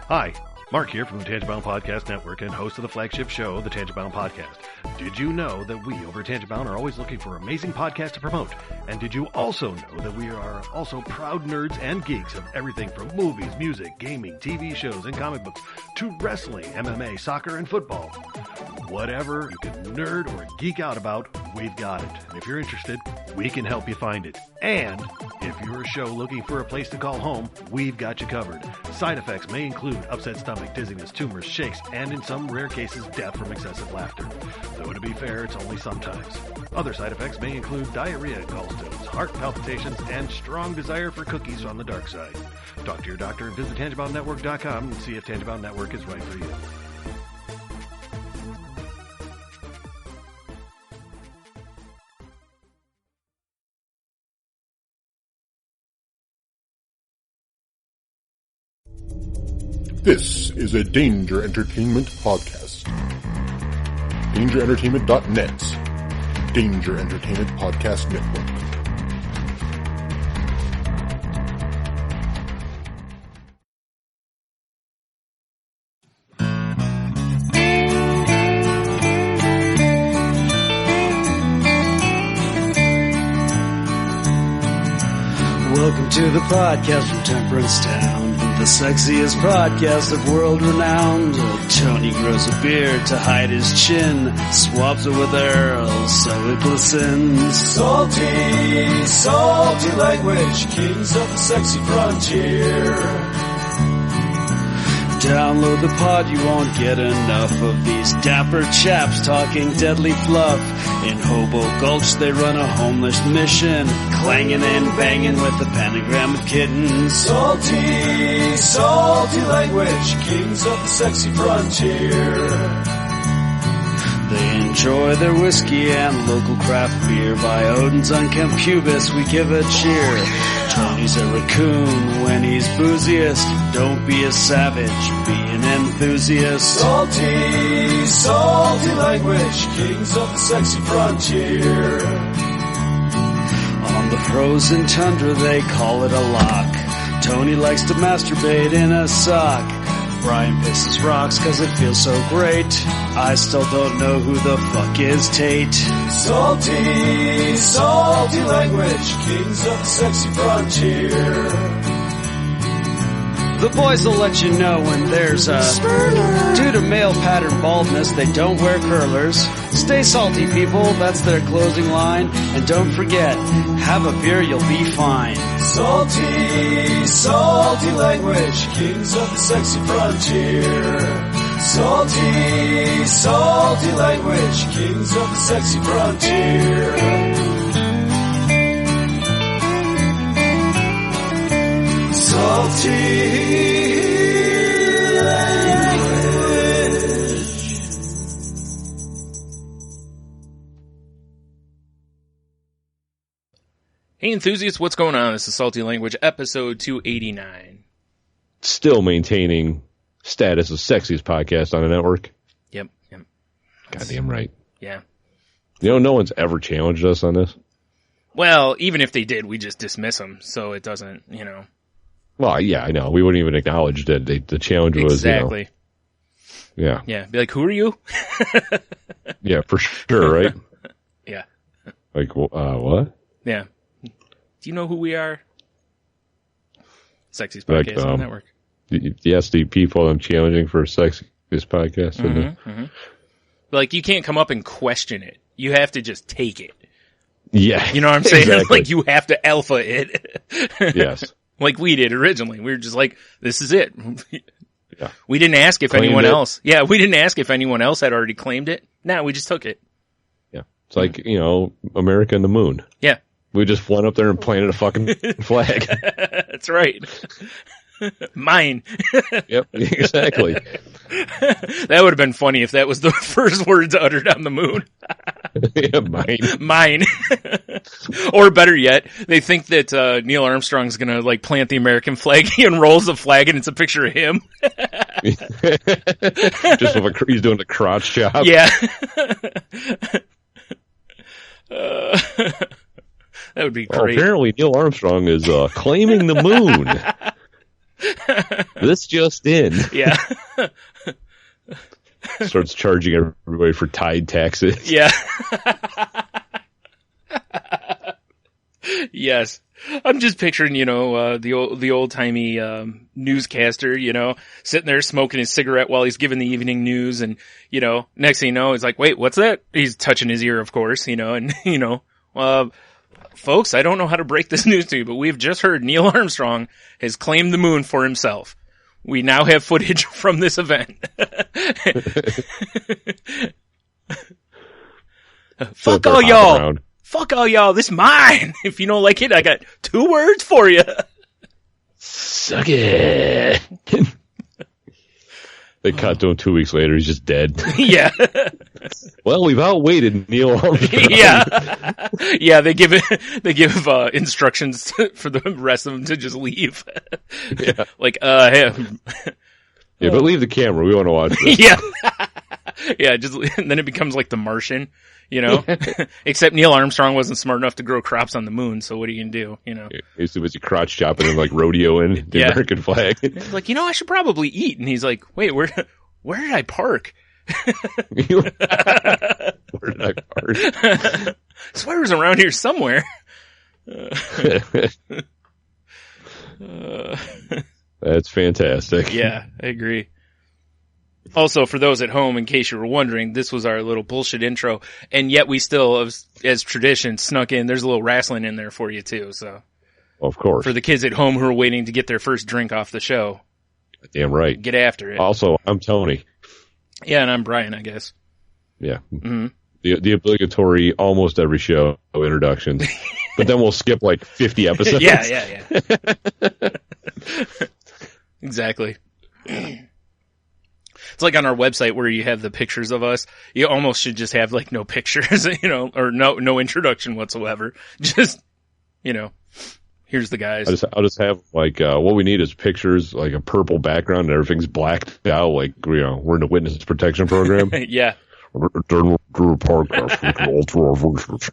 Hi, Mark here from the Tangent-Bound Podcast Network and host of the flagship show, the Tangent-Bound Podcast. Did you know that we over at Tangent-Bound are always looking for amazing podcasts to promote? And did you also know that we are also proud nerds and geeks of everything from movies, music, gaming, TV shows, and comic books to wrestling, MMA, soccer, and football? Whatever you can nerd or geek out about, we've got it. And if you're interested, we can help you find it. And if you're a show looking for a place to call home, we've got you covered. Side effects may include upset stomach, dizziness, tumors, shakes, and in some rare cases, death from excessive laughter. Though to be fair, it's only sometimes. Other side effects may include diarrhea, gallstones, heart palpitations, and strong desire for cookies on the dark side. Talk to your doctor and visit TangentBoundNetwork.com and see if Tangent-Bound Network is right for you. This is a Danger Entertainment podcast. DangerEntertainment.net. Danger Entertainment Podcast Network. Welcome to the podcast from Temperance Town. The sexiest podcast of world renowned. Tony grows a beard to hide his chin, swaps it with Earl so it glistens. Salty, salty language, kings of the sexy frontier. Download the pod, you won't get enough of these dapper chaps talking deadly fluff. In Hobo Gulch they run a homeless mission, clanging and banging with the pentagram of kittens. Salty, salty language, kings of the sexy frontier. They enjoy their whiskey and local craft beer. By Odin's unkempt pubis we give a cheer. Tony's a raccoon when he's booziest. Don't be a savage, be an enthusiast. Salty, salty language, kings of the sexy frontier. On the frozen tundra they call it a lock. Tony likes to masturbate in a sock. Brian pisses rocks cause it feels so great. I still don't know who the fuck is Tate. Salty, salty language, kings of the sexy frontier. The boys will let you know when there's a spurler. Due to male pattern baldness, they don't wear curlers. Stay salty, people, that's their closing line. And don't forget, have a beer, you'll be fine. Salty, salty language, kings of the sexy frontier. Salty, salty language, kings of the sexy frontier. Salty language. Hey enthusiasts, what's going on? This is Salty Language, episode 289. Still maintaining status as sexiest podcast on the network. Yep. Goddamn right. Yeah. You know, no one's ever challenged us on this. Well, even if they did, we just dismiss them, so it doesn't, you know. Well, yeah, I know. We wouldn't even acknowledge that the challenge was, exactly. You know, Yeah, be like, who are you? yeah, for sure, right? Yeah. Like, what? Yeah. Do you know who we are? Sexiest Like, podcast on the network. Yes, the people I'm challenging for sexiest podcast. Like, you can't come up and question it. You have to just take it. Yeah. You know what I'm saying? Exactly. Like, you have to alpha it. Yes. Like we did originally. We were just like, this is it. Yeah. We didn't ask if Claimed anyone it. else. Yeah, we didn't ask if anyone else had already claimed it. No, we just took it. Yeah. It's like, you know, America and the moon. Yeah. We just went up there and planted a fucking flag. That's right. Mine. Yep, exactly. That would have been funny if that was the first words uttered on the moon. Yeah, mine. Mine. Or better yet, they think that Neil Armstrong's gonna like plant the American flag. He unrolls the flag and it's a picture of him. Just with he's doing the crotch job. Yeah. That would be great. Well, apparently Neil Armstrong is claiming the moon. This just in. Yeah. Starts charging everybody for tide taxes. Yeah. Yes. I'm just picturing, the old timey newscaster, sitting there smoking his cigarette while he's giving the evening news, and next thing you know, he's like, "Wait, what's that?" He's touching his ear, of course, and folks, I don't know how to break this news to you, but we've just heard Neil Armstrong has claimed the moon for himself. We now have footage from this event. Fuck all y'all. Around. Fuck all y'all. This is mine. If you don't like it, I got 2 words for you. Suck it. They cut to him 2 weeks later. He's just dead. Yeah. Well, we've outwaited Neil Armstrong. Yeah. Yeah, they give instructions for the rest of them to just leave. Yeah. Like, hey. Yeah, but leave the camera. We want to watch this. Yeah. Yeah, and then it becomes like The Martian, Except Neil Armstrong wasn't smart enough to grow crops on the moon, so what are you gonna do, He's too busy crotch chopping and like rodeoing the American flag. He's like, I should probably eat. And he's like, wait, where did I park? Where did I park? I swear it was around here somewhere. That's fantastic. Yeah, I agree. Also, for those at home, in case you were wondering, this was our little bullshit intro, and yet we still, as tradition, snuck in. There's a little wrestling in there for you too. So, of course, for the kids at home who are waiting to get their first drink off the show, damn right, get after it. Also, I'm Tony. Yeah, and I'm Brian, I guess. Yeah, the obligatory almost every show introductions, but then we'll skip like 50 episodes. Yeah. Exactly. It's like on our website where you have the pictures of us. You almost should just have like no pictures, or no introduction whatsoever. Just, here's the guys. I'll just have like, what we need is pictures, like a purple background and everything's blacked out. Like, we're in the witness protection program. Yeah. During the podcast, we can alter our voices.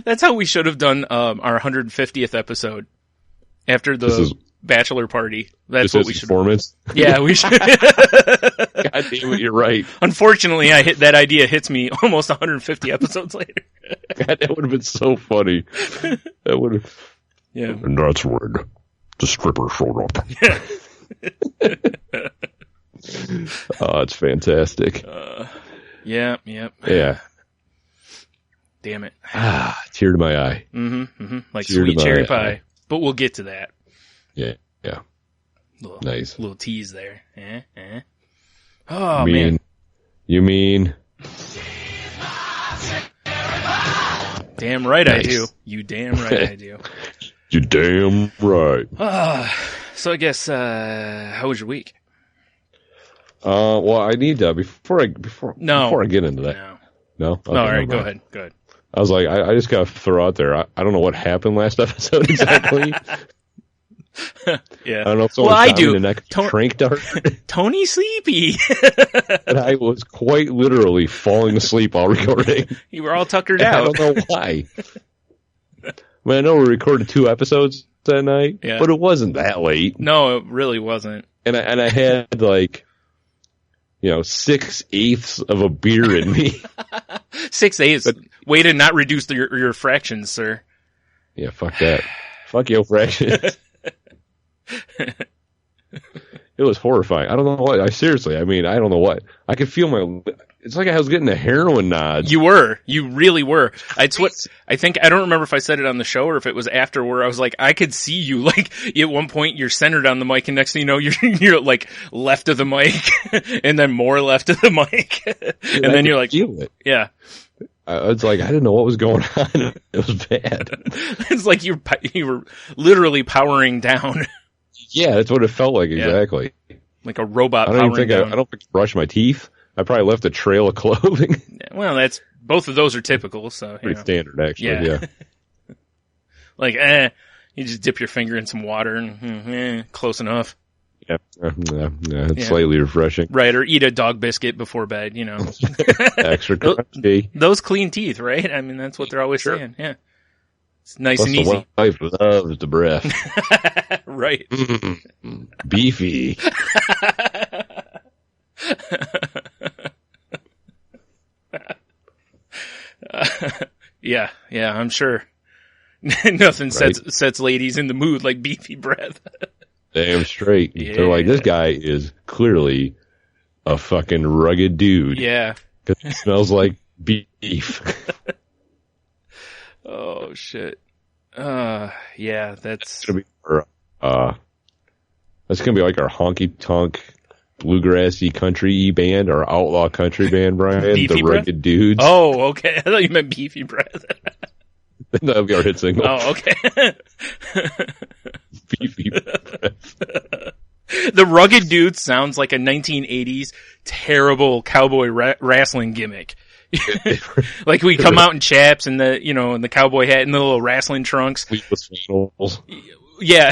That's how we should have done, our 150th episode after the bachelor party. That's what we should. Performance. Yeah, we should. God damn it, you're right. Unfortunately, that idea hits me almost 150 episodes later. God, that would have been so funny. That would have. Yeah. And that's when the stripper showed up. Oh, it's fantastic. Yeah. Yeah. Damn it. Tear to my eye. Mm-hmm. Like Tear sweet to cherry my pie. eye. But we'll get to that. Yeah. Nice. Little tease there. Oh, man. You mean? Damn right Nice. I do. You damn right I do. You damn right. So I guess, how was your week? Well, I need to, before I get into that. No? Okay, No, all right, never go mind. ahead. I was like, I just gotta throw out there, I don't know what happened last episode exactly. Yeah. I don't know if someone I shot me do. in the neck with a trank dart. Tony Sleepy. And I was quite literally falling asleep while recording. You were all tuckered I out. don't know why. I know we recorded 2 episodes that night, Yeah. but it wasn't that late. No, it really wasn't. And I had like, 6/8 of a beer in me. 6/8. Way to not reduce your fractions, sir. Yeah, fuck that. Fuck your fractions. It was horrifying. I don't know what. I don't know what. I could feel it's like I was getting the heroin nods. You were. You really were. It's what I think. I don't remember if I said it on the show or if it was after, where I was like, I could see you. Like at one point, you're centered on the mic, and next thing you know, you're like left of the mic, and then more left of the mic, and then you're like, feel it. Yeah. It's like I didn't know what was going on. It was bad. It's like you were literally powering down. Yeah, that's what it felt like exactly. Like a robot. I don't think I brushed my teeth. I probably left a trail of clothing. Well, both of those are typical, so pretty standard actually. Yeah. Like you just dip your finger in some water and close enough. Yeah, it's slightly refreshing. Right, or eat a dog biscuit before bed. Extra crunchy. Those clean teeth, right? I mean, that's what they're always saying. Yeah. It's nice Plus and easy. The wife loves the breath. Right. Beefy. Yeah, I'm sure. Nothing sets ladies in the mood like beefy breath. Damn straight. Yeah. They're like, this guy is clearly a fucking rugged dude. Yeah. Because he smells like beef. Oh shit. Yeah, that's Gonna be that's gonna be like our honky tonk bluegrassy country band, our outlaw country band, Brian. Beefy the breath? Rugged Dudes. Oh, okay. I thought you meant beefy breath. That'll be our hit single. Oh, okay. Beefy breath. The Rugged Dude sounds like a 1980s terrible cowboy wrestling gimmick. Like we come out in chaps and in the cowboy hat and the little wrestling trunks. Sleepless flannels. Yeah.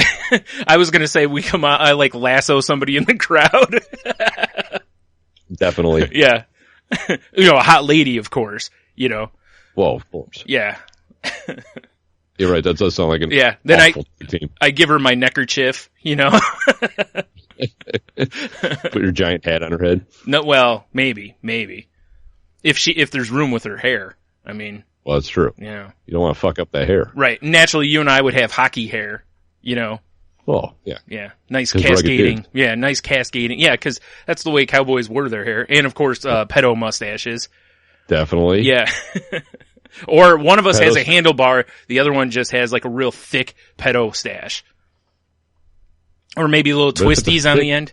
I was gonna say we come out, I like lasso somebody in the crowd. Definitely. Yeah. A hot lady, of course, Well, of course. Yeah. You're right. That does sound like an Then awful team. I give her my neckerchief, Put your giant hat on her head. No, well, maybe. If there's room with her hair. I mean. Well, that's true. Yeah. You don't want to fuck up that hair. Right. Naturally, you and I would have hockey hair, Well, yeah. Yeah. Nice 'Cause cascading. Yeah, nice cascading. Yeah, because that's the way cowboys wore their hair. And, of course, pedo mustaches. Definitely. Yeah. Or one of us has a handlebar, the other one just has like a real thick pedo stash. Or maybe little twisties on the end.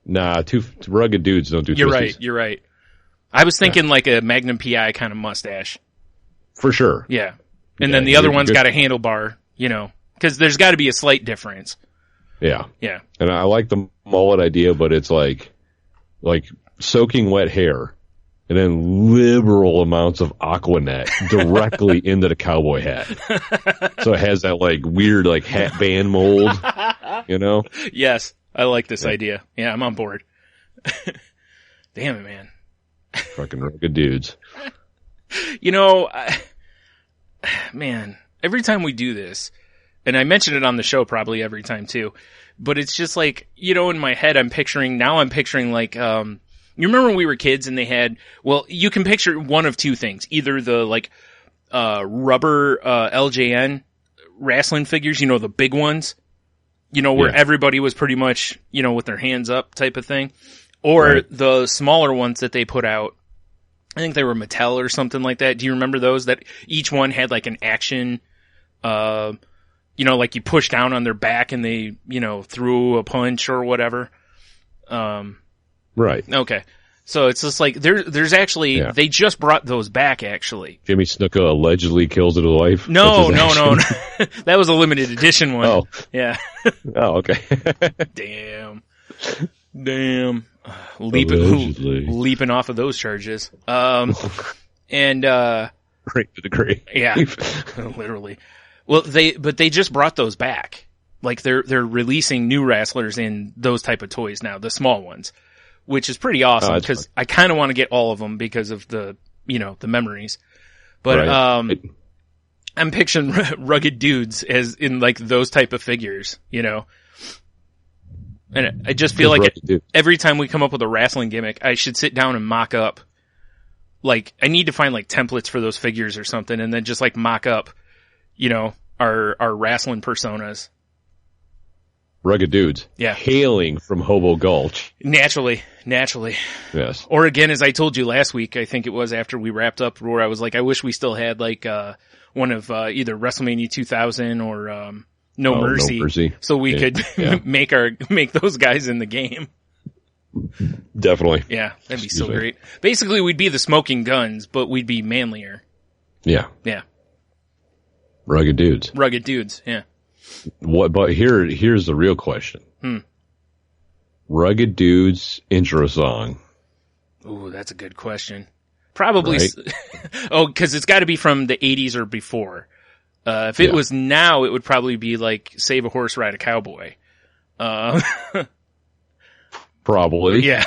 Nah, two rugged dudes don't do twisties. You're right. I was thinking like a Magnum PI kind of mustache. For sure. Yeah. And then the other one's got a handlebar, because there's got to be a slight difference. Yeah. Yeah. And I like the mullet idea, but it's like soaking wet hair and then liberal amounts of Aquanet directly into the cowboy hat. So it has that like weird like hat band mold, Yes. I like this idea. Yeah, I'm on board. Damn it, man. Fucking rugged dudes. Man, every time we do this, and I mention it on the show probably every time too, but it's just like, in my head I'm picturing like, you remember when we were kids and they had, you can picture one of two things. Either the like, rubber, LJN wrestling figures, the big ones, where everybody was pretty much, with their hands up type of thing. Or the smaller ones that they put out. I think they were Mattel or something like that. Do you remember those? That each one had like an action, like you push down on their back and they, threw a punch or whatever. Right. Okay. So it's just like, there's actually, they just brought those back actually. Jimmy Snuka allegedly kills his wife. No. That was a limited edition one. Oh. Yeah. Oh, okay. Damn. Leaping off of those charges. And, Right to the grave. Yeah. Literally. Well, they just brought those back. Like they're releasing new wrestlers in those type of toys now, the small ones, which is pretty awesome because I kind of want to get all of them because of the, the memories. But, I'm picturing rugged dudes as in like those type of figures, And I just feel like every time we come up with a wrestling gimmick, I should sit down and mock up. Like, I need to find like templates for those figures or something and then just like mock up, our wrestling personas. Rugged dudes. Yeah. Hailing from Hobo Gulch. Naturally. Yes. Or again, as I told you last week, I think it was after we wrapped up, where I was like, I wish we still had like, one of, either WrestleMania 2000 or, No Mercy. So we could make those guys in the game. Definitely. Yeah, that'd be so great. Basically, we'd be the Smoking Guns, but we'd be manlier. Yeah. Yeah. Rugged dudes. Yeah. But here's the real question. Rugged Dudes intro song. Ooh, that's a good question. Probably. Right? Cause it's gotta be from the 80s or before. If it was now, it would probably be like Save a Horse, Ride a Cowboy. Probably. Yeah.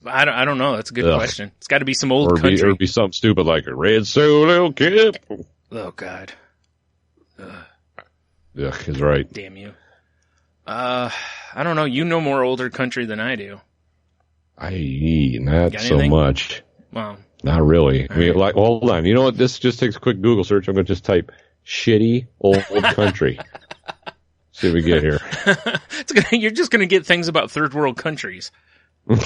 I don't know. That's a good question. It's got to be some old or country. be something stupid like a red solo kip. Oh God. Yeah, he's right. Damn you. I don't know. You know more older country than I do. Not so much. Well, not really. I mean, right. like, hold on. You know what? This just takes a quick Google search. I'm going to just type shitty old country. See what we get here. You're just going to get things about third world countries. I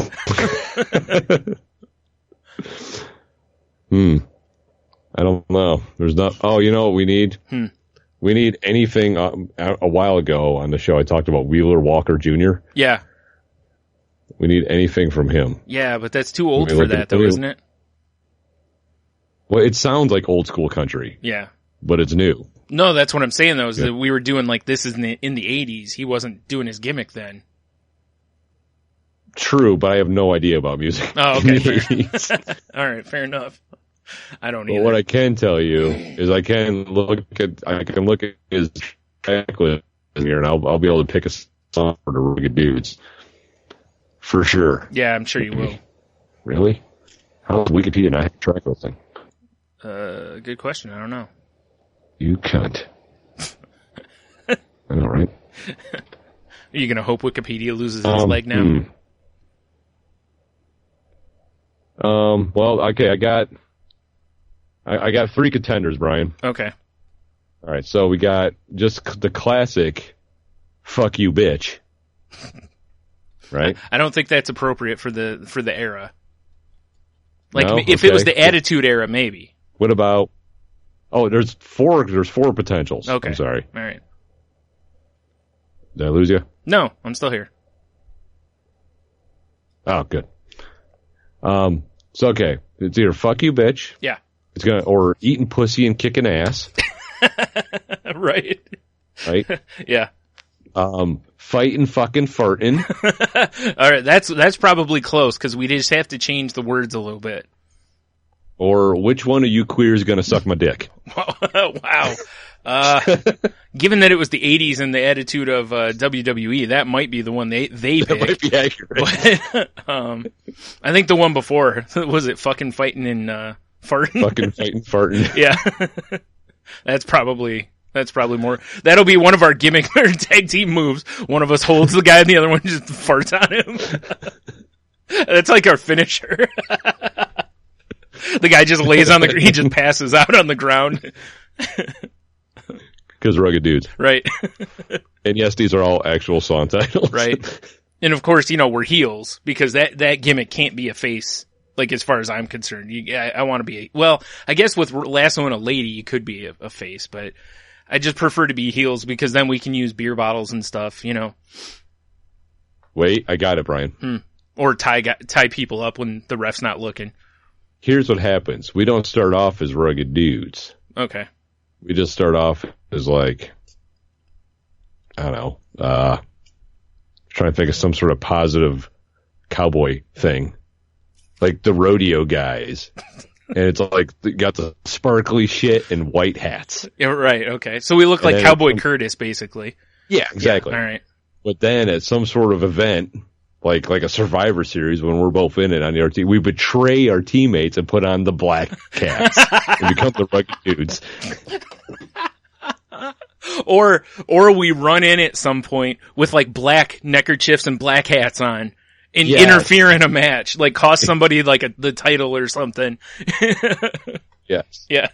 don't know. There's not. Oh, you know what we need? We need anything. A while ago on the show, I talked about Wheeler Walker Jr. Yeah. We need anything from him. Yeah, but that's too old for that, though, isn't it? Well, it sounds like old school country. Yeah. But it's new. No, that's what I'm saying, though, is that we were doing like this is in the 80s. He wasn't doing his gimmick then. True, but I have no idea about music. Oh, okay. Fair. All right, fair enough. I don't either. But what I can tell you is I can look at his checklist here, and I'll be able to pick a song for the Rugged Dudes. For sure. Yeah, I'm sure you will. Really? How does Wikipedia not have a track listing? Good question. I don't know. You cunt. I know, right? Are you going to hope Wikipedia loses its leg now? Well, okay, I got 3 contenders, Brian. Okay. All right, so we got just the classic "fuck you, bitch." Right? I don't think that's appropriate for the era. Like No? if it was the Attitude Era, maybe. What about? Oh, there's 4 potentials. Okay. I'm sorry. All right. Did I lose you? No, I'm still here. Oh, good. So okay, it's either "fuck you, bitch." Yeah. It's or "eating pussy and kicking ass." Right. Right. Yeah. Fighting, fucking, farting. All right, that's probably close because we just have to change the words a little bit. Or which one of you queers gonna suck my dick? Wow. Given that it was the 80s and the attitude of WWE, that might be the one they picked. That might be accurate. But, I think the one before, was it fucking fighting and farting? Fucking fighting, farting. Yeah. That's probably more. That'll be one of our gimmick or tag team moves. One of us holds the guy and the other one just farts on him. That's like our finisher. The guy just lays on he just passes out on the ground. Because Rugged Dudes. Right. And yes, these are all actual song titles. Right. And of course, we're heels because that gimmick can't be a face. Like, as far as I'm concerned, I want to be I guess with lassoing a lady, you could be a face, but I just prefer to be heels because then we can use beer bottles and stuff, Wait, I got it, Brian. Or tie people up when the ref's not looking. Here's what happens. We don't start off as Rugged Dudes. Okay. We just start off as like, I don't know, trying to think of some sort of positive cowboy thing. Like the rodeo guys. And it's like, you got the sparkly shit and white hats. Yeah, right, okay. So we look like Cowboy Curtis, basically. Yeah, exactly. Yeah, all right. But then at some sort of event, like a Survivor Series, when we're both in it on the team, we betray our teammates and put on the black cats and become the Rugged Dudes. Or we run in at some point with like black neckerchiefs and black hats on and interfere in a match, like cost somebody like the title or something. Yes. Yeah.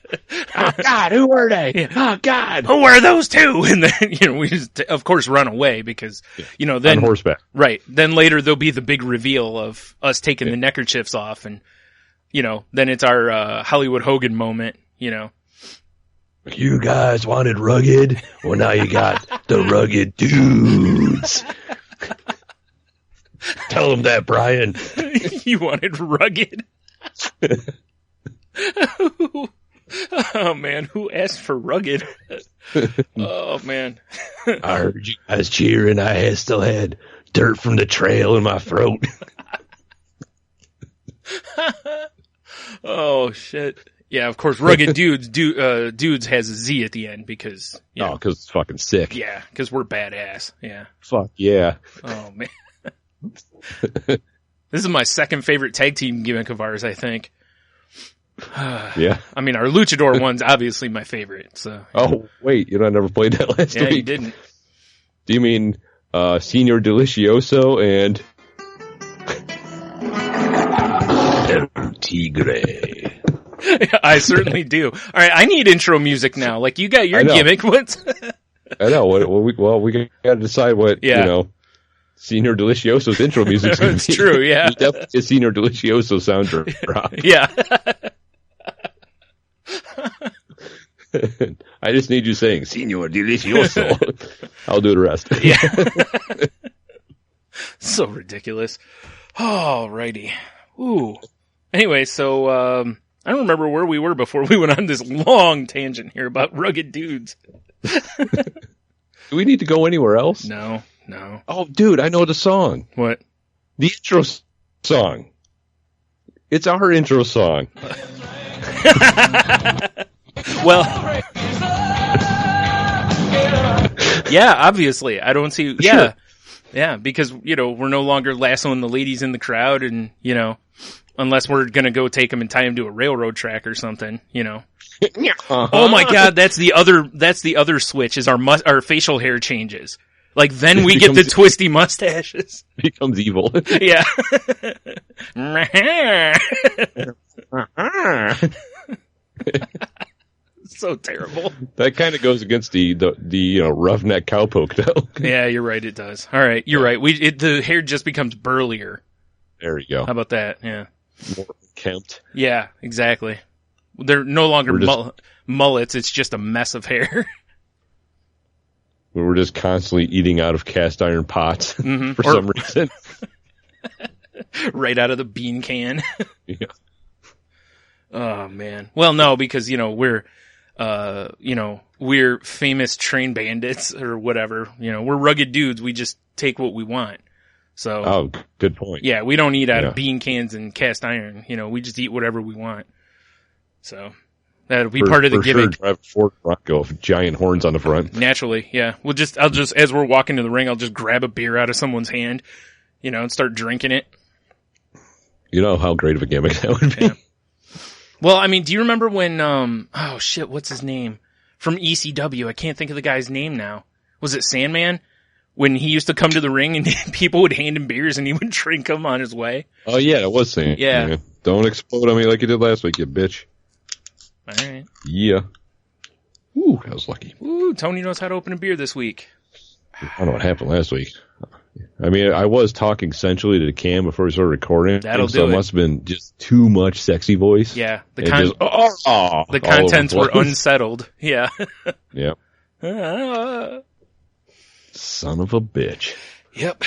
Oh God, who were they? Yeah. Oh God, who are those two? And then we just of course run away because then on horseback. Right. Then later there'll be the big reveal of us taking the neckerchiefs off, and then it's our Hollywood Hogan moment. You guys wanted rugged? Well, now you got the Rugged Dudes. Tell them that, Brian. You wanted rugged? Oh, man. Who asked for rugged? Oh, man. I heard you guys cheering. I still had dirt from the trail in my throat. Oh, shit. Yeah, of course, Rugged Dudes has a Z at the end because... because it's fucking sick. Yeah, because we're badass. Yeah. Fuck yeah. Oh, man. This is my second favorite tag team gimmick of ours, I think. Yeah. I mean, our luchador one's obviously my favorite. So. Oh, wait, I never played that last week. Yeah, you didn't. Do you mean Senor Delicioso and El Tigre? I certainly do. All right, I need intro music now. Like, you got your gimmick. What's... I know. We got to decide what, Senor Delicioso's intro music's going to be. It's true, yeah. It's definitely a Senor Delicioso soundtrack. Yeah. I just need you saying, Senor Delicioso. I'll do the rest. Yeah. So ridiculous. Alrighty. Ooh. Anyway, so, I don't remember where we were before we went on this long tangent here about rugged dudes. Do we need to go anywhere else? No. Oh, dude, I know the song. What? The intro song. It's our intro song. Well, yeah, obviously. I don't see, yeah. Sure. Yeah, because, we're no longer lassoing the ladies in the crowd and, unless we're going to go take them and tie them to a railroad track or something, Uh-huh. Oh my God, that's the other switch is our facial hair changes. Like then we get the twisty mustaches. Becomes evil. Yeah. So terrible. That kind of goes against the roughneck cowpoke though. Yeah, you're right. It does. All right, you're right. The hair just becomes burlier. There you go. How about that? Yeah. More kempt. Yeah, exactly. They're no longer mullets. It's just a mess of hair. We were just constantly eating out of cast iron pots for some reason. Right out of the bean can. Yeah. Oh man. Well, no, because we're famous train bandits or whatever. We're rugged dudes. We just take what we want. So. Oh, good point. Yeah, we don't eat out of bean cans and cast iron. We just eat whatever we want. So that'll be part of the gimmick. Sure, drive a Ford Bronco with giant horns on the front. Naturally, yeah. I'll just as we're walking to the ring, I'll just grab a beer out of someone's hand, and start drinking it. You know how great of a gimmick that would be. Yeah. Well, I mean, do you remember when what's his name? From ECW, I can't think of the guy's name now. Was it Sandman? When he used to come to the ring and people would hand him beers and he would drink them on his way. Oh yeah, that was Sandman. Yeah. Don't explode on me like you did last week, you bitch. All right. Yeah. Ooh, I was lucky. Ooh, Tony knows how to open a beer this week. I don't know what happened last week. I mean, I was talking sensually to the cam before we started recording. That'll so do it must have been just too much sexy voice. Yeah. The contents were unsettled. Yeah. Yep. Son of a bitch. Yep.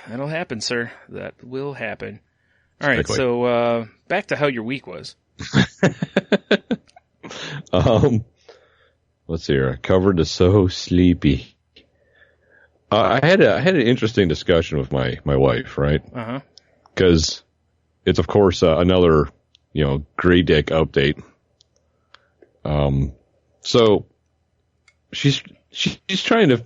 That'll happen, sir. That will happen. All right, so back to how your week was. Let's see here. Covered to so sleepy. I had an interesting discussion with my wife, right? Uh-huh. Because it's of course another Grey Dick update. So she's trying to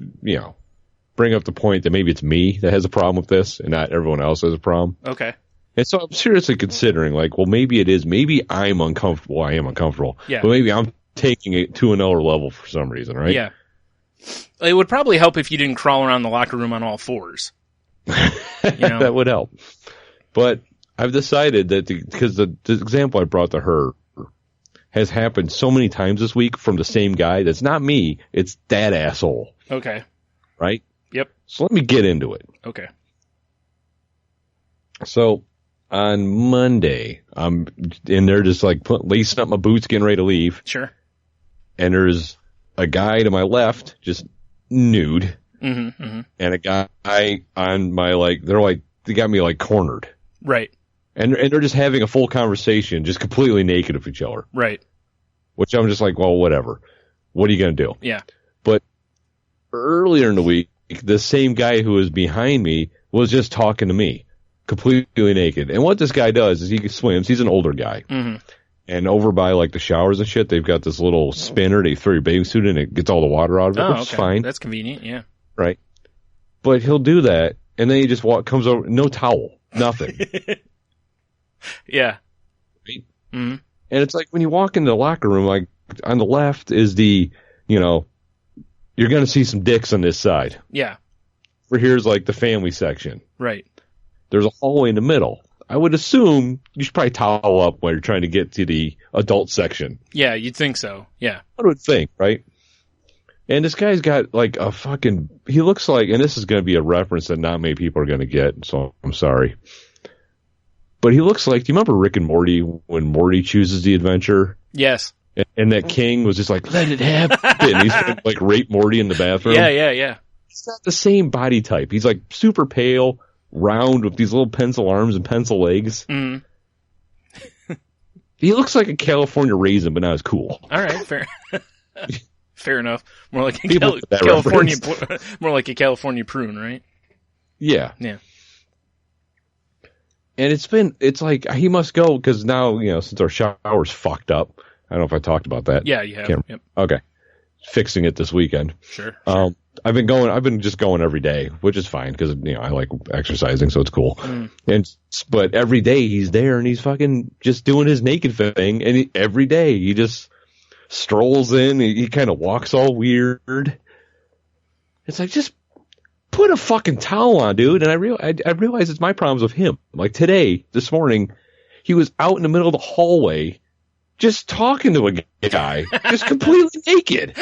bring up the point that maybe it's me that has a problem with this and not everyone else has a problem. Okay. And so I'm seriously considering, maybe it is. Maybe I'm uncomfortable. I am uncomfortable. Yeah. But maybe I'm taking it to another level for some reason, right? Yeah. It would probably help if you didn't crawl around the locker room on all fours. That would help. But I've decided that because the example I brought to her has happened so many times this week from the same guy. That's not me. It's that asshole. Okay. Right? Yep. So let me get into it. Okay. So on Monday, I'm in there just lacing up my boots, getting ready to leave. Sure. And there's a guy to my left, just nude. Mm-hmm, mm-hmm. And a guy on my, they got me cornered. Right. And they're just having a full conversation, just completely naked of each other. Right. Which I'm just well, whatever. What are you going to do? Yeah. But earlier in the week, the same guy who was behind me was just talking to me, completely naked. And what this guy does is he swims. He's an older guy. Mm-hmm. And over by the showers and shit, they've got this little spinner. They throw your bathing suit in, it gets all the water out of it, which is fine. That's convenient, yeah. Right. But he'll do that, and then he just comes over, no towel. Nothing. Yeah. Right? Mm-hmm. And it's like when you walk into the locker room, like on the left is the, you're going to see some dicks on this side. Yeah. For here's like the family section. Right. There's a hallway in the middle. I would assume you should probably towel up when you're trying to get to the adult section. Yeah, you'd think so. Yeah. I would think, right? And this guy's got like a fucking, he looks like, and this is going to be a reference that not many people are going to get, so I'm sorry. But he looks like, do you remember Rick and Morty when Morty chooses the adventure? Yes. And that king was just like, let it happen. And he's going to like rape Morty in the bathroom. Yeah. He's not the same body type. He's like super pale, round with these little pencil arms and pencil legs. Mm. He looks like a California raisin, but not as cool. All right, fair. Fair enough. More like a more like a California prune, right? Yeah. Yeah. And it's like he must go because now, since our shower's fucked up. I don't know if I talked about that. Yeah, you have. Yep. Okay. Fixing it this weekend. Sure. I've been just going every day, which is fine because, I like exercising, so it's cool. Mm. But every day he's there and he's fucking just doing his naked thing. And every day he just strolls in. He kind of walks all weird. It's like, just put a fucking towel on, dude. And I realize it's my problems with him. Like this morning, he was out in the middle of the hallway just talking to a guy, just completely naked.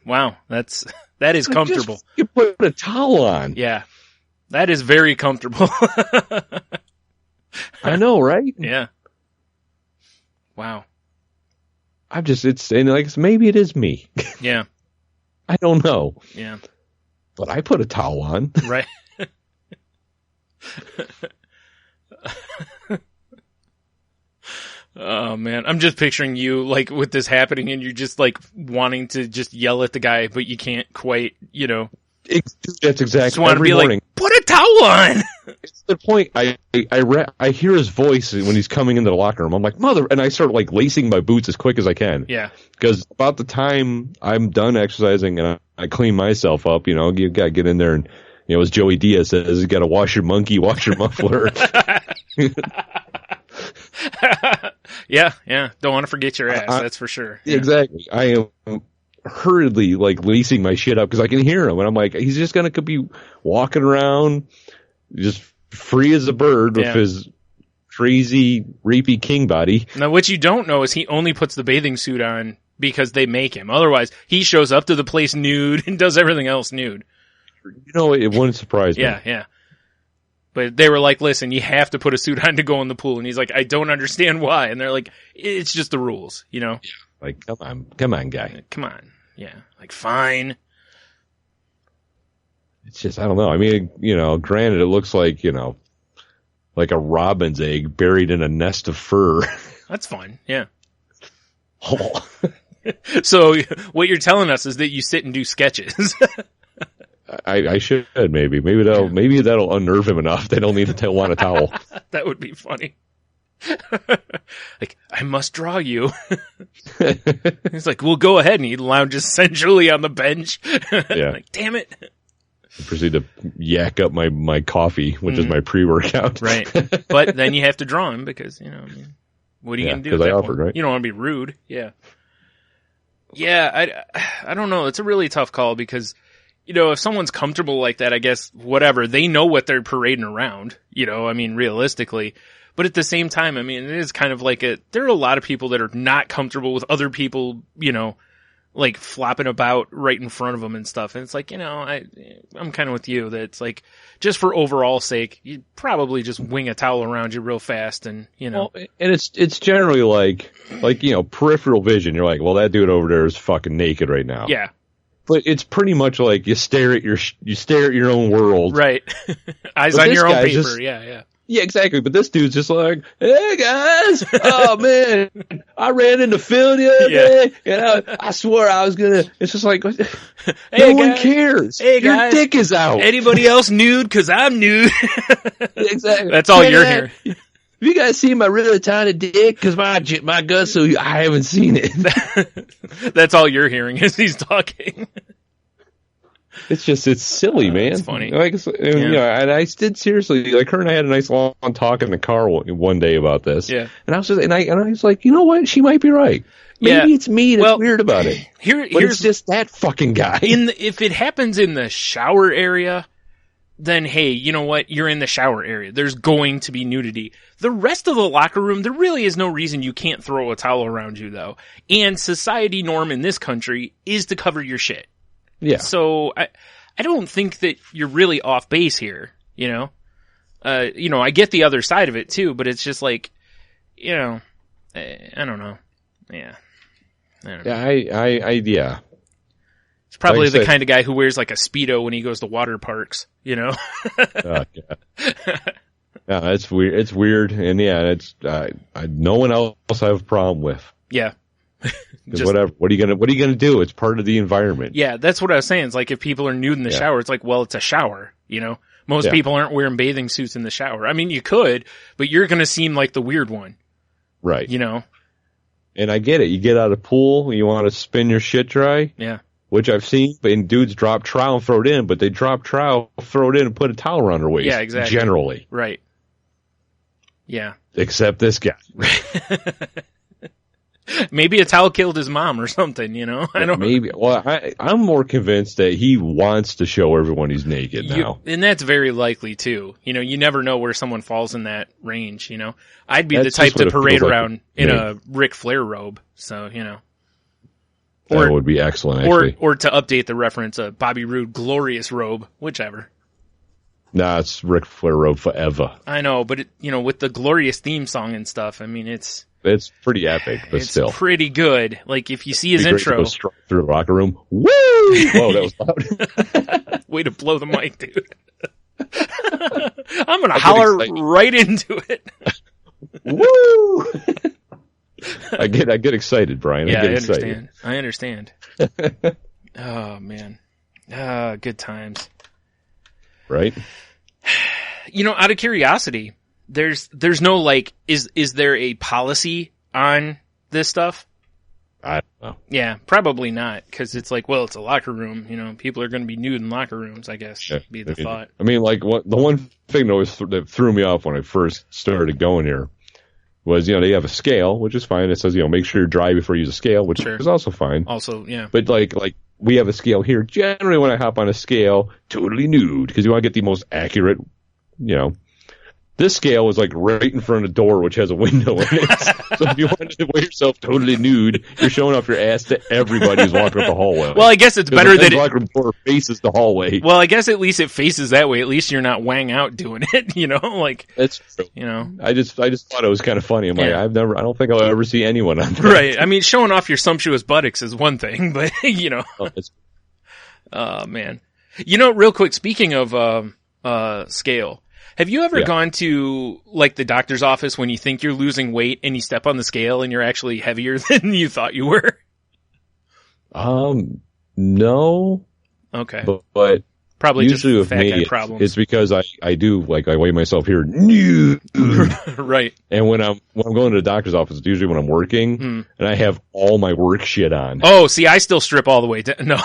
Wow, that is comfortable. Just, you put a towel on. Yeah, that is very comfortable. I know, right? Yeah. Wow. Maybe it is me. Yeah. I don't know. Yeah. But I put a towel on. Right. Oh man, I'm just picturing you like with this happening and you're just like wanting to just yell at the guy, but you can't quite, That's exactly. Just want to be morning. like, put a towel on. It's the point. I hear his voice when he's coming into the locker room. I'm like, and I start like lacing my boots as quick as I can. Yeah. Because about the time I'm done exercising and I clean myself up, you gotta get in there and, as Joey Diaz says, you gotta wash your monkey, wash your muffler. Yeah. Don't want to forget your ass. That's for sure. Yeah. Exactly. I am hurriedly like lacing my shit up because I can hear him, and I'm like, he's just gonna be walking around, just free as a bird with his crazy rapey king body. Now, what you don't know is he only puts the bathing suit on because they make him. Otherwise, he shows up to the place nude and does everything else nude. It wouldn't surprise me. Yeah. But they were like, listen, you have to put a suit on to go in the pool. And he's like, I don't understand why. And they're like, it's just the rules, Yeah. Like, come on, guy. Come on. Yeah. Like, fine. It's just, I don't know. I mean, granted, it looks like, like a robin's egg buried in a nest of fur. That's fine. Yeah. Oh. So what you're telling us is that you sit and do sketches. I should maybe that'll unnerve him enough. They don't need to want a towel. That would be funny. Like, I must draw you. He's like, well, go ahead. And he lounges sensually on the bench. Yeah. Like, damn it. I proceed to yak up my coffee, which is my pre-workout. Right. But then you have to draw him because, what are you going to do? Because I offered, right? You don't want to be rude. Yeah. Yeah. I don't know. It's a really tough call because, if someone's comfortable like that, I guess, whatever, they know what they're parading around, realistically. But at the same time, it is kind of like there are a lot of people that are not comfortable with other people, like flopping about right in front of them and stuff. And it's like, I'm kind of with you that it's like, just for overall sake, you probably just wing a towel around you real fast and, Well, and it's generally like, peripheral vision. You're like, well, that dude over there is fucking naked right now. Yeah. But it's pretty much like you stare at your own world. Right. Eyes on your own paper. Yeah. Yeah, exactly. But this dude's just like, hey guys, oh man, I ran into Phil the other day, and I swore I was gonna. It's just like, no one cares. Hey your guys, dick is out. Anybody else nude? Cause I'm nude. Exactly. That's all you're hearing. Have you guys seen my really tiny dick? Cause my gut's so I haven't seen it. That's all you're hearing as he's talking. it's silly, man. It's funny. Like, you know, and I did seriously, like, her and I had a nice long talk in the car one day about this. Yeah. And I was just, and I was like, you know what? She might be right. Maybe it's me that's weird about it. But it's just that fucking guy. If it happens in the shower area, then hey, you know what? You're in the shower area. There's going to be nudity. The rest of the locker room, there really is no reason you can't throw a towel around you, though. And society norm in this country is to cover your shit. Yeah. So I don't think that you're really off base here, you know? I get the other side of it too, but it's just like, you know, I don't know. Yeah. I don't know. Yeah. It's probably like the kind of guy who wears like a Speedo when he goes to water parks, you know? Yeah, it's weird. It's weird. And yeah, it's, no one else I have a problem with. Yeah. Whatever. What are you gonna do? It's part of the environment. Yeah, that's what I was saying. It's like if people are nude in the shower, it's like, well, it's a shower, you know? Most people aren't wearing bathing suits in the shower. I mean, you could, but you're gonna seem like the weird one. Right. You know? And I get it. You get out of the pool, you want to spin your shit dry. Yeah. Which I've seen, and dudes drop trowel and throw it in, but they drop trowel, throw it in, and put a towel around their waist. Yeah, exactly. Generally. Right. Yeah. Except this guy. Maybe a towel killed his mom or something, you know? I don't. Maybe. Well, I'm more convinced that he wants to show everyone he's naked now. And that's very likely, too. You know, you never know where someone falls in that range, you know? I'd be the type to parade around in a Ric Flair robe, so, you know. That would be excellent, actually. Or to update the reference, a Bobby Roode glorious robe, whichever. Nah, it's Ric Flair robe forever. I know, but with the glorious theme song and stuff, I mean, it's pretty epic, but still. It's pretty good. Like, if you see his intro. To go through the locker room. Woo! Whoa, that was loud. Way to blow the mic, dude. I'm gonna holler right into it. Woo! I get excited, Brian. Yeah, I get excited. I understand. Oh, man. Good times. Right? Out of curiosity, there's no, like, is there a policy on this stuff? I don't know. Yeah, probably not, because it's like, well, it's a locker room, people are going to be nude in locker rooms, I guess, be the thought. I mean, like, the one thing that threw me off when I first started going here was, they have a scale, which is fine. It says, make sure you're dry before you use a scale, which is also fine. Also, yeah. But like we have a scale here. Generally, when I hop on a scale, totally nude, because you want to get the most accurate, This scale was like right in front of the door, which has a window in it. So if you wanted to wear yourself totally nude, you're showing off your ass to everybody who's walking up the hallway. Well, I guess it's better that the door faces the hallway. Well, I guess at least it faces that way. At least you're not wang out doing it. Like that's true. I just thought it was kind of funny. I'm like, I don't think I'll ever see anyone on that. Right. I mean, showing off your sumptuous buttocks is one thing, but Oh man. Real quick, speaking of scale. Have you ever gone to, like, the doctor's office when you think you're losing weight and you step on the scale and you're actually heavier than you thought you were? No. Okay. But probably usually just with me, it's because I do, like, I weigh myself here nude. Right. And when I'm going to the doctor's office, it's usually when I'm working, and I have all my work shit on. Oh, see, I still strip all the way down. No.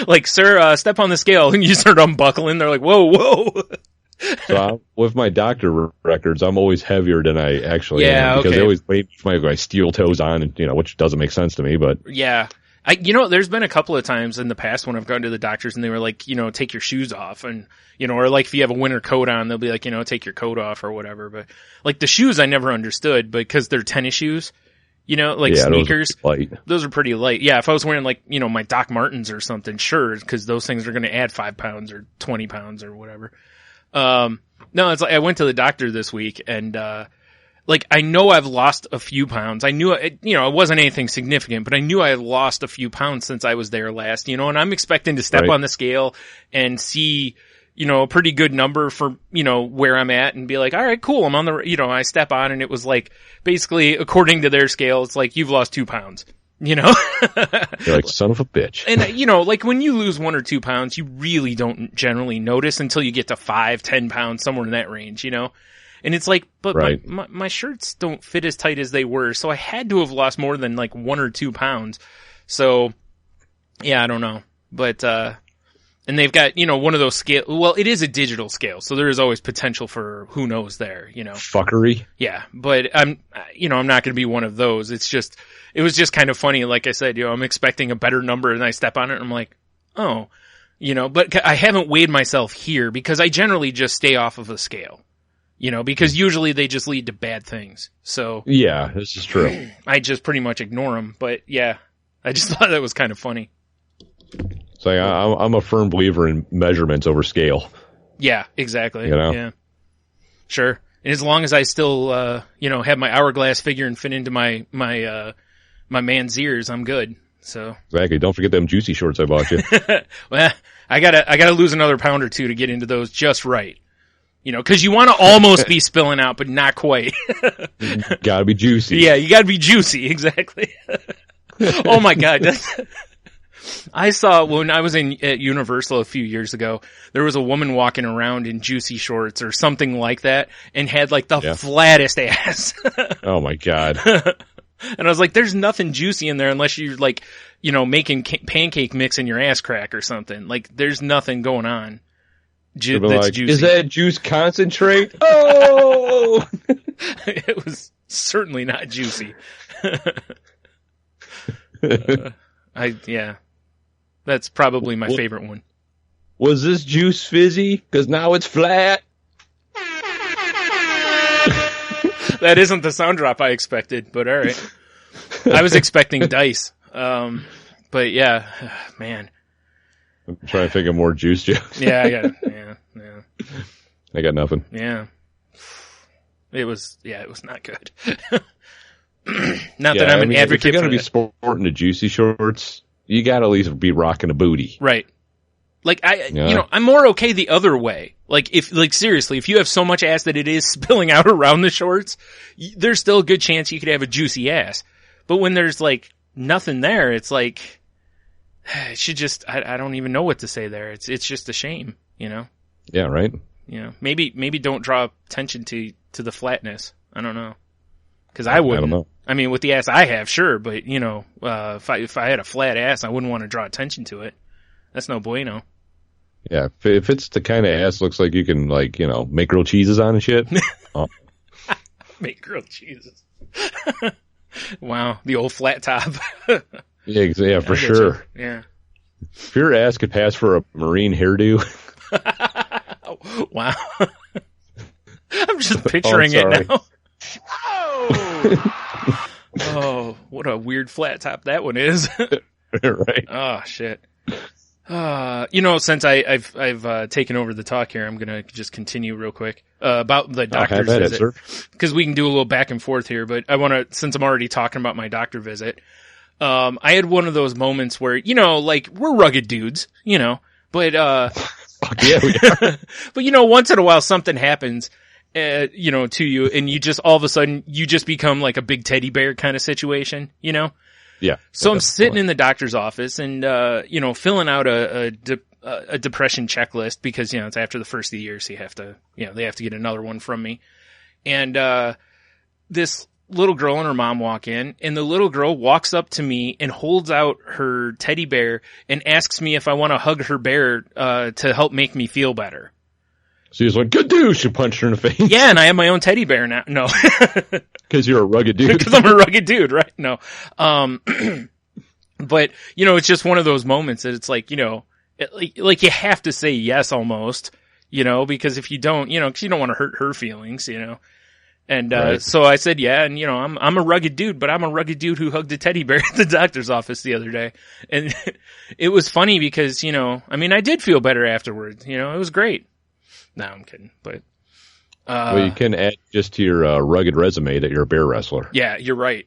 Like, sir, step on the scale, and you start unbuckling. They're like, whoa. So with my doctor records, I'm always heavier than I actually am. Because they always weigh my steel toes on, and, which doesn't make sense to me, but. Yeah. There's been a couple of times in the past when I've gone to the doctors and they were like, take your shoes off and, or like if you have a winter coat on, they'll be like, take your coat off or whatever. But like the shoes I never understood because they're tennis shoes, like sneakers. Those are pretty light. Yeah. If I was wearing like, my Doc Martens or something, sure. Cause those things are going to add 5 pounds or 20 pounds or whatever. No, it's like I went to the doctor this week and, like, I know I've lost a few pounds. I knew, it wasn't anything significant, but I knew I had lost a few pounds since I was there last, and I'm expecting to step on the scale and see, a pretty good number for, where I'm at and be like, all right, cool. I'm on the, I step on and it was like, basically, according to their scale, it's like, you've lost 2 pounds, You're like, son of a bitch. And, like when you lose 1 or 2 pounds, you really don't generally notice until you get to 5, 10 pounds, somewhere in that range, And it's like, but my shirts don't fit as tight as they were, so I had to have lost more than like 1 or 2 pounds. So, yeah, I don't know. But, and they've got, one of those scale. Well, it is a digital scale, so there is always potential for who knows there, Fuckery. Yeah, but I'm not going to be one of those. It was just kind of funny. Like I said, I'm expecting a better number and I step on it and I'm like, oh, but I haven't weighed myself here because I generally just stay off of a scale, because usually they just lead to bad things. So yeah, this is true. I just pretty much ignore them. But yeah, I just thought that was kind of funny. So I'm a firm believer in measurements over scale. Yeah, exactly. Yeah, sure. And as long as I still, have my hourglass figure and fit into my man's ears, I'm good. So exactly. Don't forget them juicy shorts I bought you. Well, I gotta lose another pound or two to get into those just right. Cause you want to almost be spilling out, but not quite. Gotta be juicy. Yeah, you gotta be juicy. Exactly. Oh my God. I saw when I was at Universal a few years ago, there was a woman walking around in juicy shorts or something like that and had like the flattest ass. Oh my God. And I was like, there's nothing juicy in there unless you're like, making pancake mix in your ass crack or something. Like there's nothing going on. That's like, juicy. Is that juice concentrate? Oh! It was certainly not juicy. That's probably my favorite one. Was this juice fizzy? Because now it's flat. That isn't the sound drop I expected, but all right. I was expecting dice. But yeah, man. I'm trying to think of more juice jokes. Yeah, I got it. Yeah. I got nothing. Yeah. It was not good. Not that I'm an advocate if you're for going to be sporting the juicy shorts, you got to at least be rocking a booty. Right. Like I'm more okay the other way. Seriously, if you have so much ass that it is spilling out around the shorts, there's still a good chance you could have a juicy ass. But when there's like nothing there, it's like, it should just, I don't even know what to say there. It's just a shame, Yeah, right. Maybe don't draw attention to the flatness. I don't know. Cause I wouldn't. I don't know. I mean, with the ass I have, sure, but if I had a flat ass, I wouldn't want to draw attention to it. That's no bueno. Yeah, if it's the kind of ass looks like you can make grilled cheeses on and shit. Make grilled cheeses. Wow, the old flat top. Yeah, for sure. You. Yeah. If your ass could pass for a marine hairdo. Wow. I'm just picturing it now. Oh, what a weird flat top that one is. Right. Oh shit. Since I've taken over the talk here, I'm gonna just continue real quick about the doctor's visit, because we can do a little back and forth here. But I want to, since I'm already talking about my doctor visit, I had one of those moments where we're rugged dudes, but yeah, we are. But once in a while something happens, to you, and you just all of a sudden you just become like a big teddy bear kind of situation, Yeah. So I'm sitting in the doctor's office and, filling out a depression checklist because, it's after the first of the year. So they have to get another one from me. And, this little girl and her mom walk in, and the little girl walks up to me and holds out her teddy bear and asks me if I want to hug her bear, to help make me feel better. So he was like, good dude. She punched her in the face. Yeah, and I have my own teddy bear now. No. Because you're a rugged dude. Because I'm a rugged dude, right? No. But, it's just one of those moments that it's like, like you have to say yes almost, because if you don't, because you don't want to hurt her feelings, And, right. So I said, yeah, and I'm a rugged dude, but I'm a rugged dude who hugged a teddy bear at the doctor's office the other day. And it was funny because, I did feel better afterwards, it was great. No, I'm kidding, but. Well, you can add just to your rugged resume that you're a bear wrestler. Yeah, you're right.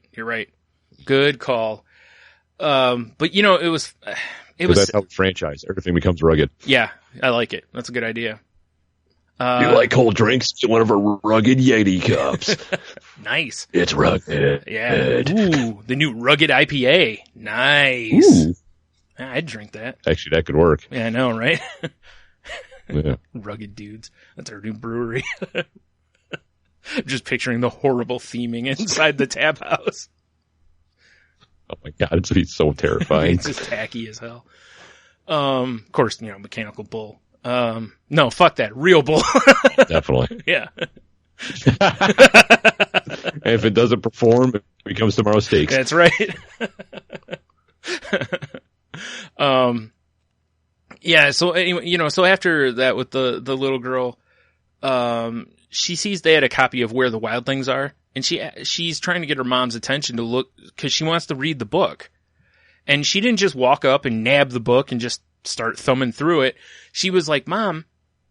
Good call. But it was. That's how franchise everything becomes rugged. Yeah, I like it. That's a good idea. You like cold drinks? Get one of our rugged Yeti cups. Nice. It's rugged. Yeah. Ooh, the new rugged IPA. Nice. Ooh. I'd drink that. Actually, that could work. Yeah, I know, right? Yeah. Rugged dudes. That's our new brewery. I'm just picturing the horrible theming inside the tap house. Oh my God, it's be so terrifying. It's just tacky as hell. Of course, mechanical bull. No, fuck that. Real bull. Definitely. Yeah. And if it doesn't perform, it becomes tomorrow's steaks. That's right. Yeah. So anyway, so after that with the little girl, she sees they had a copy of Where the Wildlings Are, and she's trying to get her mom's attention to look, cause she wants to read the book. And she didn't just walk up and nab the book and just start thumbing through it. She was like, Mom,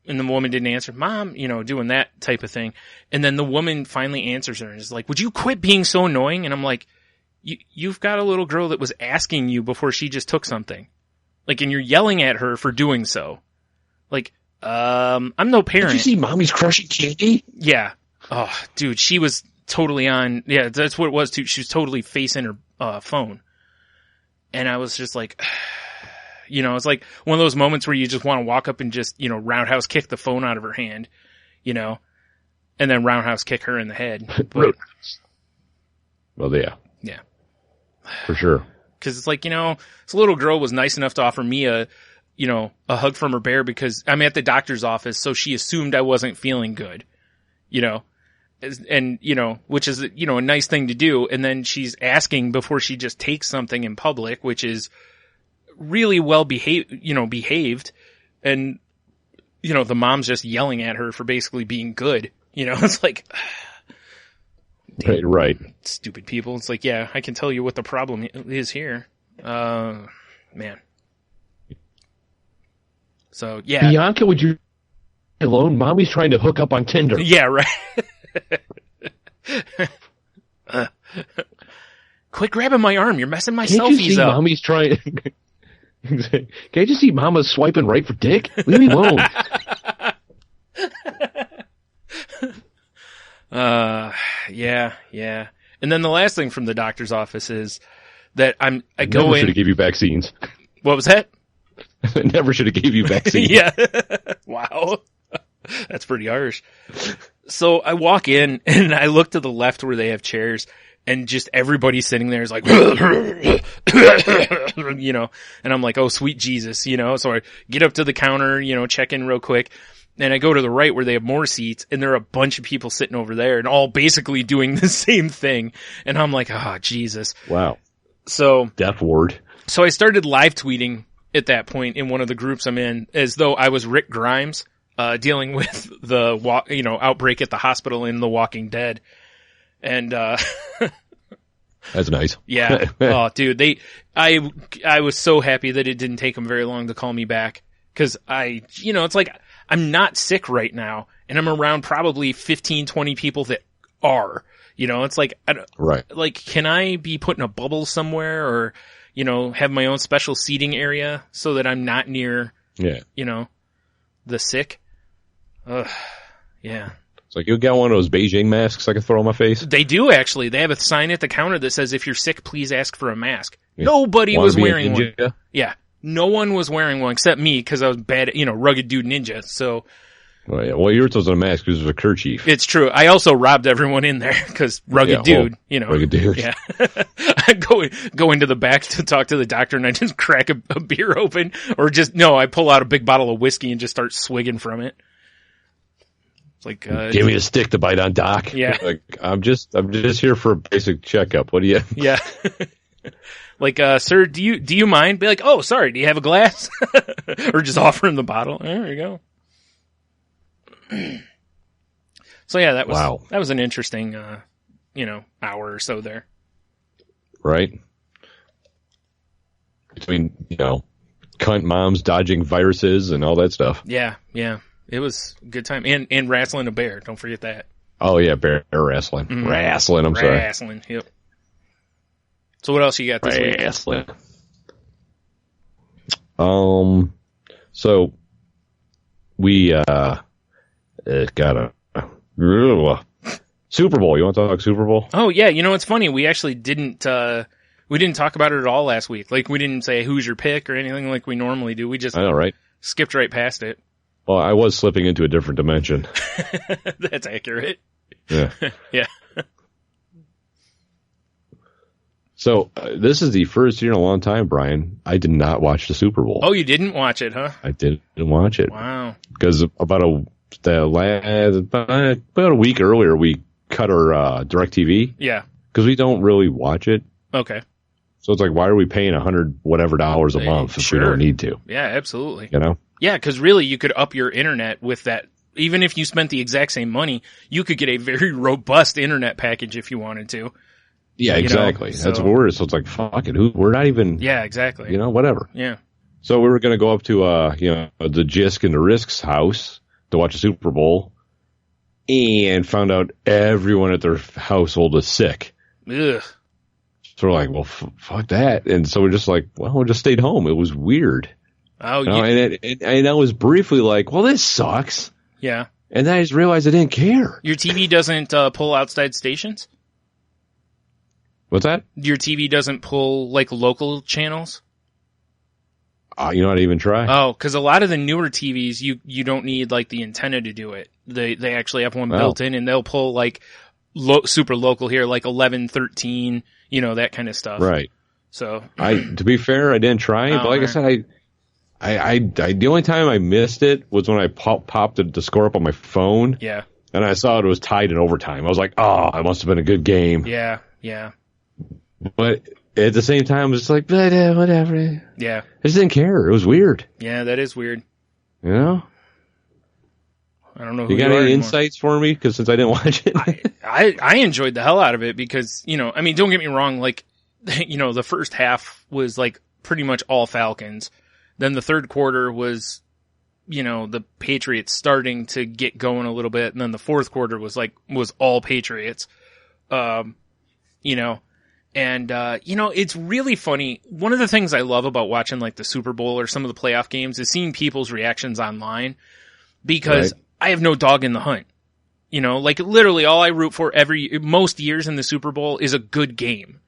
and the woman didn't answer, Mom, doing that type of thing. And then the woman finally answers her and is like, would you quit being so annoying? And I'm like, you've got a little girl that was asking you before she just took something. Like, and you're yelling at her for doing so. Like, I'm no parent. Did you see Mommy's crushing candy? Yeah. Oh, dude, she was totally on. Yeah, that's what it was too. She was totally facing her phone. And I was just like, it's like one of those moments where you just want to walk up and just, roundhouse kick the phone out of her hand, and then roundhouse kick her in the head. But, well, yeah. Yeah. For sure. Cause it's like, this little girl was nice enough to offer me a hug from her bear because I'm at the doctor's office. So she assumed I wasn't feeling good, and, which is, a nice thing to do. And then she's asking before she just takes something in public, which is really well behaved. And, the mom's just yelling at her for basically being good. It's like, right. Stupid people. It's like, yeah, I can tell you what the problem is here. Man. So, yeah. Bianca, would you alone? Mommy's trying to hook up on Tinder. Yeah, right. Quit grabbing my arm. You're messing my Can't you selfies see up. Mommy's trying. Can't you see Mama's swiping right for dick? Leave me alone. Yeah. And then the last thing from the doctor's office is that I go Never in. should have gave you vaccines. What was that? Never should have gave you vaccines. Yeah. Wow. That's pretty harsh. So I walk in and I look to the left where they have chairs and just everybody sitting there is like, and I'm like, oh, sweet Jesus, so I get up to the counter, check in real quick. And I go to the right where they have more seats and there are a bunch of people sitting over there and all basically doing the same thing. And I'm like, oh, Jesus. Wow. So Death ward. So I started live tweeting at that point in one of the groups I'm in as though I was Rick Grimes, dealing with the, outbreak at the hospital in The Walking Dead. And, That's nice. Yeah. Oh, dude, I was so happy that it didn't take them very long to call me back. Cause it's like, I'm not sick right now and I'm around probably 15, 20 people that are, it's like, right. Like, can I be put in a bubble somewhere or, have my own special seating area so that I'm not near, the sick? Yeah. It's like, you got one of those Beijing masks I can throw on my face? They do, actually. They have a sign at the counter that says, if you're sick, please ask for a mask. Yeah. Nobody Wanna was be a wearing one. ninja? Yeah. No one was wearing one except me because I was bad, rugged dude ninja. So. Well, yeah. Well, yours wasn't a mask because it was a kerchief. It's true. I also robbed everyone in there because rugged dude, Rugged dude. Yeah. I go into the back to talk to the doctor and I just crack a beer open or I pull out a big bottle of whiskey and just start swigging from it. It's like, give me a stick to bite on, Doc. Yeah. Like, I'm just here for a basic checkup. What do you? Yeah. Like, sir, do you mind? Be like, oh, sorry, do you have a glass? Or just offer him the bottle. There you go. So yeah, that was an interesting, hour or so there. Right. Between, cunt moms dodging viruses and all that stuff. Yeah. It was a good time. And wrestling a bear. Don't forget that. Oh yeah, bear wrestling. Mm-hmm. Wrestling, I'm sorry. Wrestling, yep. So what else you got this week? Wrestling. So we got a Super Bowl. You want to talk Super Bowl? Oh yeah, it's funny. We actually didn't talk about it at all last week. Like we didn't say who's your pick or anything like we normally do. We just I know, right? Skipped right past it. Well, I was slipping into a different dimension. That's accurate. Yeah. Yeah. So this is the first year in a long time, Brian. I did not watch the Super Bowl. Oh, you didn't watch it, huh? I didn't watch it. Wow. Because about a week earlier, we cut our DirecTV. Yeah. Because we don't really watch it. Okay. So it's like, why are we paying $100 whatever a month if we don't need to? Yeah, absolutely. You know? Yeah, because really you could up your internet with that. Even if you spent the exact same money, you could get a very robust internet package if you wanted to. Yeah, exactly. You know, That's what we're, so it's like, fuck it. We're not even. Yeah, exactly. You know, whatever. Yeah. So we were going to go up to, the Jisk and the Risk's house to watch the Super Bowl and found out everyone at their household is sick. Ugh. So we're like, well, fuck that. And so we're just like, well, we just stayed home. It was weird. Oh, yeah. And I was briefly like, well, this sucks. Yeah. And then I just realized I didn't care. Your TV doesn't pull outside stations? What's that? Your TV doesn't pull, like, local channels? You know, I'd even try. Oh, because a lot of the newer TVs, you don't need, like, the antenna to do it. They actually have one built in, and they'll pull, like, super local here, like 11, 13, you know, that kind of stuff. Right. So. To be fair, I didn't try, but like I said, I the only time I missed it was when I popped the score up on my phone. Yeah. And I saw it was tied in overtime. I was like, oh, it must have been a good game. Yeah, yeah. But at the same time, I was just like, whatever. Yeah. I just didn't care. It was weird. Yeah, that is weird. You know? I don't know who you got any insights for me? Because since I didn't watch it. I enjoyed the hell out of it because, you know, I mean, don't get me wrong, like, you know, the first half was like pretty much all Falcons. Then the third quarter was, you know, the Patriots starting to get going a little bit. And then the fourth quarter was all Patriots. You know, and, you know, it's really funny. One of the things I love about watching like the Super Bowl or some of the playoff games is seeing people's reactions online because I have no dog in the hunt. You know, like literally all I root for most years in the Super Bowl is a good game.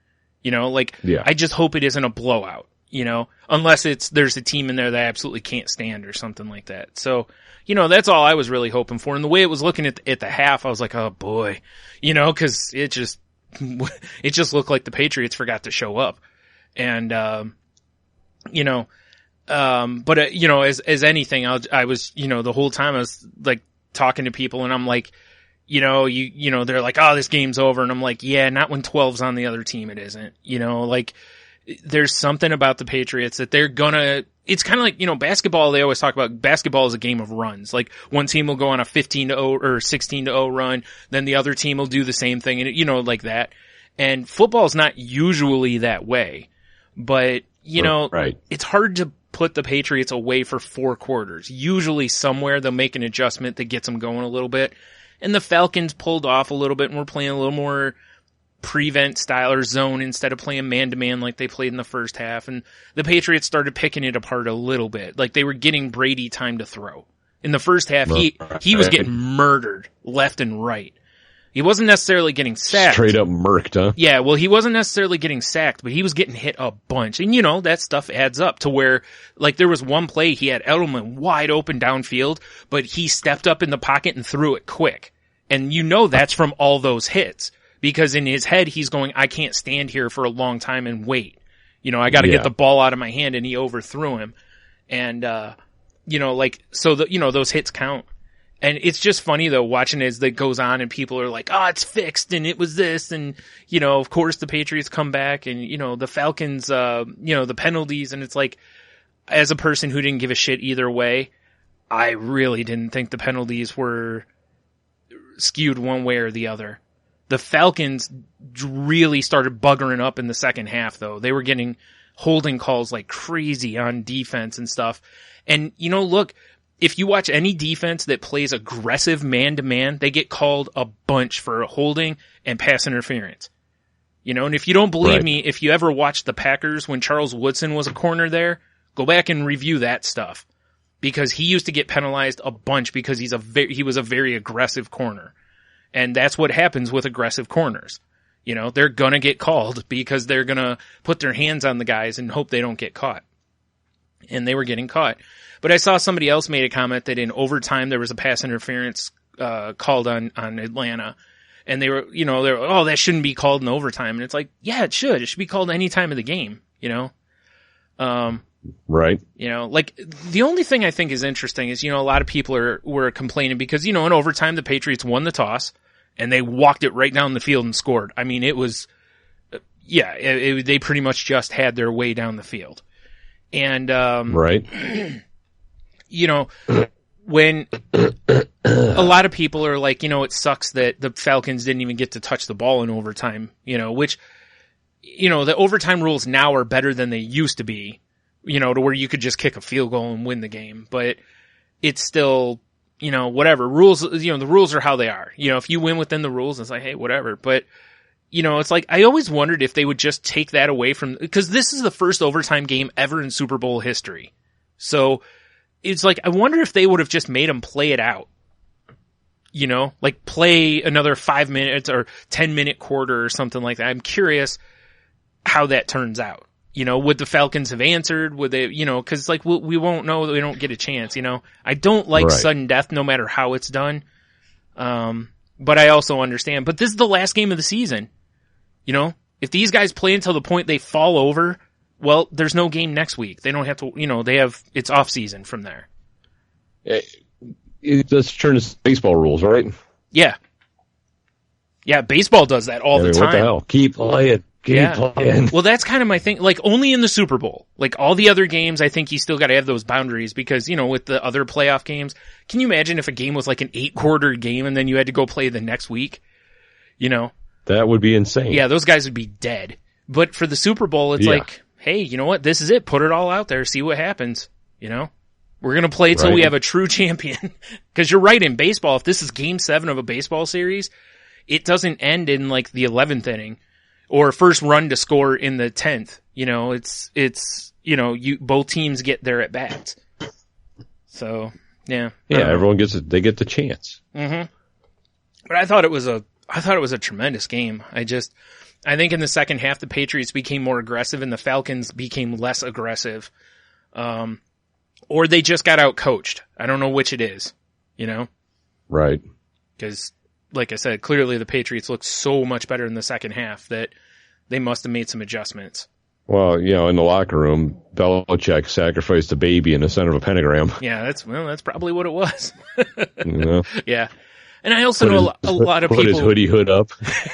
You know, like I just hope it isn't a blowout, you know, unless there's a team in there that I absolutely can't stand or something like that. So, you know, that's all I was really hoping for. And the way it was looking at the half, I was like, oh boy, you know, cause it just looked like the Patriots forgot to show up. And, you know, but, you know, as anything, I was, you know, the whole time I was like talking to people and I'm like, you know, they're like, oh, this game's over. And I'm like, yeah, not when 12's on the other team. It isn't, you know, like there's something about the Patriots that it's kind of like, you know, basketball. They always talk about basketball as a game of runs. Like one team will go on a 15-0 or 16-0 run. Then the other team will do the same thing. And you know, like that. And football's not usually that way, but you know, it's hard to put the Patriots away for 4 quarters. Usually somewhere they'll make an adjustment that gets them going a little bit. And the Falcons pulled off a little bit and we're playing a little more prevent style or zone instead of playing man-to-man like they played in the first half. And the Patriots started picking it apart a little bit. Like they were getting Brady time to throw. In the first half, he was getting murdered left and right. He wasn't necessarily getting sacked. Straight up murked, huh? Yeah, well, he wasn't necessarily getting sacked, but he was getting hit a bunch. And, you know, that stuff adds up to where, like, there was one play, he had Edelman wide open downfield, but he stepped up in the pocket and threw it quick. And you know that's from all those hits. Because in his head, he's going, I can't stand here for a long time and wait. You know, I gotta get the ball out of my hand, and he overthrew him. And, you know, like, so you know, those hits count. And it's just funny though, watching as that goes on and people are like, oh, it's fixed and it was this. And, you know, of course the Patriots come back and, you know, the Falcons, you know, the penalties. And it's like, as a person who didn't give a shit either way, I really didn't think the penalties were skewed one way or the other. The Falcons really started buggering up in the second half though. They were getting holding calls like crazy on defense and stuff. And, you know, look, if you watch any defense that plays aggressive man-to-man, they get called a bunch for holding and pass interference. You know, and if you don't believe me, if you ever watched the Packers when Charles Woodson was a corner there, go back and review that stuff. Because he used to get penalized a bunch because he was a very aggressive corner. And that's what happens with aggressive corners. You know, they're gonna get called because they're gonna put their hands on the guys and hope they don't get caught. And they were getting caught. But I saw somebody else made a comment that in overtime there was a pass interference called on Atlanta. And they were, oh, that shouldn't be called in overtime. And it's like, yeah, it should. It should be called any time of the game, Right. Like the only thing I think is interesting is, a lot of people were complaining because, in overtime, the Patriots won the toss and they walked it right down the field and scored. I mean, it was, they pretty much just had their way down the field. And, right. When a lot of people are like, it sucks that the Falcons didn't even get to touch the ball in overtime, which, the overtime rules now are better than they used to be, to where you could just kick a field goal and win the game. But it's still, whatever. Rules, the rules are how they are. If you win within the rules, it's like, hey, whatever. But, it's like, I always wondered if they would just take that away from, because this is the first overtime game ever in Super Bowl history. So it's like, I wonder if they would have just made them play it out. Like play another 5 minutes or 10-minute quarter or something like that. I'm curious how that turns out. Would the Falcons have answered? Would they, cause like we won't know, we don't get a chance, I don't like sudden death no matter how it's done. But I also understand, but this is the last game of the season. If these guys play until the point they fall over, well, there's no game next week. They don't have to, it's off season from there. Let's turn to baseball rules, right? Yeah. Yeah, baseball does that all the time. What the hell? Keep playing. Keep playing. Well, that's kind of my thing. Like, only in the Super Bowl. Like, all the other games, I think you still got to have those boundaries because, with the other playoff games, can you imagine if a game was like an 8-quarter game and then you had to go play the next week? That would be insane. Yeah, those guys would be dead. But for the Super Bowl, it's like, hey, you know what? This is it. Put it all out there. See what happens. We're going to play till we have a true champion. Because you're right, in baseball, if this is game 7 of a baseball series, it doesn't end in like the 11th inning or first run to score in the 10th. It's both teams get their at bats. So, yeah. Yeah, everyone they get the chance. Mm-hmm. But I thought it was a tremendous game. I think in the second half, the Patriots became more aggressive and the Falcons became less aggressive. Or they just got out coached. I don't know which it is, Right. Because, like I said, clearly the Patriots looked so much better in the second half that they must have made some adjustments. Well, in the locker room, Belichick sacrificed a baby in the center of a pentagram. Yeah, that's probably what it was. Yeah. Yeah. And I also know a lot of people... Put his hood up.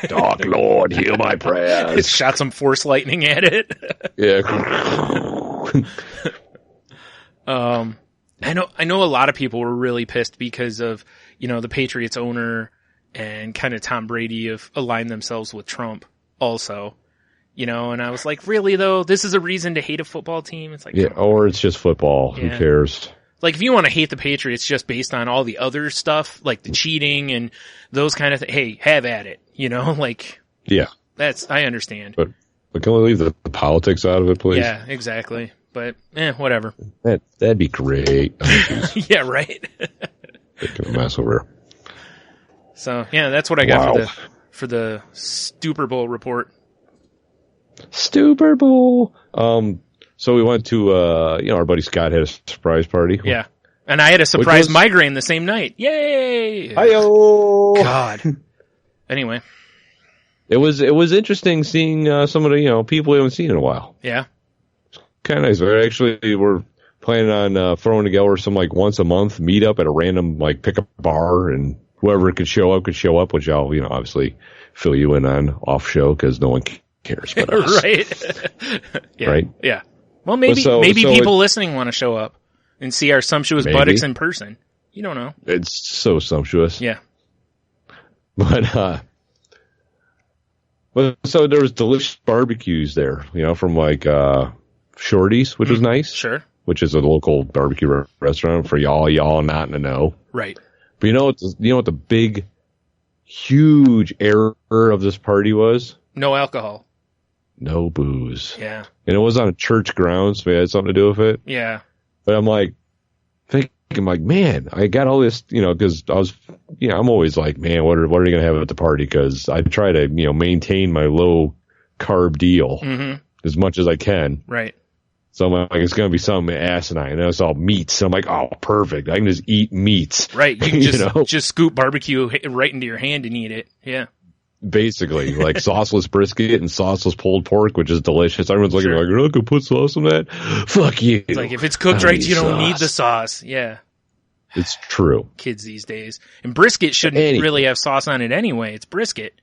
Dark Lord, hear my prayers. Shot some force lightning at it. Yeah. I know a lot of people were really pissed because of, the Patriots owner and kind of Tom Brady have aligned themselves with Trump also, and I was like, really though, this is a reason to hate a football team? It's like, yeah, or it's just football. Yeah. Who cares? Like, if you want to hate the Patriots just based on all the other stuff, like the cheating and those kind of things, hey, have at it, like. Yeah. I understand. But can we leave the politics out of it, please? Yeah, exactly. But, whatever. That'd be great. Yeah, right. Making a mess over here. So, yeah, that's what I got for the Super Bowl report. Super Bowl. So we went to, our buddy Scott had a surprise party. Yeah. And I had a surprise migraine the same night. Yay! Hi-yo! God. Anyway. It was interesting seeing some of the, people we haven't seen in a while. Yeah. Kind of nice. We're planning on throwing together some like once a month meetup at a random like pickup bar, and whoever could show up, which I'll obviously fill you in on off show because no one cares but us. Right. Yeah. Right. Yeah. Well, maybe people listening want to show up and see our sumptuous buttocks in person. You don't know. It's so sumptuous. Yeah. But so there was delicious barbecues there, from like Shorty's, which was nice. Sure. Which is a local barbecue restaurant for y'all not in the know. Right. But what the big, huge error of this party was? No alcohol. No booze. Yeah. And it was on a church grounds, so it had something to do with it. Yeah. But I'm like, man, I got all this, because I was, I'm always like, man, what are you going to have at the party? Because I try to, maintain my low carb deal as much as I can. Right. So I'm like, it's going to be something asinine. And it's all meats. I'm like, oh, perfect. I can just eat meats. Right. You can just scoop barbecue right into your hand and eat it. Yeah. Basically, like sauceless brisket and sauceless pulled pork, which is delicious. Everyone's looking like, you're not going to put sauce on that? Fuck you. It's like, if it's cooked right, you don't need the sauce. Yeah. It's true. Kids these days. And brisket shouldn't really have sauce on it anyway. It's brisket.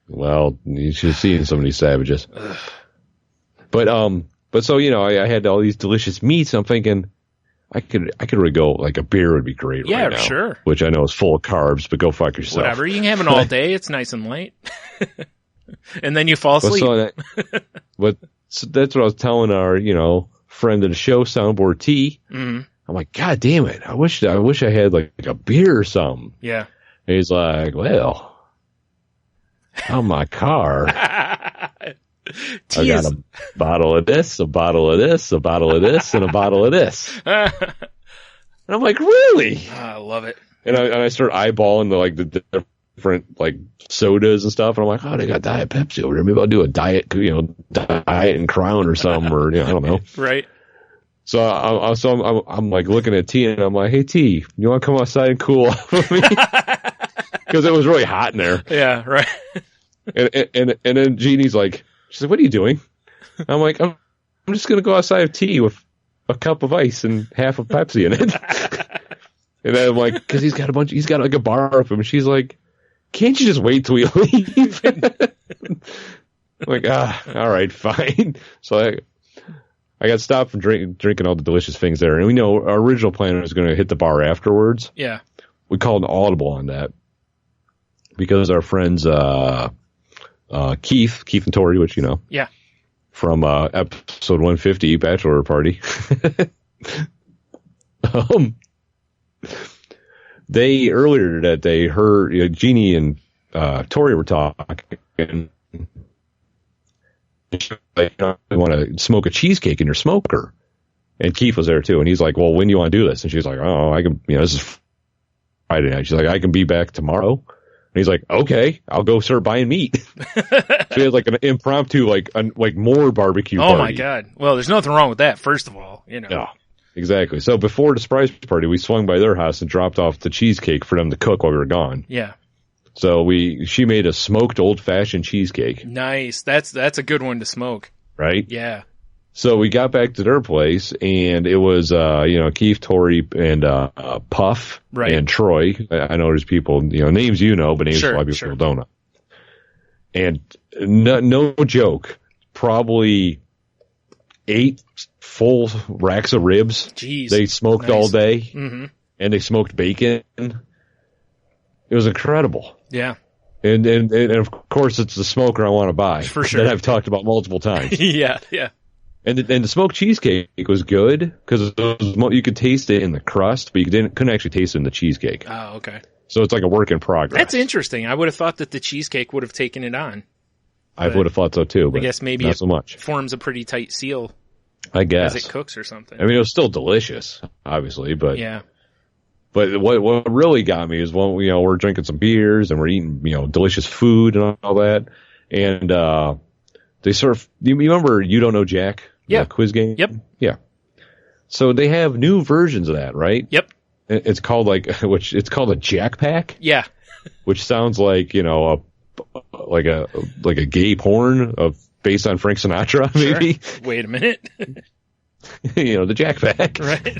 Well, you should have seen some of these savages. But so, I had all these delicious meats. I'm thinking, I could really go, like a beer would be great right now. Yeah, sure. Which I know is full of carbs, but go fuck yourself. Whatever. You can have it all day. It's nice and light. And then you fall asleep. So that's what I was telling our, friend of the show, Soundboard T. Mm-hmm. I'm like, God damn it. I wish I had like a beer or something. Yeah. And he's like, well, on my car, I got a bottle of this, a bottle of this, a bottle of this, and a bottle of this. And I'm like, really? I love it. And I start eyeballing the different like sodas and stuff, and I'm like, oh, they got Diet Pepsi over there. Maybe I'll do a diet, Diet and Crown or something, or I don't know. Right. So I'm like looking at T, and I'm like, hey T, you want to come outside and cool off with me? Because it was really hot in there. Yeah. Right. And then Jeannie's like, she's like, what are you doing? I'm like, I'm just going to go outside of tea with a cup of ice and half of Pepsi in it. And then I'm like, because he's got like a bar of him. And she's like, can't you just wait till we leave? I'm like, all right, fine. So I got stopped from drinking all the delicious things there. And we know our original plan was going to hit the bar afterwards. Yeah. We called an audible on that because our friends, Keith and Tori, which yeah, from episode 150, Bachelor Party. They earlier that they heard Jeannie and Tori were talking. Like, they want to smoke a cheesecake in your smoker, and Keith was there too, and he's like, "Well, when do you want to do this?" And she's like, "Oh, I can. This is Friday night." She's like, "I can be back tomorrow." And he's like, okay, I'll go start buying meat. So he had like an impromptu, like more barbecue party. Oh my God. Well, there's nothing wrong with that, first of all, Yeah, exactly. So before the surprise party, we swung by their house and dropped off the cheesecake for them to cook while we were gone. Yeah. So she made a smoked old-fashioned cheesecake. Nice. That's a good one to smoke. Right? Yeah. So we got back to their place, and it was, Keith, Tori, and Puff, right, and Troy. I know there's people, names but names a lot of people don't know. And no joke, probably 8 full racks of ribs. Jeez. They smoked all day, mm-hmm, and they smoked bacon. It was incredible. Yeah. And of course, it's the smoker I want to buy. For sure. That I've talked about multiple times. Yeah. And the smoked cheesecake was good because you could taste it in the crust, but you couldn't actually taste it in the cheesecake. Oh, okay. So it's like a work in progress. That's interesting. I would have thought that the cheesecake would have taken it on. I would have thought so too, but I guess maybe not so much. Forms a pretty tight seal. I guess. As it cooks or something. I mean, it was still delicious, obviously, but yeah. But what really got me is when we're drinking some beers and we're eating delicious food and all that, and they you remember You Don't Know Jack? Yeah. The quiz game? Yep. Yeah. So they have new versions of that, right? Yep. It's called it's called a Jack Pack. Yeah. Which sounds like, like a gay porn based on Frank Sinatra, maybe. Sure. Wait a minute. The Jack Pack. Right.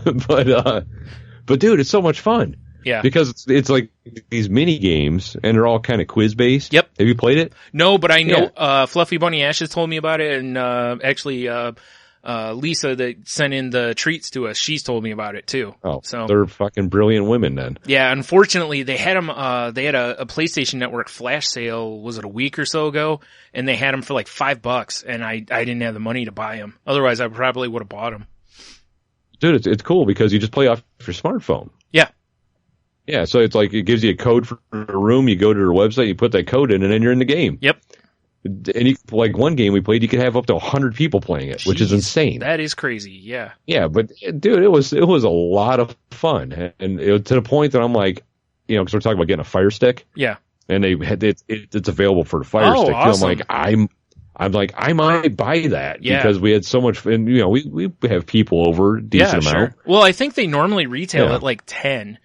But dude, it's so much fun. Yeah. Because it's like these mini games, and they're all kind of quiz based. Yep. Have you played it? No, but I know Fluffy Bunny Ashes told me about it, and actually Lisa that sent in the treats to us, she's told me about it too. Oh, so they're fucking brilliant women then. Yeah, unfortunately they had them. They had a PlayStation Network flash sale. Was it a week or so ago? And they had them for like $5, and I didn't have the money to buy them. Otherwise, I probably would have bought them. Dude, it's cool because you just play off your smartphone. Yeah. Yeah, so it's like it gives you a code for a room. You go to their website, you put that code in, and then you're in the game. Yep. And like one game we played, you could have up to 100 people playing it, which is insane. That is crazy. Yeah. Yeah, but dude, it was a lot of fun, and to the point that I'm like, because we're talking about getting a Fire Stick. Yeah. And they had it's available for the Fire Stick. Awesome. I'm like I might buy that because we had so much, and we have people over a decent amount. Sure. Well, I think they normally retail at like 10.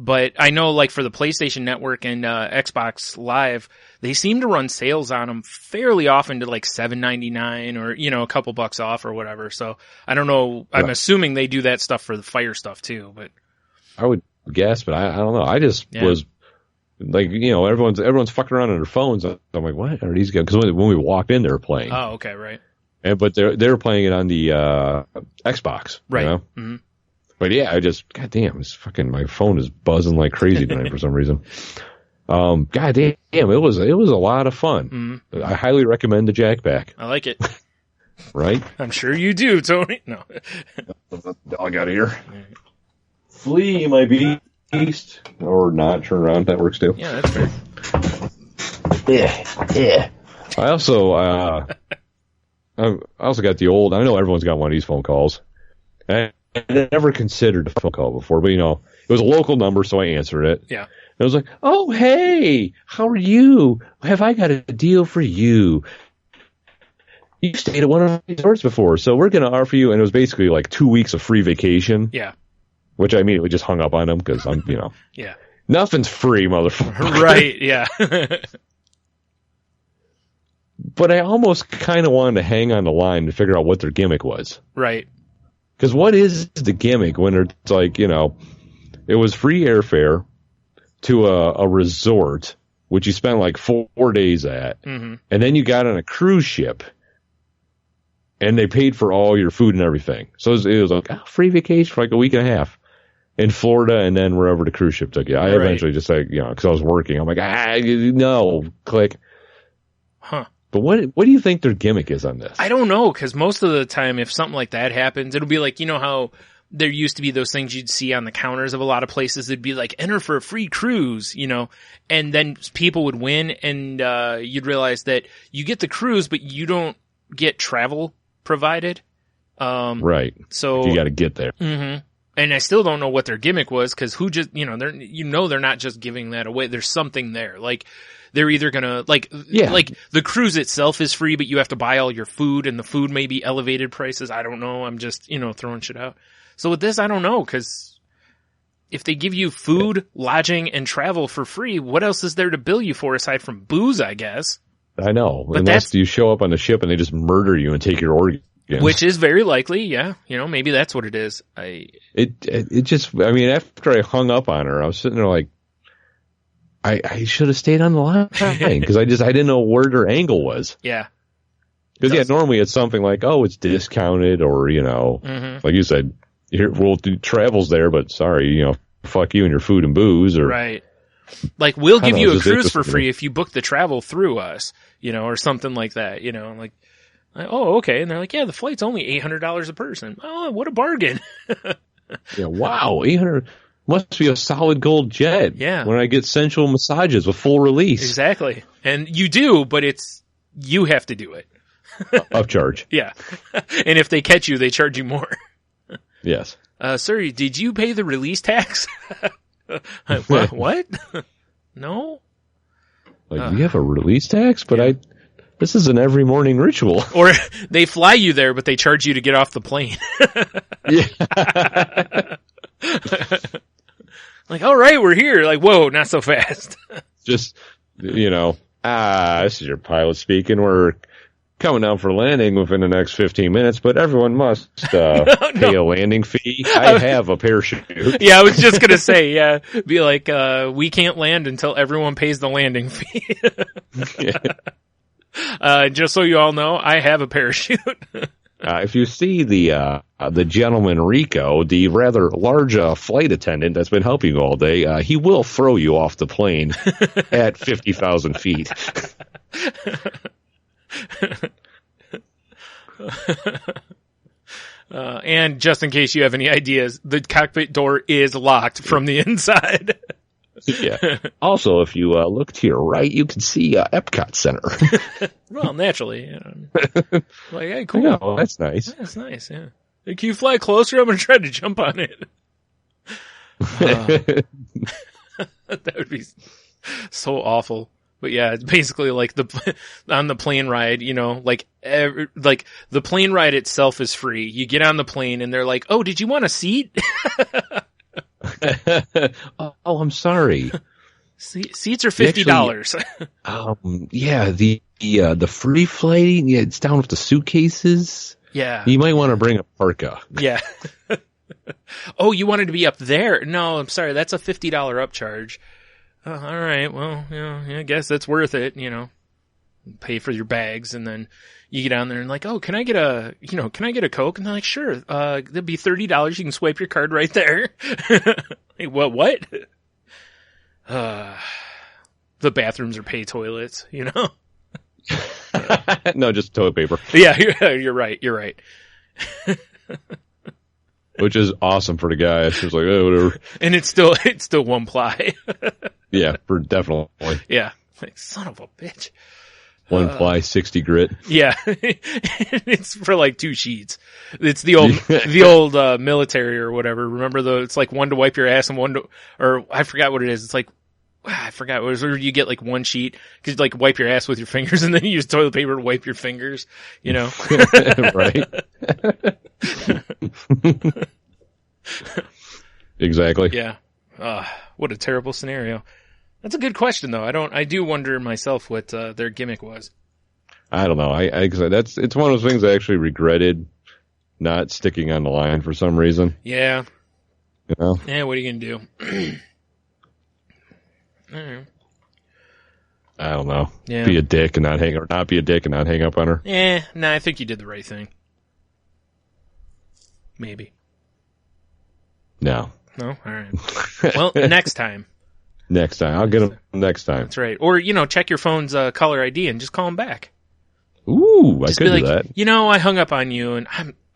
But I know, like, for the PlayStation Network and Xbox Live, they seem to run sales on them fairly often to like $7.99 or, you know, a couple bucks off or whatever. So I don't know. I'm assuming they do that stuff for the Fire stuff too, but I would guess, but I don't know. I just was like, you know, everyone's fucking around on their phones. I'm like, what are these guys? Because when we walked in, they were playing. Oh, okay, right. But they were playing it on the Xbox, right? You know? Mm-hmm. But yeah, goddamn, it's fucking, my phone is buzzing like crazy tonight for some reason. Goddamn, it was a lot of fun. Mm-hmm. I highly recommend the Jackback. I like it. Right? I'm sure you do, Tony. No. Dog out of here. Flee, my beast. Or not, turn around, that works too. Yeah, that's fair. Yeah. I also got the old, I know everyone's got one of these phone calls. I never considered a phone call before, but you know, it was a local number, so I answered it. Yeah. And I was like, oh, hey, how are you? Have I got a deal for you? You stayed at one of these resorts before, so we're going to offer you, and it was basically like 2 weeks of free vacation. Yeah. Which I immediately just hung up on them because I'm, you know. Yeah. Nothing's free, motherfucker. Right, yeah. But I almost kind of wanted to hang on the line to figure out what their gimmick was. Right. Because what is the gimmick when it's like, you know, it was free airfare to a resort, which you spent like 4 days at, mm-hmm. and then you got on a cruise ship, and they paid for all your food and everything. So it was like, free vacation for like a week and a half in Florida, and then wherever the cruise ship took you. I eventually just like, you know, because I was working, I'm like, no, click. Huh. But what do you think their gimmick is on this? I don't know, because most of the time, if something like that happens, it'll be like, you know how there used to be those things you'd see on the counters of a lot of places. It'd be like, enter for a free cruise, you know, and then people would win, and you'd realize that you get the cruise, but you don't get travel provided. Right. So you got to get there. Mm-hmm. And I still don't know what their gimmick was, because who just, you know, they're not just giving that away. There's something there. Like, they're either gonna, like the cruise itself is free, but you have to buy all your food, and the food may be elevated prices. I don't know. I'm just, you know, throwing shit out. So with this, I don't know, because if they give you food, lodging, and travel for free, what else is there to bill you for aside from booze, I guess? I know. But unless you show up on the ship and they just murder you and take your organs. Which is very likely, yeah. You know, maybe that's what it is. It just, I mean, after I hung up on her, I was sitting there like, I should have stayed on the line because I didn't know where their angle was. Yeah. Because normally it's something like, oh, it's discounted, or, you know, mm-hmm. like you said, travel's there, but sorry, you know, fuck you and your food and booze, or right. Like, we'll give you a cruise for free if you book the travel through us, you know, or something like that, you know, like, oh, okay. And they're like, yeah, the flight's only $800 a person. Oh, what a bargain. Yeah, wow, 800 must be a solid gold jet. Yeah. When I get sensual massages with full release. Exactly. And you do, but you have to do it. Upcharge. Yeah. And if they catch you, they charge you more. Yes. Sir, did you pay the release tax? What? No? Like, we have a release tax, but this is an every morning ritual. Or they fly you there, but they charge you to get off the plane. Yeah. Like, all right, we're here. Like, whoa, not so fast. Just, you know, this is your pilot speaking. We're coming down for landing within the next 15 minutes, but everyone must pay a landing fee. I have a parachute. Yeah, I was just going to say, yeah, be like, we can't land until everyone pays the landing fee. Just so you all know, I have a parachute. If you see the gentleman Rico, the rather large flight attendant that's been helping you all day, he will throw you off the plane at 50,000 feet. And just in case you have any ideas, the cockpit door is locked from the inside. Yeah. Also, if you look to your right, you can see Epcot Center. Well, naturally. You know. Like, hey, cool. Oh, that's nice. That's nice, yeah. Hey, can you fly closer? I'm going to try to jump on it. That would be so awful. But yeah, it's basically like on the plane ride, you know, like the plane ride itself is free. You get on the plane and they're like, "Oh, did you want a seat?" Oh, I'm sorry. Seats are $50. Yeah, the free flighting, yeah, it's down with the suitcases. Yeah. You might want to bring a parka. Yeah. Oh, you wanted to be up there? No, I'm sorry. That's a $50 upcharge. All right. Well, I guess that's worth it. Pay for your bags, and then you get down there and like, oh, can I get a Coke? And they're like, sure. That'd be $30. You can swipe your card right there. Like, what? The bathrooms are pay toilets, No, just toilet paper. Yeah, you're right. You're right. Which is awesome for the guy. It's just like, oh, whatever. And it's still one ply. Yeah, for definitely. Yeah. Like, son of a bitch. One ply, 60 grit. Yeah. It's for like 2 sheets. It's the old military or whatever. Remember it's like one to wipe your ass and one to, or I forgot what it is. It's like, I forgot. It was where you get like one sheet because you like wipe your ass with your fingers and then you use toilet paper to wipe your fingers, Right. Exactly. Yeah. What a terrible scenario. That's a good question though. I do wonder myself what their gimmick was. I don't know. It's one of those things I actually regretted not sticking on the line for some reason. Yeah. Yeah, what are you going to do? I don't know. Yeah. Be a dick and not be a dick and not hang up on her. Nah, I think you did the right thing. Maybe. No. No? All right. Well, next time. Next time. I'll get them next time. That's right. Or, check your phone's caller ID and just call them back. Ooh, Just I could be do like, that. I hung up on you and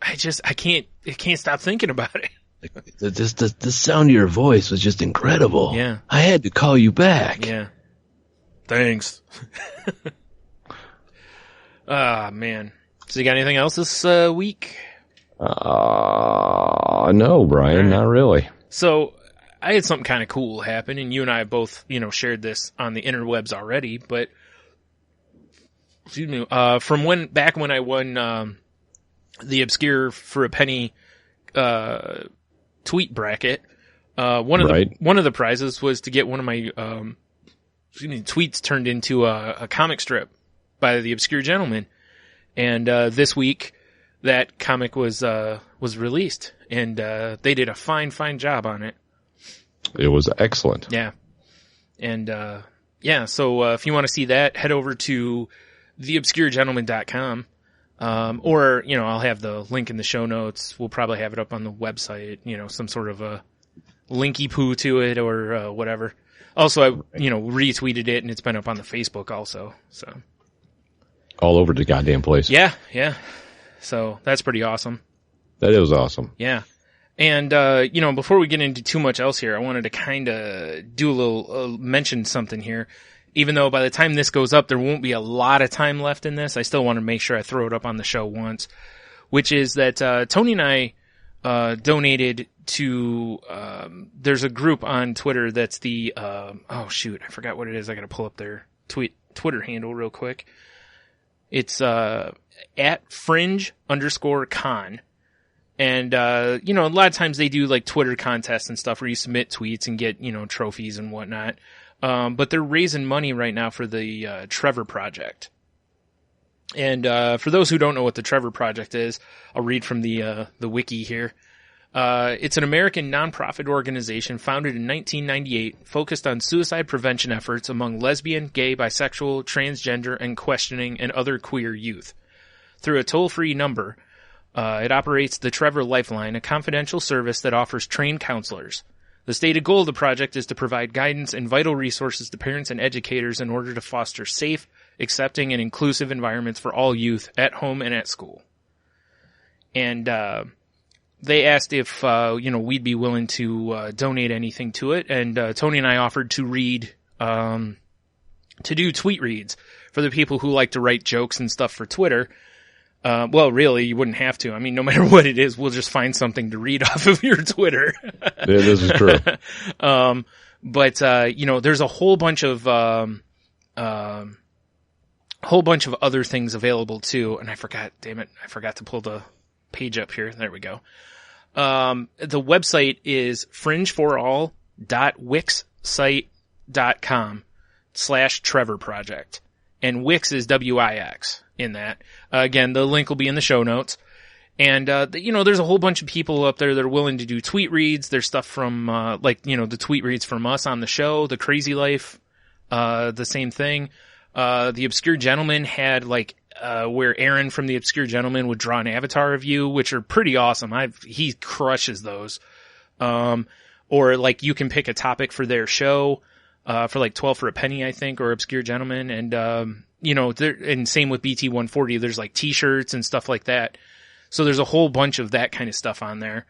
I can't stop thinking about it. The sound of your voice was just incredible. Yeah. I had to call you back. Yeah. Thanks. Man. So you got anything else this week? No, Brian, not really. So I had something kind of cool happen, and you and I both, shared this on the interwebs already, but excuse me, from when I won the Obscure for a Penny tweet bracket, one of the prizes was to get one of my tweets turned into a comic strip by the Obscure Gentleman, and this week that comic was released, and they did a fine job on it. It was excellent. Yeah. And, so if you want to see that, head over to theobscuregentleman.com. Or, I'll have the link in the show notes. We'll probably have it up on the website, some sort of a linky poo to it or, whatever. Also, I, retweeted it and it's been up on the Facebook also, so. All over the goddamn place. Yeah. So that's pretty awesome. That is awesome. Yeah. And, before we get into too much else here, I wanted to kind of do a little, mention something here. Even though by the time this goes up, there won't be a lot of time left in this, I still want to make sure I throw it up on the show once, which is that, Tony and I, donated to, there's a group on Twitter that's the, I forgot what it is. I gotta pull up their Twitter handle real quick. It's, at fringe_con. And, a lot of times they do like Twitter contests and stuff where you submit tweets and get, trophies and whatnot. But they're raising money right now for the, Trevor Project. And, for those who don't know what the Trevor Project is, I'll read from the wiki here. It's an American nonprofit organization founded in 1998 focused on suicide prevention efforts among lesbian, gay, bisexual, transgender, and questioning and other queer youth. Through a toll-free number, it operates the Trevor Lifeline, a confidential service that offers trained counselors. The stated goal of the project is to provide guidance and vital resources to parents and educators in order to foster safe, accepting, and inclusive environments for all youth at home and at school. And they asked if we'd be willing to donate anything to it, and Tony and I offered to read, to do tweet reads for the people who like to write jokes and stuff for Twitter. Well, really, you wouldn't have to. I mean, no matter what it is, we'll just find something to read off of your Twitter. Yeah, this is true. But there's a whole bunch of other things available too. And I forgot to pull the page up here. There we go. The website is fringeforall.wixsite.com/Trevor Project. And Wix is WIX in that. Again, the link will be in the show notes. And, there's a whole bunch of people up there that are willing to do tweet reads. There's stuff from, the tweet reads from us on the show, The Crazy Life, the same thing. The Obscure Gentleman had, where Aaron from The Obscure Gentleman would draw an avatar of you, which are pretty awesome. He crushes those. Or, you can pick a topic for their show, for 12 for a penny, I think, or Obscure Gentleman. And, and same with BT140, there's t-shirts and stuff like that. So there's a whole bunch of that kind of stuff on there.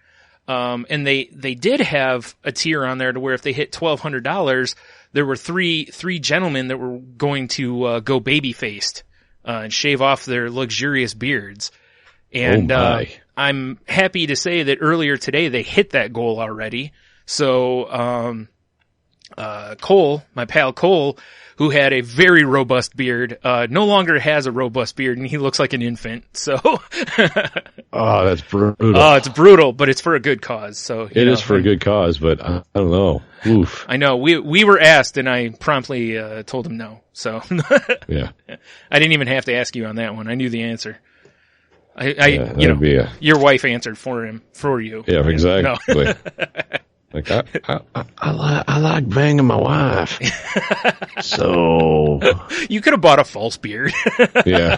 And they did have a tier on there to where if they hit $1,200, there were three gentlemen that were going to, go baby-faced, and shave off their luxurious beards. And, I'm happy to say that earlier today they hit that goal already. So, Cole, my pal Cole, who had a very robust beard, no longer has a robust beard, and he looks like an infant. So, oh, that's brutal. Oh, it's brutal, but it's for a good cause. So it is for a good cause, but I don't know. Oof. I know we were asked, and I promptly told him no. So yeah, I didn't even have to ask you on that one. I knew the answer. Your wife answered for you. Yeah, exactly. No. I like banging my wife. So you could have bought a false beard. Yeah.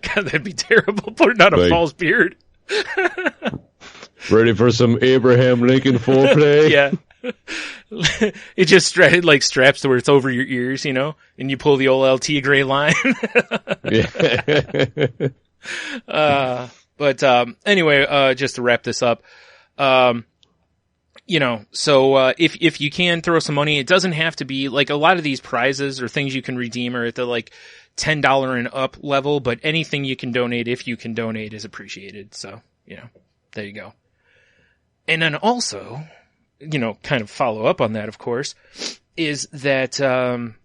God, that'd be terrible. Putting out a false beard. Ready for some Abraham Lincoln foreplay? Yeah. It just straps to where it's over your ears, and you pull the old LT gray line. Yeah. But anyway, just to wrap this up, so if you can throw some money, it doesn't have to be a lot of these prizes or things you can redeem are at the $10 and up level, but anything you can donate, if you can donate, is appreciated. So, there you go. And then also, kind of follow up on that, of course, is that,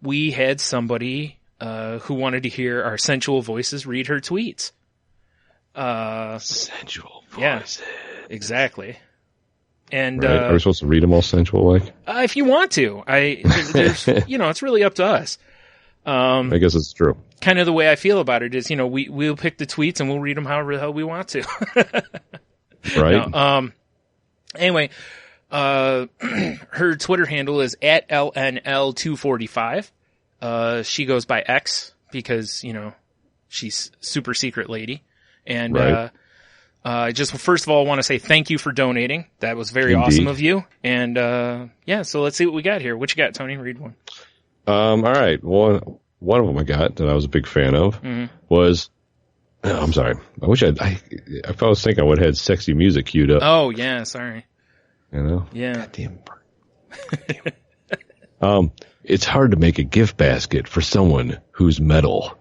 we had somebody, who wanted to hear our sensual voices read her tweets. Sensual voices. Yeah, exactly. And, right. Are we supposed to read them all sensual like? If you want to, there's, it's really up to us. I guess it's true. Kind of the way I feel about it is, we'll pick the tweets and we'll read them however the hell we want to. Right. No, anyway, her Twitter handle is @LNL245. She goes by X because, she's super secret lady. And, right. Just first of all, I want to say thank you for donating. That was very awesome of you. And, so let's see what we got here. What you got, Tony? Read one. All right. One of them I got that I was a big fan of was, I'm sorry. I wish if I was thinking I would have had sexy music queued up. Oh, yeah. Sorry. Yeah. Goddamn. It's hard to make a gift basket for someone who's metal.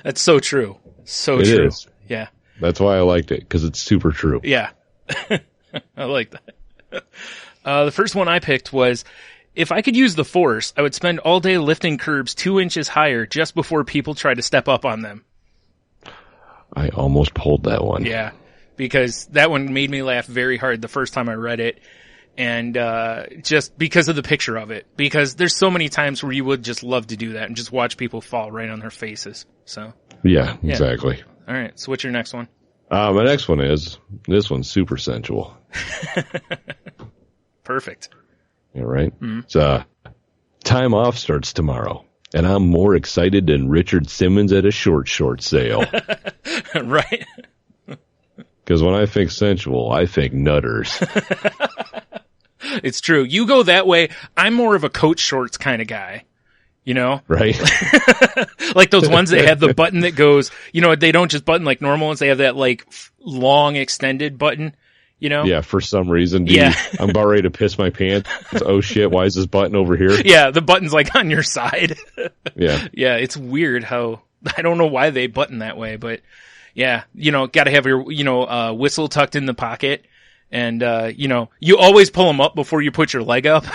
That's so true. So it true. Is. Yeah. That's why I liked it, because it's super true. Yeah. I like that. The first one I picked was, if I could use the Force, I would spend all day lifting curbs 2 inches higher just before people try to step up on them. I almost pulled that one. Yeah. Because that one made me laugh very hard the first time I read it. And, just because of the picture of it. Because there's so many times where you would just love to do that and just watch people fall right on their faces. So. Yeah, exactly. All right. So what's your next one? My next one is, this one's super sensual. Perfect. Yeah, right? Mm-hmm. It's, time off starts tomorrow, and I'm more excited than Richard Simmons at a short sale. Right. Because when I think sensual, I think nutters. It's true. You go that way. I'm more of a coach shorts kind of guy. Right? Like those ones that have the button that goes, they don't just button like normal ones. They have that long extended button, Yeah, for some reason. I'm about ready to piss my pants. Oh shit, why is this button over here? Yeah, the button's on your side. Yeah. Yeah, it's weird how, I don't know why they button that way, but yeah, gotta have your, whistle tucked in the pocket. And, you always pull them up before you put your leg up.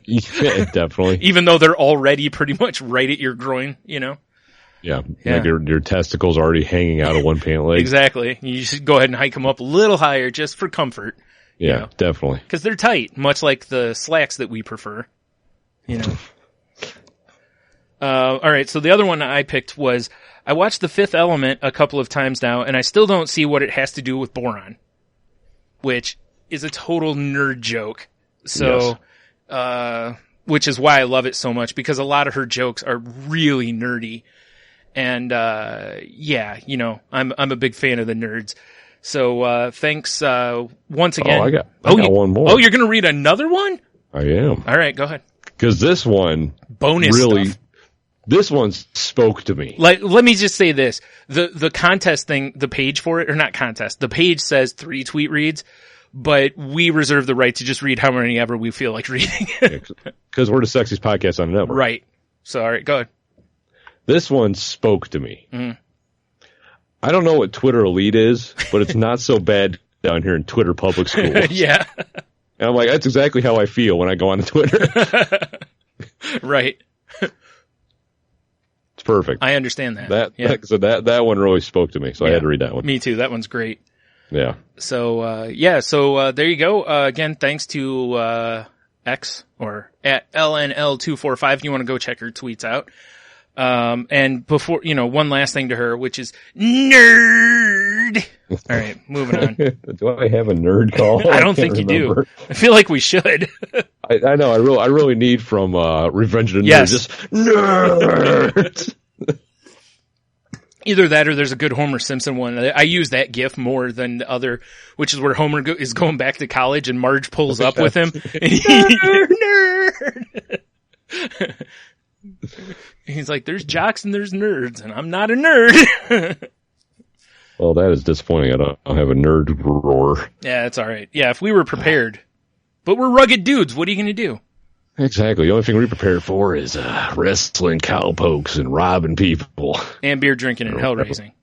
Yeah, definitely. Even though they're already pretty much right at your groin, Yeah. Like your testicles already hanging out of one pant leg. Exactly. You should go ahead and hike them up a little higher just for comfort. Yeah, definitely. Because they're tight, much like the slacks that we prefer. You know. All right, so the other one I picked was, I watched The Fifth Element a couple of times now, and I still don't see what it has to do with boron, which is a total nerd joke. So, which is why I love it so much, because a lot of her jokes are really nerdy. And, I'm a big fan of the nerds. So, thanks, once again. I got one more. Oh, you're gonna read another one? I am. All right, go ahead. Because this one bonus really stuff. This one spoke to me. Like, let me just say this. The contest thing, the page for it, or not contest, the page says 3 tweet reads, but we reserve the right to just read how many ever we feel like reading. Because we're the sexiest podcast on the network. Right. So, all right, go ahead. This one spoke to me. Mm. I don't know what Twitter Elite is, but it's not so bad down here in Twitter public schools. Yeah. And I'm like, that's exactly how I feel when I go on Twitter. Right. It's perfect. I understand that. That one really spoke to me, so I had to read that one. Me too. That one's great. Yeah. So, there you go. Again, thanks to, X or at LNL245 if you want to go check her tweets out. And before, one last thing to her, which is nerd. All right, moving on. Do I have a nerd call? I don't think you do. I feel like we should. I know. I really need from, Revenge of the Nerds. Just nerds. Either that or there's a good Homer Simpson one. I use that gif more than the other, which is where Homer is going back to college and Marge pulls up with him. And nerd! He's like, there's jocks and there's nerds, and I'm not a nerd. Well, that is disappointing. I don't have a nerd roar. Yeah, that's all right. Yeah, if we were prepared. But we're rugged dudes. What are you going to do? Exactly. The only thing we're prepared for is wrestling, cowpokes, and robbing people. And beer drinking and hell raising.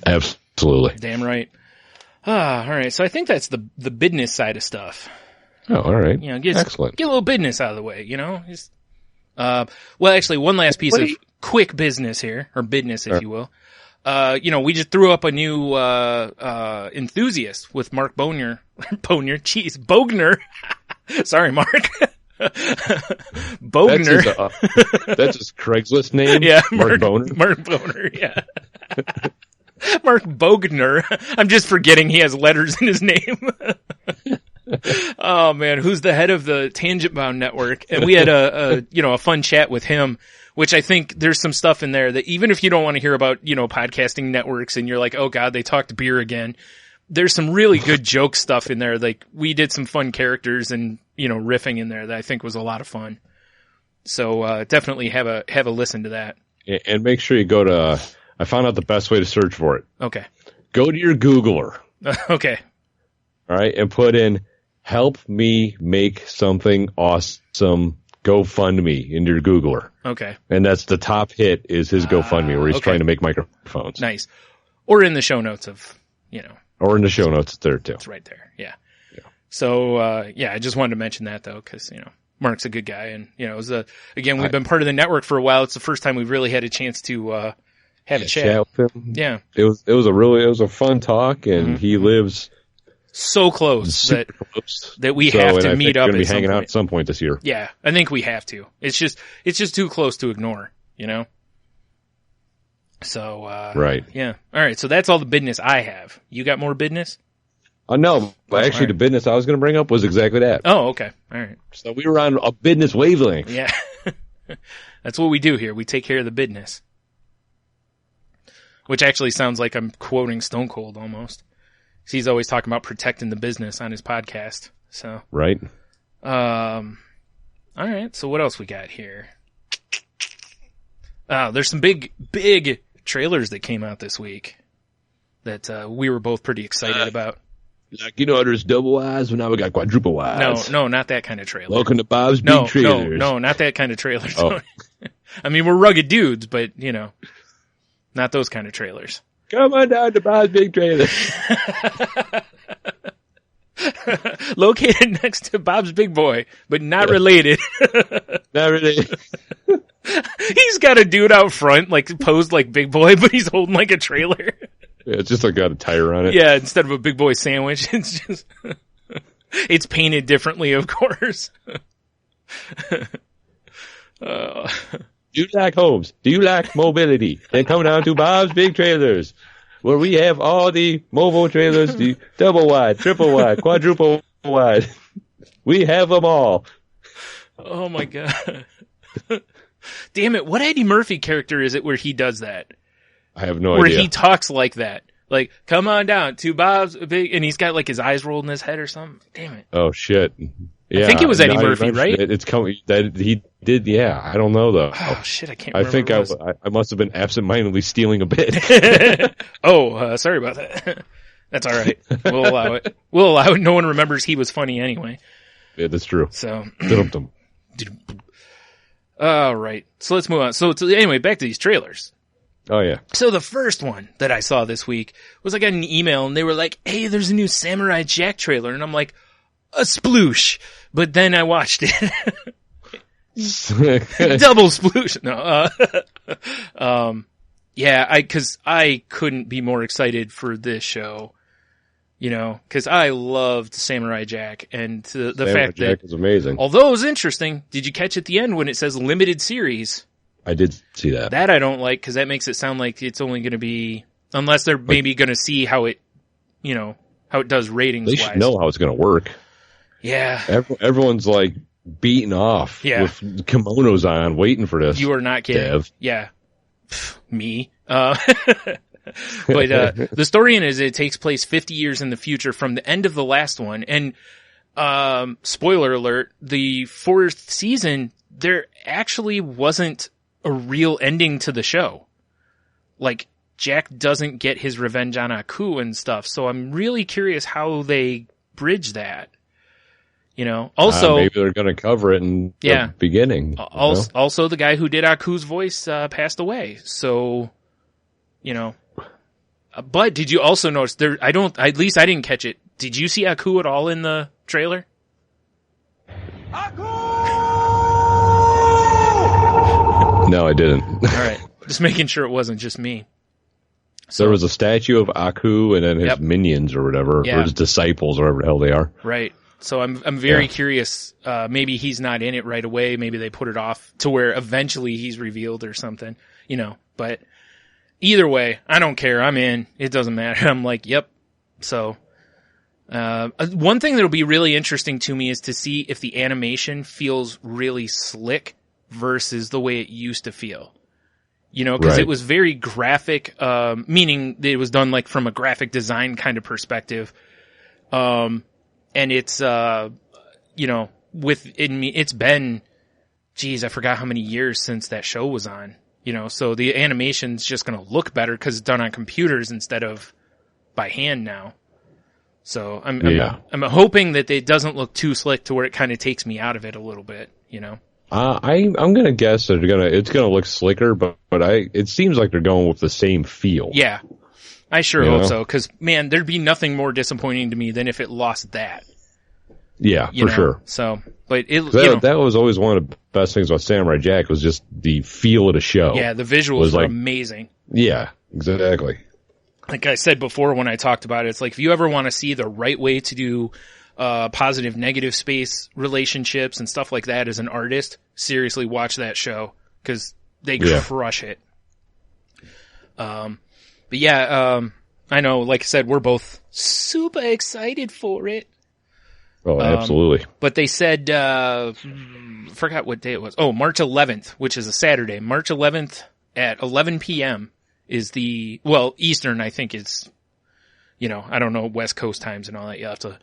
Absolutely. Damn right. All right. So I think that's the business side of stuff. Oh, all right. Excellent. Get a little business out of the way, Just, well, actually, one last piece of quick business here, or business, if you will. We just threw up a new, enthusiast with Mark Bogner. Bogner. Sorry, Mark. Bogner. That's his Craigslist name? Yeah. Mark Boner? Mark Boner, yeah. Mark Bogner. I'm just forgetting he has letters in his name. Oh man, who's the head of the Tangent Bound Network? And we had a fun chat with him, which I think there's some stuff in there that even if you don't want to hear about, podcasting networks and you're like, oh god, they talked beer again. There's some really good joke stuff in there. Like we did some fun characters and, riffing in there that I think was a lot of fun. So, definitely have a listen to that. And make sure you go to, I found out the best way to search for it. Okay. Go to your Googler. Okay. All right. And put in, help me make something awesome GoFundMe in your Googler. Okay. And that's the top hit is his GoFundMe where he's trying to make microphones. Nice. Or in the show notes of, Or in the show notes, it's there too. It's right there. Yeah. So, I just wanted to mention that though, cause, Mark's a good guy and, it was we've been part of the network for a while. It's the first time we've really had a chance to, have a chat with him. Yeah. It was a fun talk and he lives so close that we have to meet up. We're going to be hanging out at some point this year. Yeah. I think we have to. It's just too close to ignore, So, right. Yeah. All right. So that's all the business I have. You got more business? No, actually the business I was going to bring up was exactly that. Oh, okay. All right. So we were on a business wavelength. Yeah. That's what we do here. We take care of the business. Which actually sounds like I'm quoting Stone Cold almost. He's always talking about protecting the business on his podcast. So. Right. All right. So what else we got here? There's some big trailers that came out this week that we were both pretty excited about. Like, there's double Y's, but now we got quadruple Y's. No, not that kind of trailer. Welcome to Bob's Big Trailers. No, not that kind of trailer. Oh. I mean, we're rugged dudes, but, not those kind of trailers. Come on down to Bob's Big Trailers. Located next to Bob's Big Boy, but not related. Not really. He's got a dude out front, like posed like Big Boy, but he's holding like a trailer. Yeah, it's just like got a tire on it. Yeah, instead of a Big Boy sandwich, it's just it's painted differently, of course. Do you like homes? Do you like mobility? Then come down to Bob's Big Trailers, where we have all the mobile trailers, the double wide, triple wide, quadruple wide. We have them all. Oh my god. Damn it, what Eddie Murphy character is it where he does that? I have no where idea. Where he talks like that. Like, come on down to Bob's Big, and he's got like his eyes rolled in his head or something. Damn it. Oh shit. Yeah, I think it was Eddie Murphy, right? It's coming. That he did. Yeah, I don't know though. Oh shit, I can't. I think I must have been absentmindedly stealing a bit. Sorry about that. That's all right. We'll allow it. We'll allow it. No one remembers he was funny anyway. Yeah, that's true. So. All right. So let's move on. So anyway, back to these trailers. Oh yeah. So the first one that I saw this week was I got an email and they were like, "Hey, there's a new Samurai Jack trailer," and I'm like, "A sploosh!" But then I watched it. Double sploosh. No. Cause I couldn't be more excited for this show. You know, cause I loved Samurai Jack and the fact that Jack was amazing. Although it was interesting, did you catch at the end when it says limited series? I did see that. That I don't like because that makes it sound like it's only going to be, unless they're maybe going to see how it, you know, how it does ratings. They should know how it's going to work. Yeah. Everyone's like beating off with kimonos on, waiting for this. You are not kidding. Dev. Yeah. Me. But the story in it is it takes place 50 years in the future from the end of the last one. And spoiler alert, the 4th season, there actually wasn't a real ending to the show. Like, Jack doesn't get his revenge on Aku and stuff. So I'm really curious how they bridge that. You know, also maybe they're going to cover it in the beginning. Also, the guy who did Aku's voice passed away. So, you know, but did you also notice there? At least I didn't catch it. Did you see Aku at all in the trailer? No, I didn't. All right, just making sure it wasn't just me. So, there was a statue of Aku and then his minions or whatever, or his disciples, or whatever the hell they are. Right. So I'm very curious. Maybe he's not in it right away. Maybe they put it off to where eventually he's revealed or something, you know, but either way, I don't care. I'm in. It doesn't matter. I'm like, yep. So, one thing that'll be really interesting to me is to see if the animation feels really slick versus the way it used to feel, you know, cause it was very graphic, meaning it was done like from a graphic design kind of perspective. And it's, you know, it's been, geez, I forgot how many years since that show was on, you know, so the animation's just going to look better because it's done on computers instead of by hand now. So I'm hoping that it doesn't look too slick to where it kind of takes me out of it a little bit, you know. I'm going to guess that it's going to look slicker, but it seems like they're going with the same feel. Yeah. I sure hope so, because, man, there'd be nothing more disappointing to me than if it lost that. Yeah, for sure. So, but that was always one of the best things about Samurai Jack was just the feel of the show. Yeah, the visuals were amazing. Yeah, exactly. Like I said before when I talked about it, it's like if you ever want to see the right way to do positive, negative space relationships and stuff like that as an artist, seriously watch that show, because they crush it. But yeah, I know, like I said, we're both super excited for it. Oh, absolutely. But they said, forgot what day it was. Oh, March 11th, which is a Saturday. March 11th at 11 p.m. is Eastern, I think is, you know, I don't know West Coast times and all that. You have to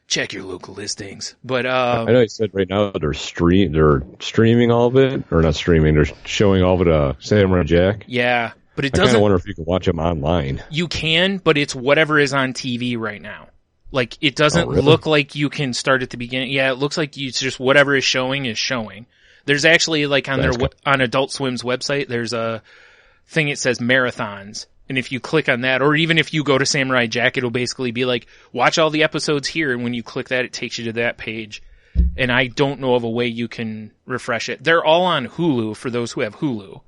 check your local listings. But, I know you said right now they're streaming all of it, or not streaming, they're showing all of it, Samurai Jack. Yeah. But it doesn't. I kind of wonder if you can watch them online. You can, but it's whatever is on TV right now. Like, it doesn't look like you can start at the beginning. Yeah, it looks like it's just whatever is showing is showing. There's actually, like, on Adult Swim's website, there's a thing that says marathons. And if you click on that, or even if you go to Samurai Jack, it'll basically be like, watch all the episodes here. And when you click that, it takes you to that page. And I don't know of a way you can refresh it. They're all on Hulu for those who have Hulu.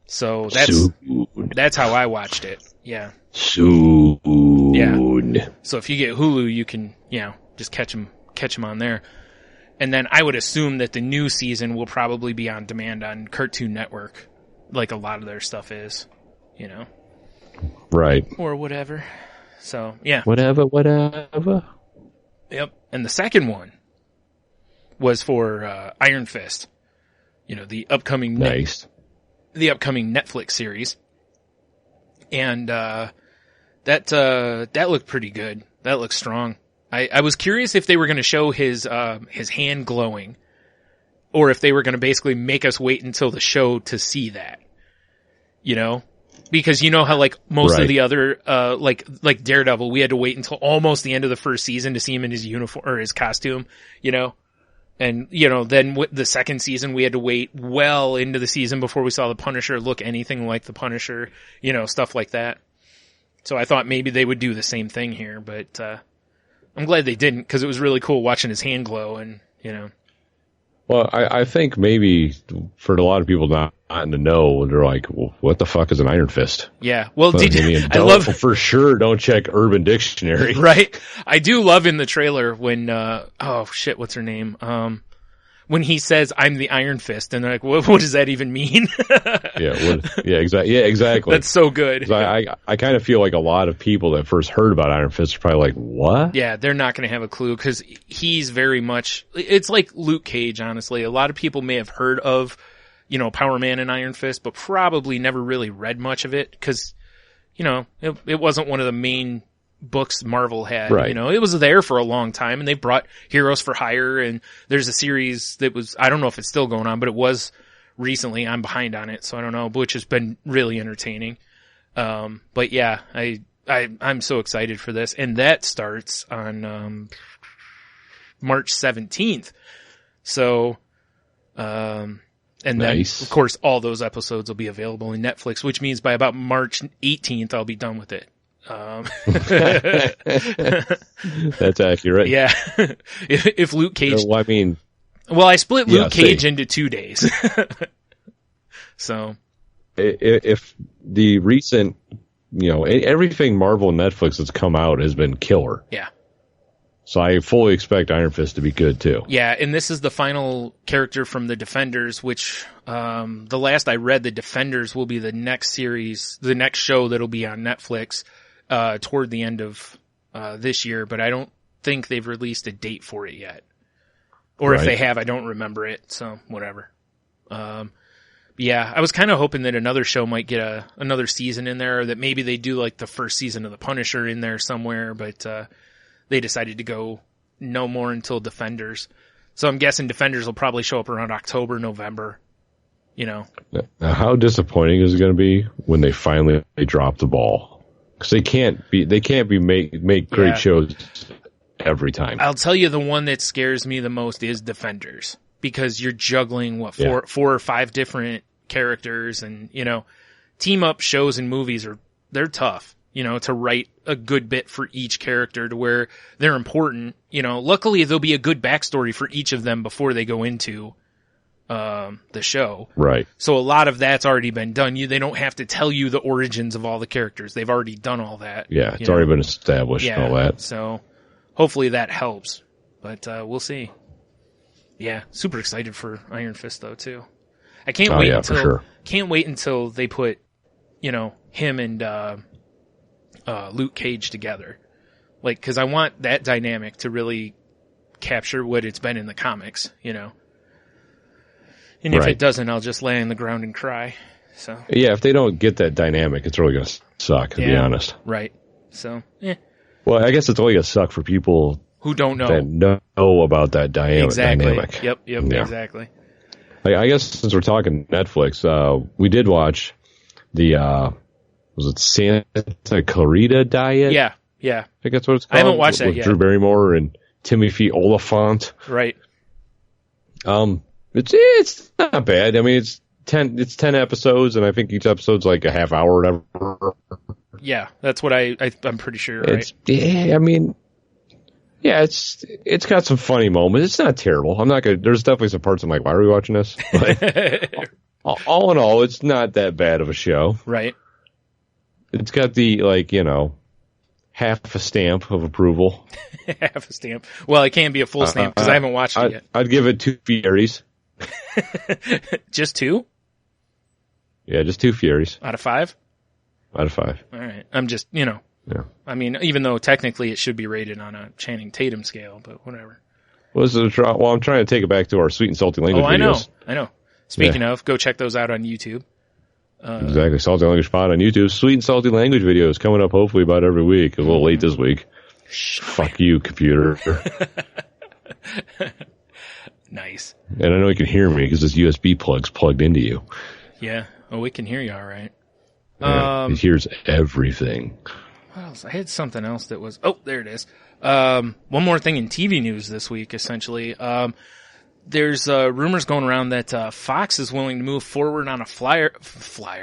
So that's how I watched it. Yeah. Soon. Yeah. So if you get Hulu, you can, just catch them on there. And then I would assume that the new season will probably be on demand on Cartoon Network, like a lot of their stuff is, Right. Or whatever. So, yeah. Whatever. Yep. And the second one was for Iron Fist. The upcoming the upcoming Netflix series. And that looked pretty good. That looked strong. I was curious if they were going to show his hand glowing, or if they were going to basically make us wait until the show to see that. Because how like most of the other like Daredevil, we had to wait until almost the end of the first season to see him in his uniform or his costume, And then with the second season we had to wait well into the season before we saw the Punisher look anything like the Punisher, stuff like that. So I thought maybe they would do the same thing here, but I'm glad they didn't, because it was really cool watching his hand glow and. Well, I think maybe for a lot of people not in the know, they're like, well, what the fuck is an Iron Fist? Yeah. Well, I love for sure. Don't check Urban Dictionary. Right. I do love in the trailer when, what's her name? When he says, I'm the Iron Fist, and they're like, what does that even mean? Exactly. That's so good. I kind of feel like a lot of people that first heard about Iron Fist are probably like, what? Yeah, they're not going to have a clue, because he's very much, it's like Luke Cage, honestly. A lot of people may have heard of, Power Man and Iron Fist, but probably never really read much of it, because, it wasn't one of the main books Marvel had. Right. It was there for a long time, and they brought Heroes for Hire, and there's a series that was, I don't know if it's still going on, but it was recently. I'm behind on it, so I don't know, which has been really entertaining. But yeah, I'm so excited for this, and that starts on March 17th. So and nice. Then of course all those episodes will be available in Netflix, which means by about March 18th I'll be done with it. That's accurate. Yeah. If Luke Cage. Well, I split Luke Cage into 2 days. So. If the recent, everything Marvel and Netflix that's come out has been killer. Yeah. So I fully expect Iron Fist to be good too. Yeah, and this is the final character from the Defenders, which, the last I read, the Defenders will be the next series, the next show that'll be on Netflix. Toward the end of this year, but I don't think they've released a date for it yet. Or if they have, I don't remember it, so whatever. Yeah, I was kind of hoping that another show might get another season in there, or that maybe they do like the first season of The Punisher in there somewhere, but they decided to go no more until Defenders. So I'm guessing Defenders will probably show up around October, November. Now, how disappointing is it going to be when they finally drop the ball? Because they can't make great shows every time. I'll tell you, the one that scares me the most is Defenders, because you're juggling four or five different characters, and team up shows and movies they're tough. To write a good bit for each character to where they're important. Luckily there'll be a good backstory for each of them before they go into the show. Right. So a lot of that's already been done. They don't have to tell you the origins of all the characters. They've already done all that. Yeah, it's already been established and all that. So hopefully that helps. But we'll see. Yeah, super excited for Iron Fist though too. I can't wait until they put, him and Luke Cage together. Like, cuz I want that dynamic to really capture what it's been in the comics, And if it doesn't, I'll just lay on the ground and cry. So yeah, if they don't get that dynamic, it's really going to suck, to be honest. Right. So, Well, I guess it's only going to suck for people who don't know. That know about that exactly. dynamic. Yep, exactly. I guess since we're talking Netflix, we did watch the, was it Santa Clarita Diet? Yeah. I think that's what it's called. I haven't watched that yet. Drew Barrymore and Timothy Oliphant. Right. It's not bad. I mean, it's 10 episodes, and I think each episode's like a half hour or whatever. Yeah, that's what I'm pretty sure, right? Yeah, I mean, yeah, it's got some funny moments. It's not terrible. There's definitely some parts I'm like, why are we watching this? But all in all, it's not that bad of a show. Right. It's got the, like, you know, half a stamp of approval. Half a stamp. Well, it can't be a full stamp because I haven't watched it yet. I'd give it 2 Furies. Just 2? Yeah, just 2 Furies. Out of 5? Out of 5. All right. I'm just, you know. Yeah. I mean, even though technically it should be rated on a Channing Tatum scale, but whatever. Well, I'm trying to take it back to our sweet and salty language videos. I know. Speaking of, go check those out on YouTube. Exactly. Salty Language Pod on YouTube. Sweet and salty language videos coming up hopefully about every week. A little late this week. Fuck you, computer. Nice. And I know you can hear me because this USB plug's plugged into you. Yeah. Oh, we can hear you all right. Yeah, it hears everything. What else? I had something else that was... Oh, there it is. One more thing in TV news this week, essentially. There's rumors going around that Fox is willing to move forward on a Firefly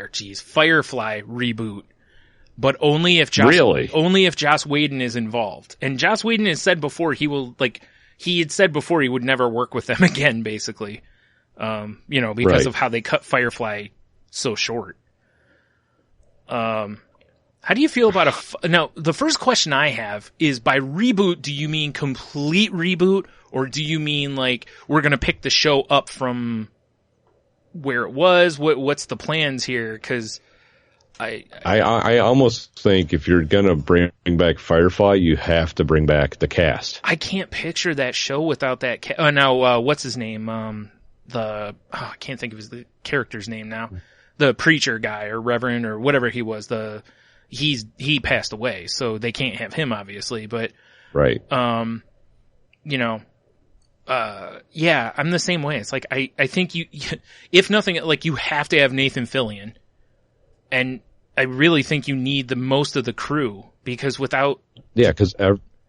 reboot, but only if Joss Whedon is involved. And Joss Whedon has said before he had said before he would never work with them again, basically. You know, because of how they cut Firefly so short. How do you feel about now, the first question I have is, by reboot, do you mean complete reboot, or do you mean like we're going to pick the show up from where it was? What's the plans here? Cause I almost think if you're going to bring back Firefly, you have to bring back the cast. I can't picture that show without that what's his name? I can't think of the character's name now. The preacher guy or reverend or whatever he was, he passed away, so they can't have him, obviously, but, right. You know, yeah, I'm the same way. It's like, I think if nothing, like, you have to have Nathan Fillion, and I really think you need the most of the crew, because without... Yeah, because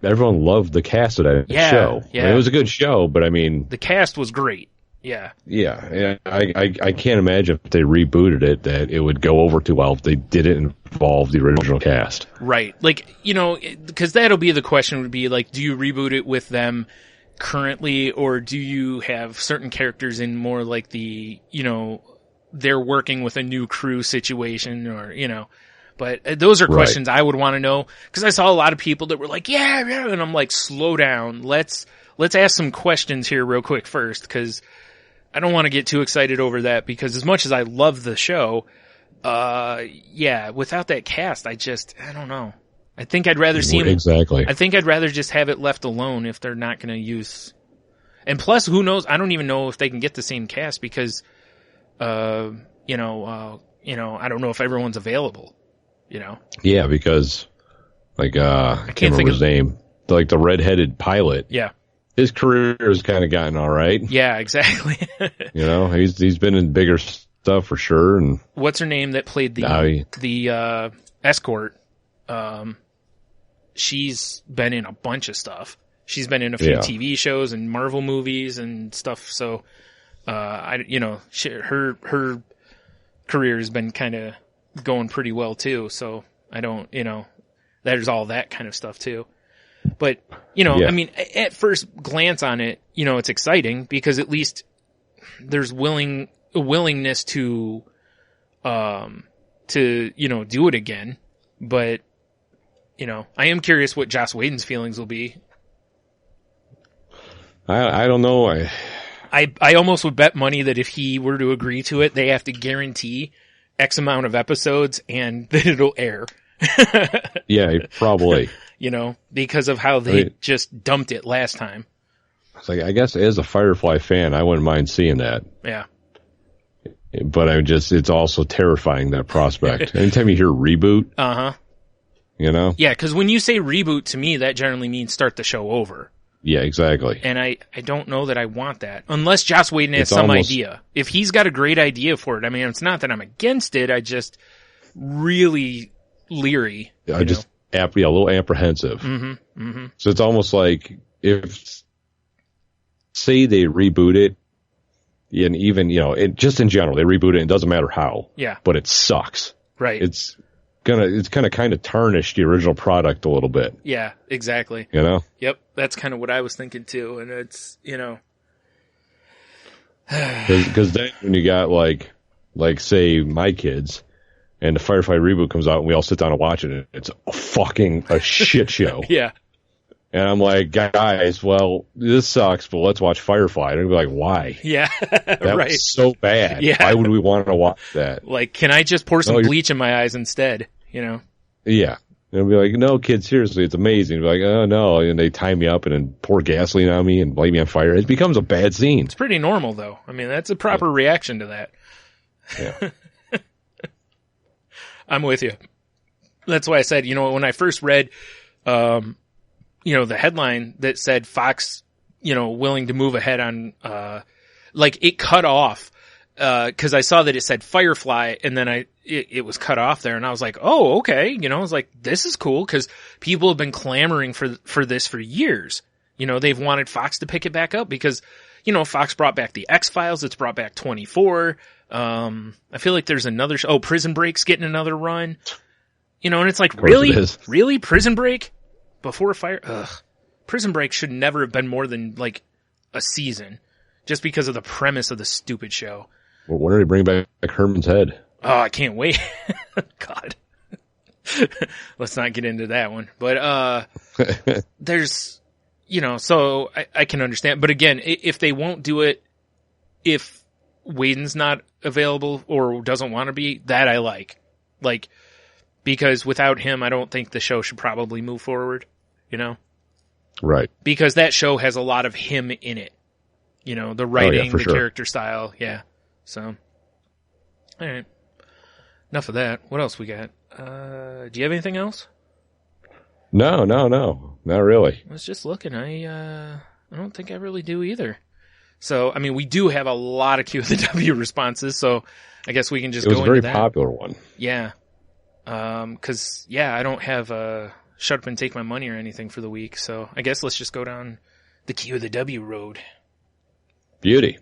everyone loved the cast of that show. Yeah. I mean, it was a good show, but I mean... The cast was great. Yeah. Yeah. I can't imagine if they rebooted it that it would go over too well if they didn't involve the original cast. Right. Like, you know, because that'll be the question, would be like, do you reboot it with them currently, or do you have certain characters in more like the, you know, they're working with a new crew situation, or, you know, but those are questions I would want to know, because I saw a lot of people that were like, yeah, and I'm like, slow down. Let's ask some questions here real quick first, because I don't want to get too excited over that, because as much as I love the show, yeah, without that cast, I don't know. I think I'd rather see him. Exactly. I think I'd rather just have it left alone if they're not going to use. And plus, who knows? I don't even know if they can get the same cast, because, I don't know if everyone's available. You know. Yeah, because I can't remember his name. Like the redheaded pilot. Yeah. His career has kind of gotten all right. Yeah, exactly. You know, he's been in bigger stuff for sure. And what's her name that played the escort? She's been in a bunch of stuff. She's been in a few TV shows and Marvel movies and stuff. So, her career has been kind of going pretty well too. So I don't, there's all that kind of stuff too. But, I mean, at first glance on it, it's exciting, because at least there's willingness to do it again. But, I am curious what Joss Whedon's feelings will be. I don't know. I almost would bet money that if he were to agree to it, they have to guarantee X amount of episodes and that it'll air. Yeah, probably. Because of how they just dumped it last time. It's like, I guess as a Firefly fan, I wouldn't mind seeing that. Yeah. But it's also terrifying, that prospect. Anytime you hear reboot. Uh-huh. Yeah, because when you say reboot, to me, that generally means start the show over. Yeah, exactly. And I don't know that I want that. Unless Joss Whedon has some idea. If he's got a great idea for it, I mean, it's not that I'm against it, I just really leery. A little apprehensive. Mm-hmm. Mm-hmm. So it's almost like, say they reboot it And even, just in general, they reboot it. It doesn't matter how. Yeah. But it sucks. Right. It's kind of tarnished the original product a little bit. Yeah, exactly. Yep. That's kind of what I was thinking too. And it's, Because then when you got like say my kids and the Firefly reboot comes out and we all sit down and watch it, it's a shit show. Yeah. And I'm like, guys, well, this sucks, but let's watch Firefly. And they'd be like, why? Yeah. That right. was so bad. Yeah. Why would we want to watch that? Like, can I just pour some bleach in my eyes instead? Yeah. And I'll be like, no, kid, seriously, it's amazing. Be like, oh, no. And they tie me up and then pour gasoline on me and light me on fire. It becomes a bad scene. It's pretty normal, though. I mean, that's a proper reaction to that. Yeah. I'm with you. That's why I said, when I first read, the headline that said Fox, willing to move ahead on, it cut off, cause I saw that it said Firefly and then it was cut off there and I was like, oh, okay. I was like, this is cool cause people have been clamoring for this for years. They've wanted Fox to pick it back up because, Fox brought back the X-Files. It's brought back 24. I feel like there's another Prison Break's getting another run, and it's like, really Prison Break before Prison Break should never have been more than like a season just because of the premise of the stupid show. Well, when are they bringing back Herman's Head? Oh, I can't wait. God. Let's not get into that one. But, there's, so I can understand. But again, if they won't do it, if Whedon's not available or doesn't want to be, that I like. Because without him, I don't think the show should probably move forward, Right. Because that show has a lot of him in it. The writing, the character style. Yeah. So, all right. Enough of that. What else we got? Do you have anything else? No. Not really. I was just looking. I don't think I really do either. So, I mean, we do have a lot of Q of the W responses, so I guess we can just go into that. It was a very popular one. Yeah. Cause I don't have shut up and take my money or anything for the week, so I guess let's just go down the Q of the W road. Beauty.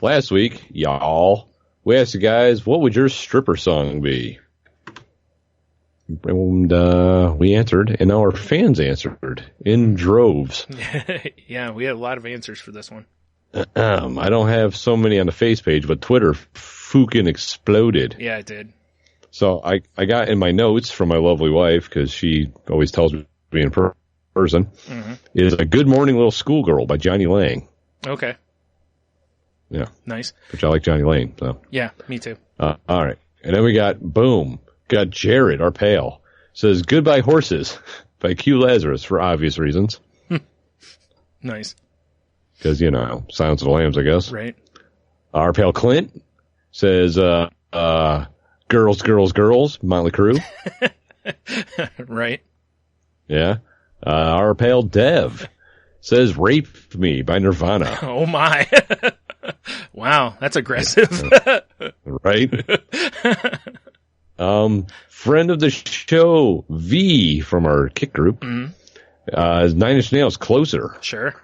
Last week, y'all, we asked you guys, what would your stripper song be? And we answered, and our fans answered in droves. Yeah, we had a lot of answers for this one. I don't have so many on the face page, but Twitter fucking exploded. Yeah, it did. So I got in my notes from my lovely wife, because she always tells me in person, is A Good Morning Little Schoolgirl by Johnny Lang. Okay. Yeah. Nice. Which I like Johnny Lang, so. Yeah, me too. All right. And then we got Jared, our pal, says Goodbye Horses by Q Lazarus for obvious reasons. Nice. Because, Silence of the Lambs, I guess. Right. Our pal Clint says, Girls, Girls, Girls, Motley Crue. Right. Yeah. Our pal Dev says Rape Me by Nirvana. Oh my. Wow, that's aggressive. Right? Friend of the show, V from our Kick group, Nine Inch Nails, Closer. Sure.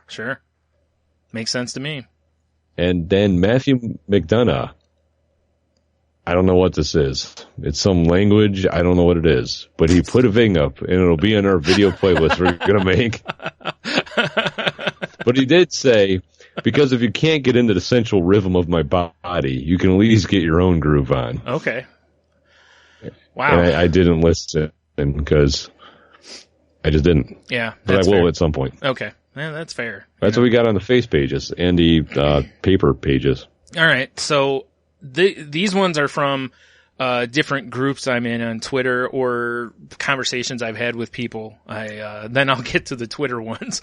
Makes sense to me. And then Matthew McDonough. I don't know what this is. It's some language. I don't know what it is. But he put a Ving up, and it'll be in our video playlist we're going to make. But he did say, because if you can't get into the sensual rhythm of my body, you can at least get your own groove on. Okay. Wow. And I didn't listen because I just didn't. Yeah. But I will fair. At some point. Okay. Yeah, that's fair. That's what we got on the face pages and the paper pages. All right. So these ones are from different groups I'm in on Twitter or conversations I've had with people. Then I'll get to the Twitter ones.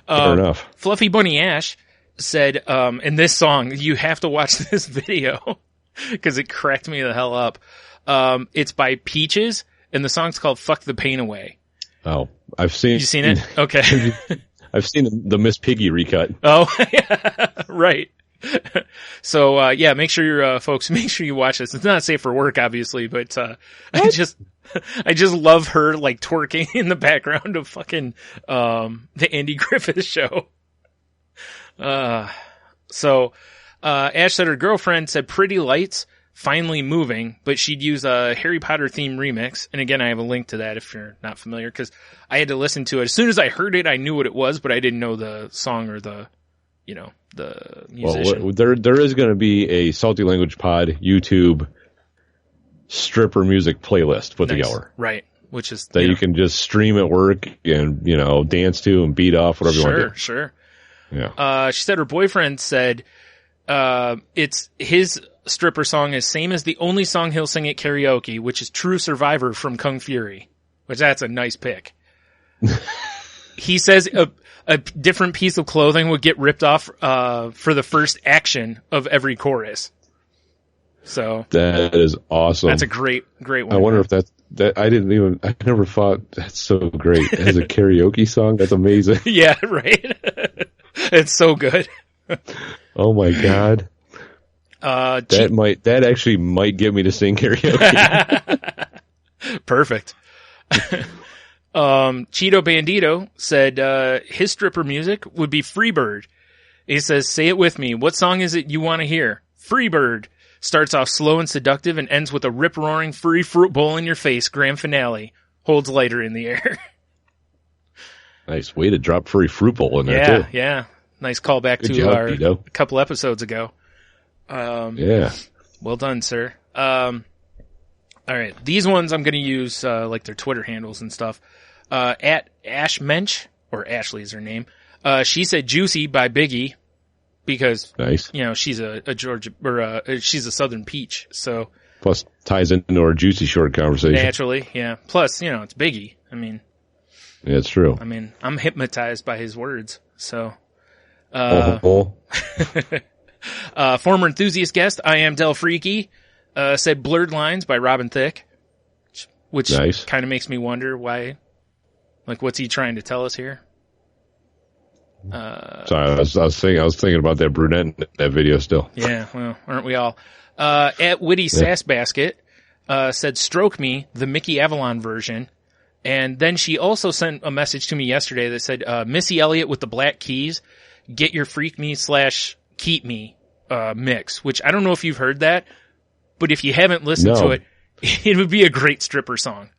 Fair enough. Fluffy Bunny Ash said, in this song, you have to watch this video because it cracked me the hell up. It's by Peaches and the song's called Fuck the Pain Away. Oh, I've seen. You seen it? Okay. I've seen the Miss Piggy recut. Oh, yeah, right. So, make sure folks, make sure you watch this. It's not safe for work, obviously, but, I just love her, like, twerking in the background of fucking, the Andy Griffith show. So, Ash said her girlfriend said Pretty Lights, Finally Moving, but she'd use a Harry Potter theme remix. And again, I have a link to that if you're not familiar, because I had to listen to it. As soon as I heard it, I knew what it was, but I didn't know the song or the musician. Well, there is going to be a Salty Language Pod YouTube stripper music playlist put together. Right. Which is that you can just stream at work and, dance to and beat off, whatever you want to do. Sure. Yeah. She said her boyfriend said, it's his stripper song is same as the only song he'll sing at karaoke, which is True Survivor from Kung Fury, which that's a nice pick. He says a different piece of clothing would get ripped off, for the first action of every chorus. So that is awesome. That's a great one. I wonder if that I never thought that's so great as a karaoke song. That's amazing. Yeah, right. It's so good. Oh my God. That actually might get me to sing karaoke. Perfect. Cheeto Bandito said, his stripper music would be Freebird. He says, say it with me. What song is it you want to hear? Freebird. Starts off slow and seductive and ends with a rip-roaring free fruit bowl in your face grand finale. Holds lighter in the air. Nice way to drop free fruit bowl in there, too. Yeah. Nice callback to our a couple episodes ago. Yeah. Well done, sir. All right. These ones I'm going to use, like their Twitter handles and stuff. At Ash Mensch, or Ashley's her name. She said Juicy by Biggie. Because, nice. She's a Georgia, or she's a Southern peach, so. Plus ties into our Juicy Short conversation. Naturally, yeah. Plus, it's Biggie. I mean. Yeah, it's true. I mean, I'm hypnotized by his words, so. Former enthusiast guest, I Am Del Freaky, said Blurred Lines by Robin Thicke. Which nice. Kind of makes me wonder why, what's he trying to tell us here? Sorry, I was thinking about that brunette in that video still. Yeah, well, aren't we all? At Witty Sass Basket, said Stroke Me, the Mickey Avalon version. And then she also sent a message to me yesterday that said, Missy Elliott with the Black Keys, get your Freak Me / Keep Me, mix, which I don't know if you've heard that, but if you haven't listened to it, it would be a great stripper song.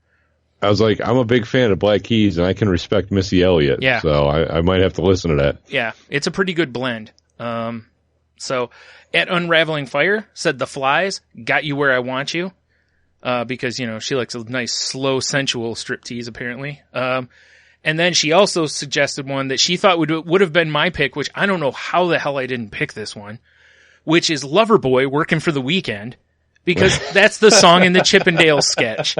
I was like, I'm a big fan of Black Keys, and I can respect Missy Elliott. Yeah. So I might have to listen to that. Yeah, it's a pretty good blend. So at Unraveling Fire said The Flies, Got You Where I Want You, because, she likes a nice, slow, sensual striptease, apparently. And then she also suggested one that she thought would have been my pick, which I don't know how the hell I didn't pick this one, which is Loverboy, Working for the Weekend, because that's the song in the Chippendale sketch.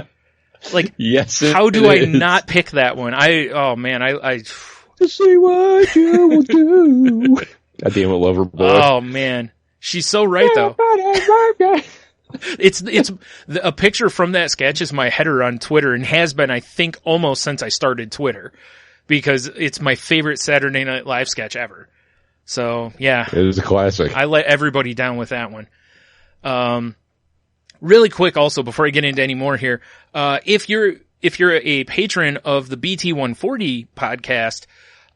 Yes, how do I not pick that one? I to see what you will do. God damn it, Loverboy. Oh man, she's so right though. It's a picture from that sketch is my header on Twitter and has been, I think, almost since I started Twitter, because it's my favorite Saturday Night Live sketch ever. So yeah, it is a classic. I let everybody down with that one. Really quick also, before I get into any more here, if you're a patron of the BT140 podcast,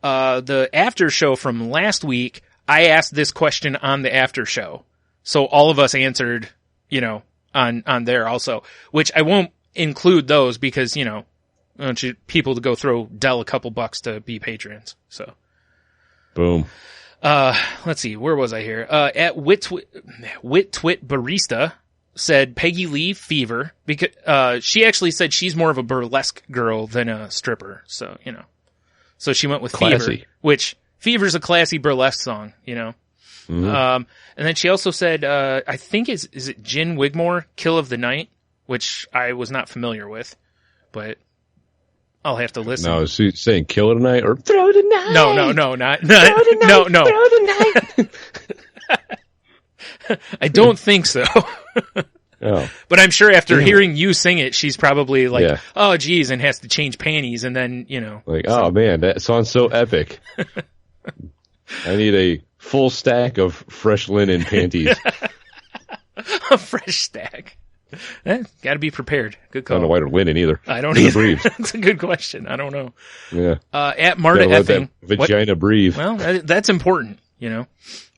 the after show from last week, I asked this question on the after show. So all of us answered, on there also, which I won't include those because, I want people to go throw Dell a couple bucks to be patrons. So. Boom. Let's see, where was I here? At Wit Twit Barista, said Peggy Lee Fever, because she actually said she's more of a burlesque girl than a stripper, so so she went with classy. Fever, which Fever's a classy burlesque song, Mm-hmm. And then she also said I think is it Jen Wigmore, Kill of the Night, which I was not familiar with, but I'll have to listen. No, is she saying Kill of the Night or Throw the Night? No, not Throw the Night, no. Throw the Night. I don't think so. Oh. But I'm sure after hearing you sing it, she's probably like, oh, geez, and has to change panties, and then, oh, man, that sounds so epic. I need a full stack of fresh linen panties. A fresh stack. Got to be prepared. Good call. I don't know why they're linen either. I don't either. That's a good question. I don't know. Yeah. At Marta Effing. Vagina breathe. Well, that's important,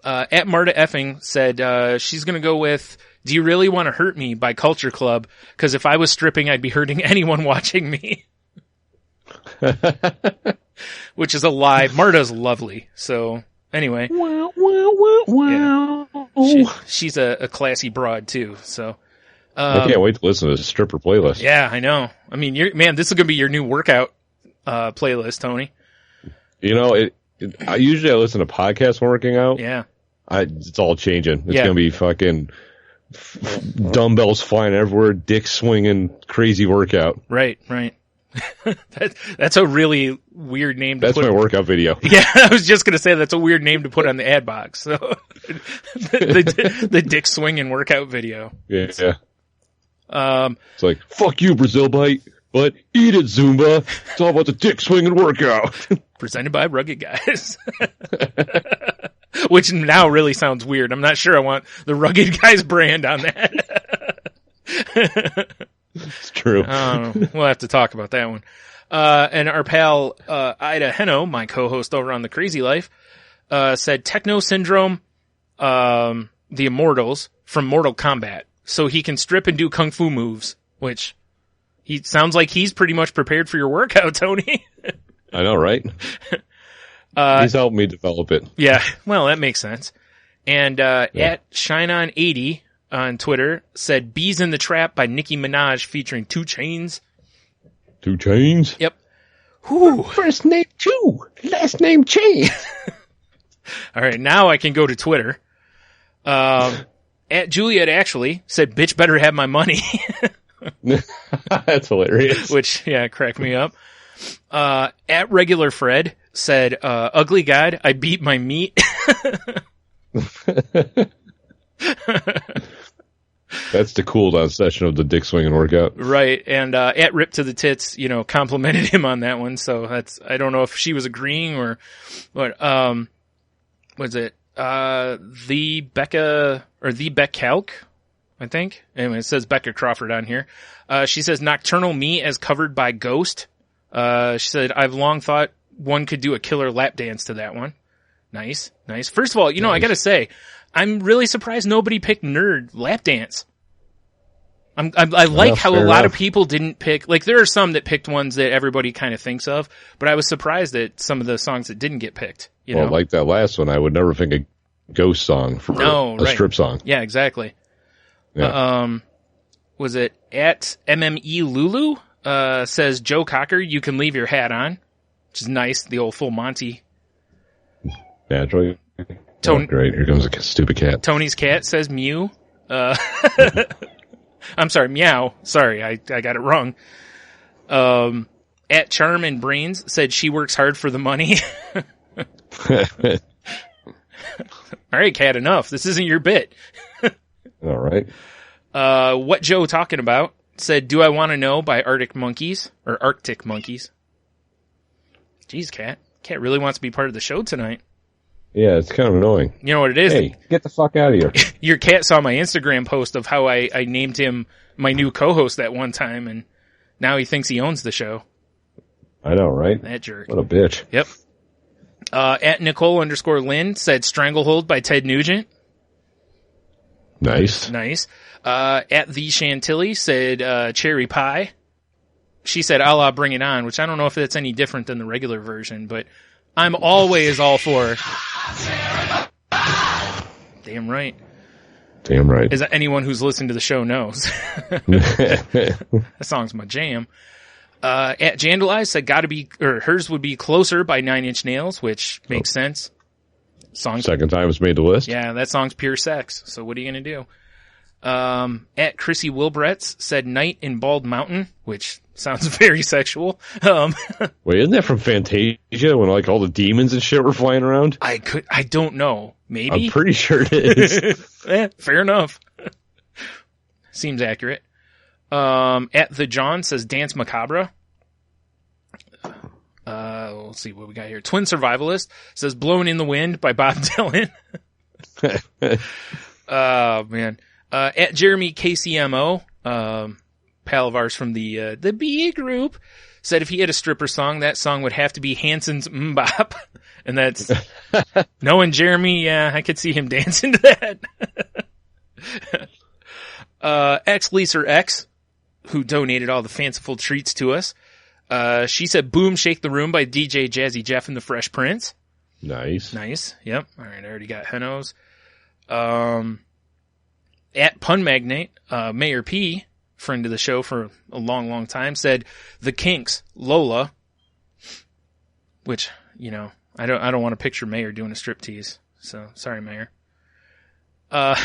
At Marta Effing said, she's gonna go with, "Do You Really Want to Hurt Me" by Culture Club, because if I was stripping, I'd be hurting anyone watching me. Which is a lie. Marta's lovely. So, anyway. Yeah. She's a classy broad, too. So, I can't wait to listen to this stripper playlist. Yeah, I know. I mean, this is going to be your new workout playlist, Tony. You know, I usually listen to podcasts when working out. Yeah. It's all changing. It's going to be fucking dumbbells flying everywhere, dick swinging, crazy workout. Right. That's a really weird name to That's put. my workout video. Yeah, I was just going to say that's a weird name to put on the ad box. So the dick swinging workout video. Yeah. It's like, fuck you, Brazil bite, but eat it, Zumba. It's all about the dick swinging workout. Presented by Rugged Guys. Which now really sounds weird. I'm not sure I want the Rugged Guys brand on that. It's true. We'll have to talk about that one. And our pal, Ida Heno, my co-host over on The Crazy Life, said Techno Syndrome, the Immortals from Mortal Kombat. So he can strip and do kung fu moves, which he sounds like he's pretty much prepared for your workout, Tony. I know, right? He's helped me develop it. Yeah. Well, that makes sense. And, at ShineOn80 on Twitter said Bees in the Trap by Nicki Minaj featuring 2 Chainz. 2 Chainz? Yep. Whew. First name 2, last name Chainz. All right, now I can go to Twitter. At Juliet actually said, "Bitch better have my money." That's hilarious. Which, yeah, cracked me up. At Regular Fred said, "Ugly God, I beat my meat." That's the cool down session of the dick swinging workout. Right. And, at Rip to the Tits, complimented him on that one. So I don't know if she was agreeing or what, was it, the Beck Calc, I think. Anyway, it says Becca Crawford on here. She says Nocturnal Me as covered by Ghost. She said, "I've long thought one could do a killer lap dance to that one." Nice. First of all, I gotta say, I'm really surprised nobody picked Nerd lap dance. I like how a lot of people didn't pick, like there are some that picked ones that everybody kind of thinks of, but I was surprised at some of the songs that didn't get picked. Well, like that last one, I would never think a Ghost song for a strip song. Yeah, exactly. Yeah. Was it at MME Lulu? Says Joe Cocker, "You can leave your hat on," which is nice. The old full Monty. Naturally. Great. Here comes a stupid cat. Tony's cat says Mew. I'm sorry, Meow. Sorry, I got it wrong. At Charm and Brains said she works hard for the money. All right, cat, enough. This isn't your bit. All right. What Joe talking about said, "Do I Want to Know" by Arctic Monkeys. Jeez, cat. Cat really wants to be part of the show tonight. Yeah, it's kind of annoying. You know what it is? Hey, get the fuck out of here. Your cat saw my Instagram post of how I named him my new co-host that one time, and now he thinks he owns the show. I know, right? That jerk. What a bitch. Yep. At Nicole_Lynn said Stranglehold by Ted Nugent. Nice. At The Chantilly said Cherry Pie. She said a la Bring It On, which I don't know if that's any different than the regular version, but I'm always all for. Damn right. As anyone who's listened to the show knows. That song's my jam. At Jandalize said hers would be Closer by 9 Inch Nails, which makes sense. Second time it's made the list. Yeah, that song's pure sex. So what are you going to do? At Chrissy Wilbretts said Night in Bald Mountain, which sounds very sexual. Wait, isn't that from Fantasia when like all the demons and shit were flying around? I don't know. Maybe? I'm pretty sure it is. Fair enough. Seems accurate. At The John says Dance Macabre. Let's see what we got here. Twin Survivalist says Blown in the Wind by Bob Dylan. Oh, man. At Jeremy KCMO, pal of ours from the B group, said if he had a stripper song, that song would have to be Hanson's Mbop. And that's, knowing Jeremy, yeah, I could see him dancing to that. X-Leaser X, who donated all the fanciful treats to us, she said Boom Shake the Room by DJ Jazzy Jeff and the Fresh Prince. Nice. Yep. All right. I already got Henno's. At Pun Magnate, Mayor P, friend of the show for a long, long time, said The Kinks, Lola, which, you know, I don't want to picture Mayor doing a striptease. So sorry, Mayor. At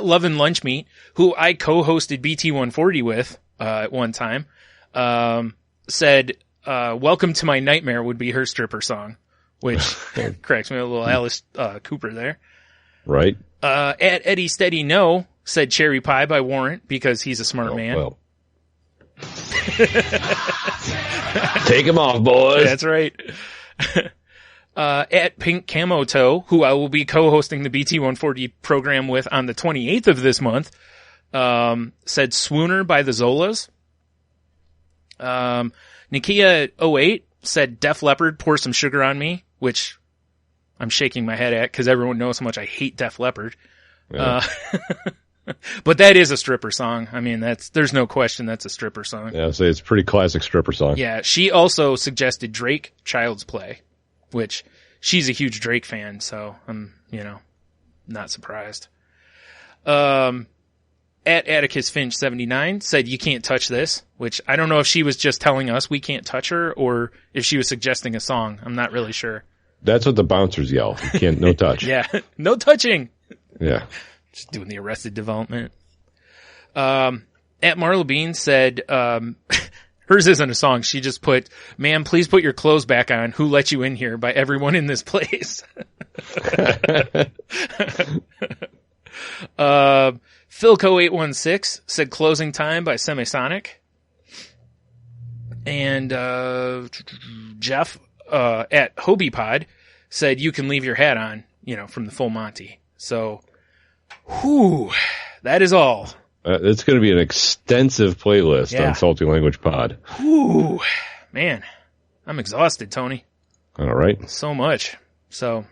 Love and Lunch Meat, who I co-hosted BT140 with, at one time, said, Welcome to My Nightmare would be her stripper song, which cracks me a little Alice, Cooper there. Right. At Eddie Steady No said Cherry Pie by Warrant because he's a smart man. Well. Take him off, boys. That's right. At Pink Camo Toe, who I will be co-hosting the BT140 program with on the 28th of this month, said Swooner by the Zolas. Nikia08 said Def Leppard, Pour Some Sugar on Me, which I'm shaking my head at because everyone knows how much I hate Def Leppard. Yeah. But that is a stripper song. I mean, there's no question that's a stripper song. Yeah, so it's a pretty classic stripper song. Yeah, she also suggested Drake, Child's Play, which she's a huge Drake fan, so I'm, not surprised. At Atticus Finch 79 said You Can't Touch This, which I don't know if she was just telling us we can't touch her or if she was suggesting a song. I'm not really sure. That's what the bouncers yell. You can't, no touch. Yeah, no touching. Yeah. Just doing the Arrested Development. At Marla Bean said, hers isn't a song. She just put, "Ma'am, please put your clothes back on. Who let you in here?" by everyone in this place. Philco816 said Closing Time by Semisonic. And, Jeff, at Hobie Pod said You Can Leave Your Hat On, from the Full Monty. So, whew, that is all. It's going to be an extensive playlist on Salty Language Pod. Whew, man, I'm exhausted, Tony. All right. So much. So,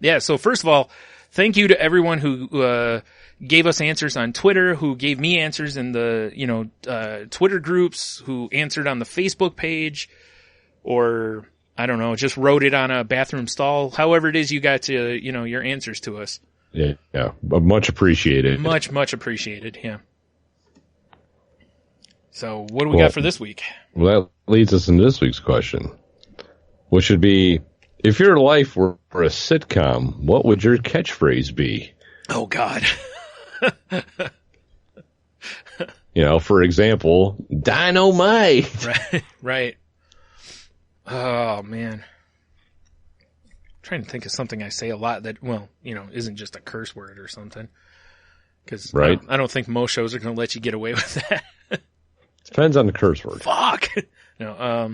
yeah, so first of all, thank you to everyone who, gave us answers on Twitter, who gave me answers in the, Twitter groups, who answered on the Facebook page, or, I don't know, just wrote it on a bathroom stall. However it is you got to, your answers to us. Yeah. But much appreciated. Much appreciated, yeah. So, what do we got for this week? Well, that leads us into this week's question, which should be, if your life were a sitcom, what would your catchphrase be? Oh, God. For example, dynamite. Right. Oh, man. Trying to think of something I say a lot that, isn't just a curse word or something. Because I don't think most shows are going to let you get away with that. Depends on the curse word. Fuck. I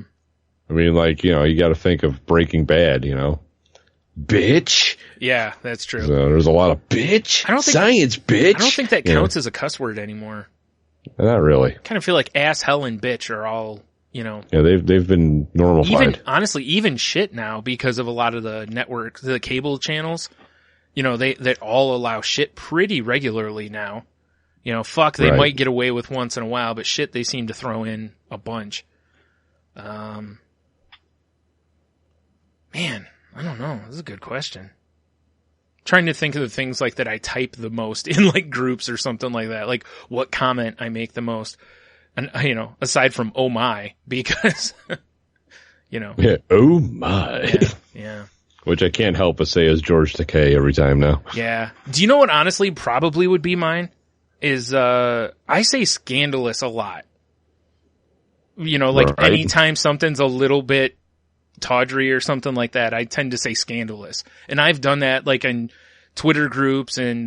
mean, you got to think of Breaking Bad, Bitch. Yeah, that's true. So there's a lot of bitch. Science, bitch. I don't think that counts as a cuss word anymore. Not really. I kind of feel like ass, hell, and bitch are all, Yeah, they've been normalized. Even shit now because of a lot of the network, the cable channels. They all allow shit pretty regularly now. Fuck, they might get away with once in a while, but shit, they seem to throw in a bunch. Man, I don't know. This is a good question. Trying to think of the things that I type the most in groups or something like that. Like what comment I make the most. And, aside from oh my, because, Yeah, oh my. Yeah. Which I can't help but say is George Takei every time now. Yeah. Do you know what honestly probably would be mine? Is, I say scandalous a lot. Anytime something's a little bit tawdry or something like that, I tend to say scandalous. And I've done that in Twitter groups and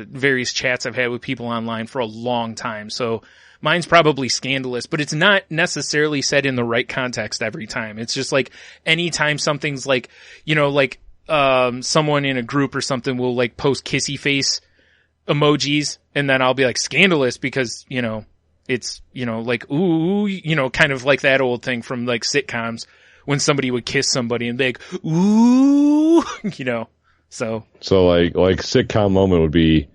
various chats I've had with people online for a long time. So mine's probably scandalous, but it's not necessarily said in the right context every time. It's just anytime something's someone in a group or something will post kissy face emojis, and then I'll be like scandalous because, you know, it's, you know, like, ooh, you know, kind of like that old thing from like sitcoms when somebody would kiss somebody and be like, ooh, you know, so like sitcom moment would be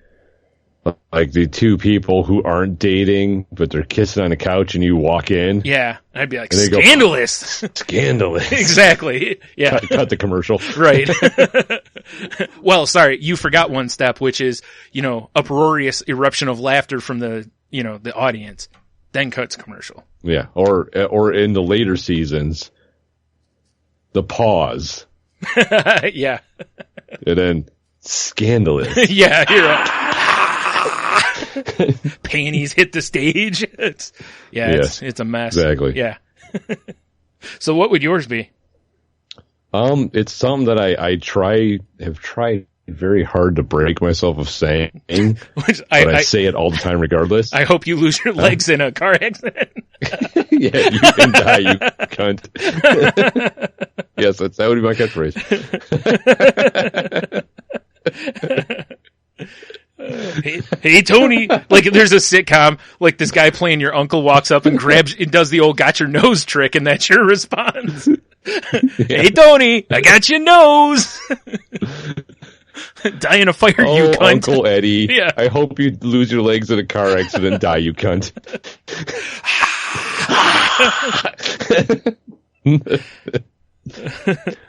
like the two people who aren't dating, but they're kissing on the couch and you walk in. yeah, I'd be like, And they go, scandalous. Scandalous. Exactly. Yeah. Cut the commercial. Right. Well, sorry, you forgot one step, which is, you know, uproarious eruption of laughter from the, you know, the audience. Then cuts commercial. Yeah. Or in the later seasons, the pause. Yeah. And then scandalous. Yeah, you're right. Panties hit the stage. It's a mess. Exactly. Yeah. So what would yours be? It's something that I have tried very hard to break myself of saying, Which but I say it all the time regardless. I hope you lose your legs in a car accident. Yeah, you can die, you cunt. Yes, that would be my catchphrase. Hey Tony, like there's a sitcom, like this guy playing your uncle walks up and grabs and does the old got your nose trick, and that's your response. Hey Tony, I got your nose. Die in a fire, you cunt. Uncle Eddie. Yeah. I hope you lose your legs in a car accident and die, you cunt.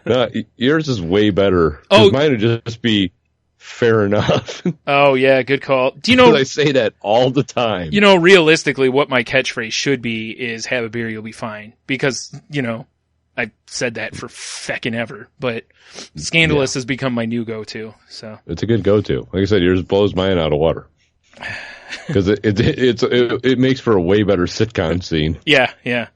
No, yours is way better. Oh. Mine would just be fair enough. Oh yeah, good call. Do you know? I say that all the time. You know, realistically, what my catchphrase should be is "Have a beer, you'll be fine." Because you know, I've said that for feckin' ever. But scandalous has become my new go-to. So it's a good go-to. Like I said, yours blows mine out of water. Because it makes for a way better sitcom scene. Yeah, yeah.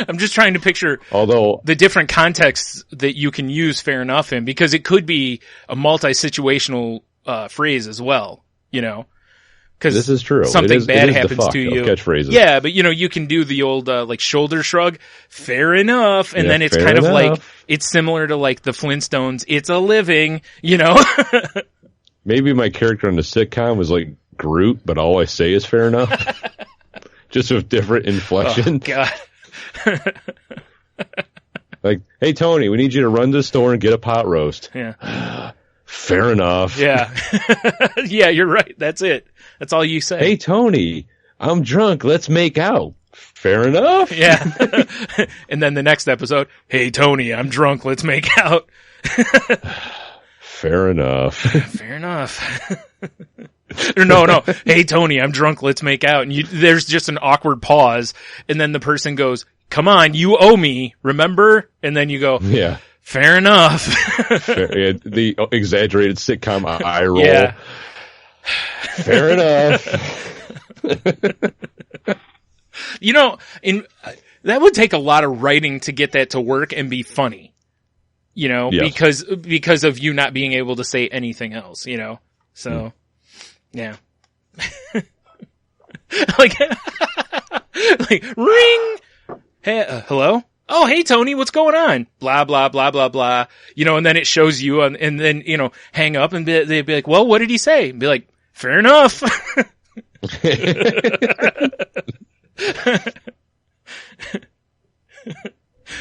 I'm just trying to picture the different contexts that you can use fair enough in, because it could be a multi-situational phrase as well, you know? Because this is true. Something bad happens to you. Catchphrases. Yeah, but you know, you can do the old like shoulder shrug, fair enough, and then it's kind of like, it's similar to like the Flintstones, it's a living, you know? Maybe my character on the sitcom was like Groot, but all I say is fair enough. Just with different inflection. Oh, God. Like, hey Tony, we need you to run to the store and get a pot roast. Yeah. Fair enough. Yeah. Yeah, you're right. That's it. That's all you say. Hey Tony, I'm drunk. Let's make out. Fair enough. Yeah. And then the next episode, hey Tony, I'm drunk. Let's make out. Fair enough. Fair enough. No. Hey Tony, I'm drunk. Let's make out. And there's just an awkward pause. And then the person goes, come on, you owe me. Remember? And then you go, yeah. Fair enough. Yeah, the exaggerated sitcom eye roll. Yeah. Fair enough. You know, that would take a lot of writing to get that to work and be funny. You know, yes. because of you not being able to say anything else, you know? So, yeah. like, ring! Hey, hello? Oh, hey Tony, what's going on? Blah, blah, blah, blah, blah. You know, and then it shows you and then, you know, hang up and they'd be like, well, what did he say? And be like, fair enough.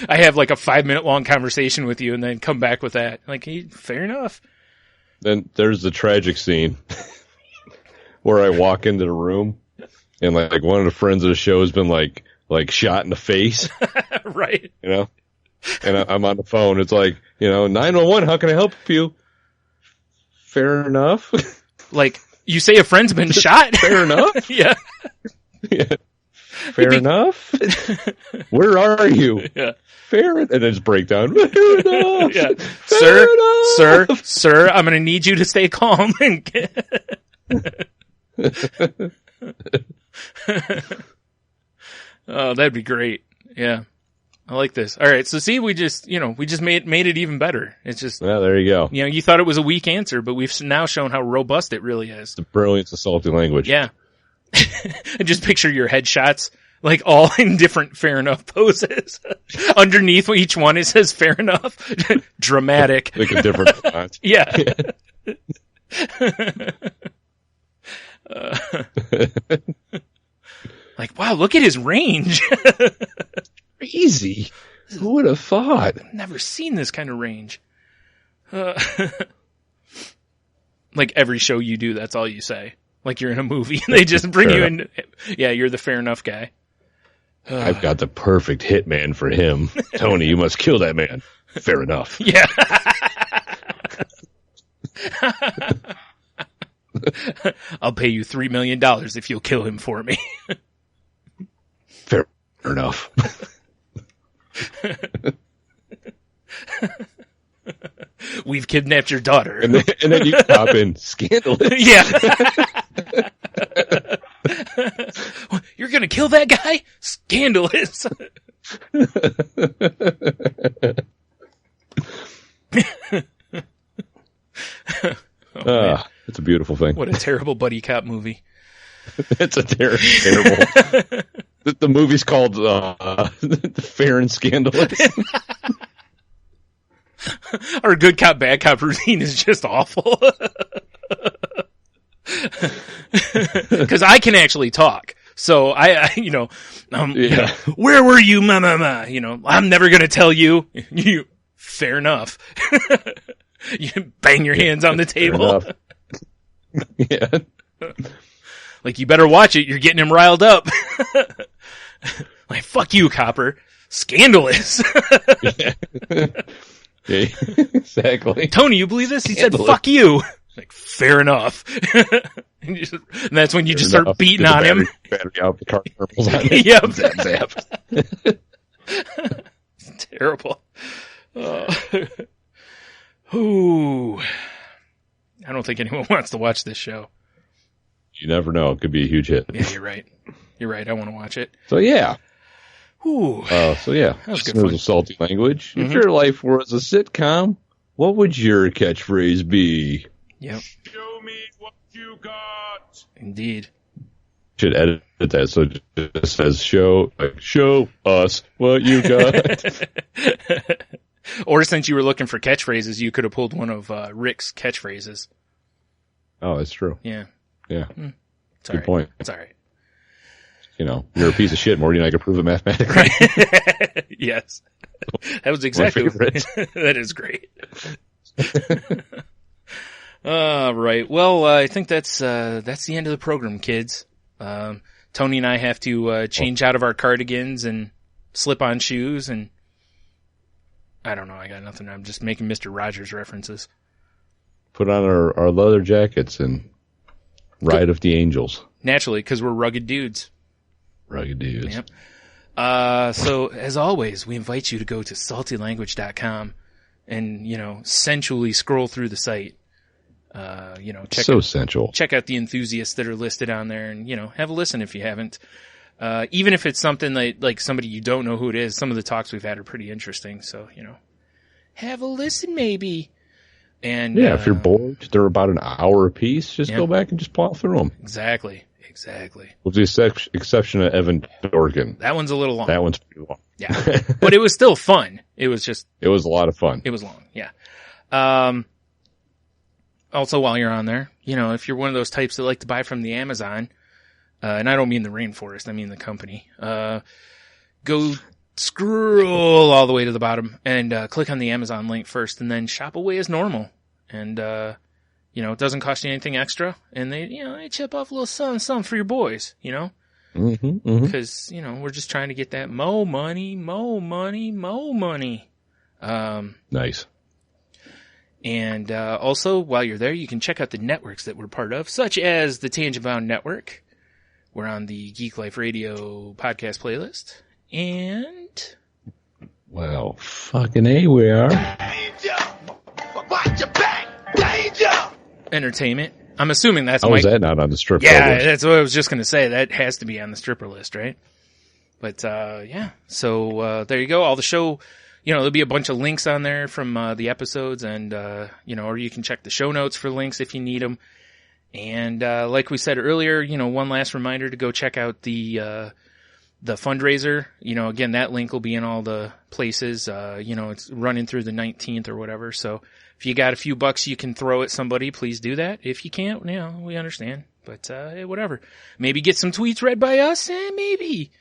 I have like a 5-minute long conversation with you and then come back with that. Like, hey, fair enough. Then there's the tragic scene where I walk into the room and like one of the friends of the show has been like shot in the face. Right. You know? And I'm on the phone. It's like, you know, 911, how can I help you? Fair enough. Like, you say a friend's been shot? Fair enough. Yeah. Yeah. Fair enough. Where are you? Yeah. Fair, and then just breakdown. Fair enough. Yeah. Fair enough. Sir, I'm going to need you to stay calm. Oh, that'd be great. Yeah. I like this. All right. So see, we just made it even better. It's just, well, there you go. You know, you thought it was a weak answer, but we've now shown how robust it really is. The brilliance of salty language. Yeah. I just picture your headshots, Like all in different fair enough poses. Underneath each one it says fair enough. Dramatic. Like a different font. Yeah. Like, wow, look at his range. Crazy. Who would have thought? I've never seen this kind of range. Like every show you do, that's all you say. Like you're in a movie and they just bring you in. Yeah, you're the fair enough guy. I've got the perfect hitman for him. Tony, you must kill that man. Fair enough. Yeah. I'll pay you $3 million if you'll kill him for me. Fair enough. We've kidnapped your daughter. And then you pop in scandalous. Yeah. You're going to kill that guy? Scandalous. It's a beautiful thing. What a terrible buddy cop movie. It's a terrible. The movie's called Fair and Scandalous. Our good cop, bad cop routine is just awful. Because I can actually talk. So you know, where were you, ma? You know, I'm never going to tell you. Fair enough. You bang your hands on the table. Yeah. Like, you better watch it. You're getting him riled up. Like, fuck you, copper. Scandalous. Yeah, exactly. Tony, you believe this? He said, fuck you. Like, fair enough. And that's when you just start beating on him. Battery out, the car purples on it. Yep. Zap, zap. It's terrible. Ooh. I don't think anyone wants to watch this show. You never know. It could be a huge hit. Yeah, you're right. You're right. I want to watch it. So yeah. Ooh. So yeah. That was good There's fun. a salty language. Mm-hmm. If your life was a sitcom, what would your catchphrase be? Yep. Show me what you got. Indeed. Should edit that so it just says show us what you got. Or since you were looking for catchphrases, you could have pulled one of Rick's catchphrases. Oh, that's true. Yeah. Yeah. It's Good point. It's all right. You know, you're a piece of shit more than I can prove it mathematically. Yes. That was exactly favorite. That is great. Right. Well, I think that's the end of the program, kids. Tony and I have to change out of our cardigans and slip on shoes, and I don't know. I got nothing. I'm just making Mr. Rogers references. Put on our leather jackets and ride of the angels. Naturally, because we're rugged dudes. Rugged dudes. Yep. So as always, we invite you to go to saltylanguage.com and, you know, sensually scroll through the site. You know, sensual. Check out the enthusiasts that are listed on there and, you know, have a listen if you haven't. Even if it's something that, like, somebody you don't know who it is, some of the talks we've had are pretty interesting. So, you know, have a listen maybe. And yeah, if you're bored, they're about an hour a piece. Just go back and just plow through them. Exactly. With the exception of Evan Dorgan. That one's a little long. That one's pretty long. Yeah. But it was still fun. It was a lot of fun. It was long. Yeah. Also, while you're on there, you know, if you're one of those types that like to buy from the Amazon, and I don't mean the rainforest, I mean the company, go scroll all the way to the bottom and click on the Amazon link first and then shop away as normal. And, you know, it doesn't cost you anything extra. And they chip off a little something for your boys, you know? Because, you know, we're just trying to get that mo money. Nice. And also, while you're there, you can check out the networks that we're part of, such as the Tangent Bound Network. We're on the Geek Life Radio podcast playlist. And... well, fucking A, we are. Danger! Watch your back! Danger! Entertainment. I'm assuming that's How is that not on the strip Yeah, list? that's what I was just going to say. That has to be on the stripper list, right? But, yeah. So, there you go. All the show... You know, there'll be a bunch of links on there from the episodes and, you know, or you can check the show notes for links if you need them. And like we said earlier, you know, one last reminder to go check out the the fundraiser, again, that link will be in all the places. It's running through the 19th or whatever. So if you got a few bucks you can throw at somebody, please do that. If you can't, we understand. But, whatever. Maybe get some tweets read by us, maybe.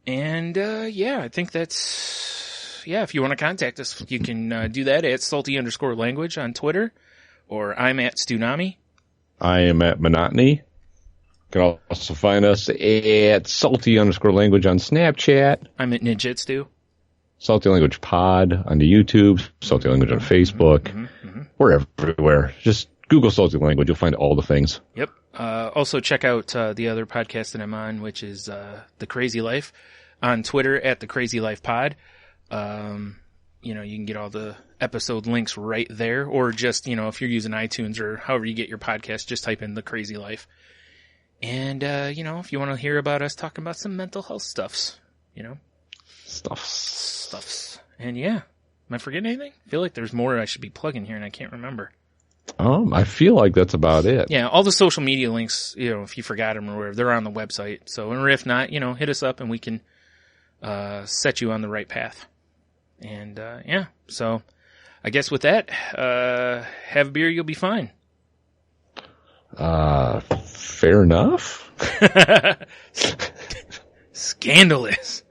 And, I think that's, if you want to contact us, you can, do that at salty_language on Twitter, or I'm at Stunami. I am at Monotony. You can also find us at salty_language on Snapchat. I'm at Ninjitsu. Salty Language Pod on the YouTube. Salty Language on Facebook. We're everywhere. Just Google Salty Language. You'll find all the things. Yep. Also check out, the other podcast that I'm on, which is, The Crazy Life on Twitter at The Crazy Life Pod. You can get all the episode links right there, or just, if you're using iTunes or however you get your podcast, just type in The Crazy Life. And, if you want to hear about us talking about some mental health stuffs, Stuffs. And am I forgetting anything? I feel like there's more I should be plugging here and I can't remember. I feel like that's about it. Yeah, all the social media links, if you forgot them or whatever, they're on the website. So, or if not, hit us up and we can, set you on the right path. And, so I guess with that, have a beer, you'll be fine. Fair enough. Scandalous.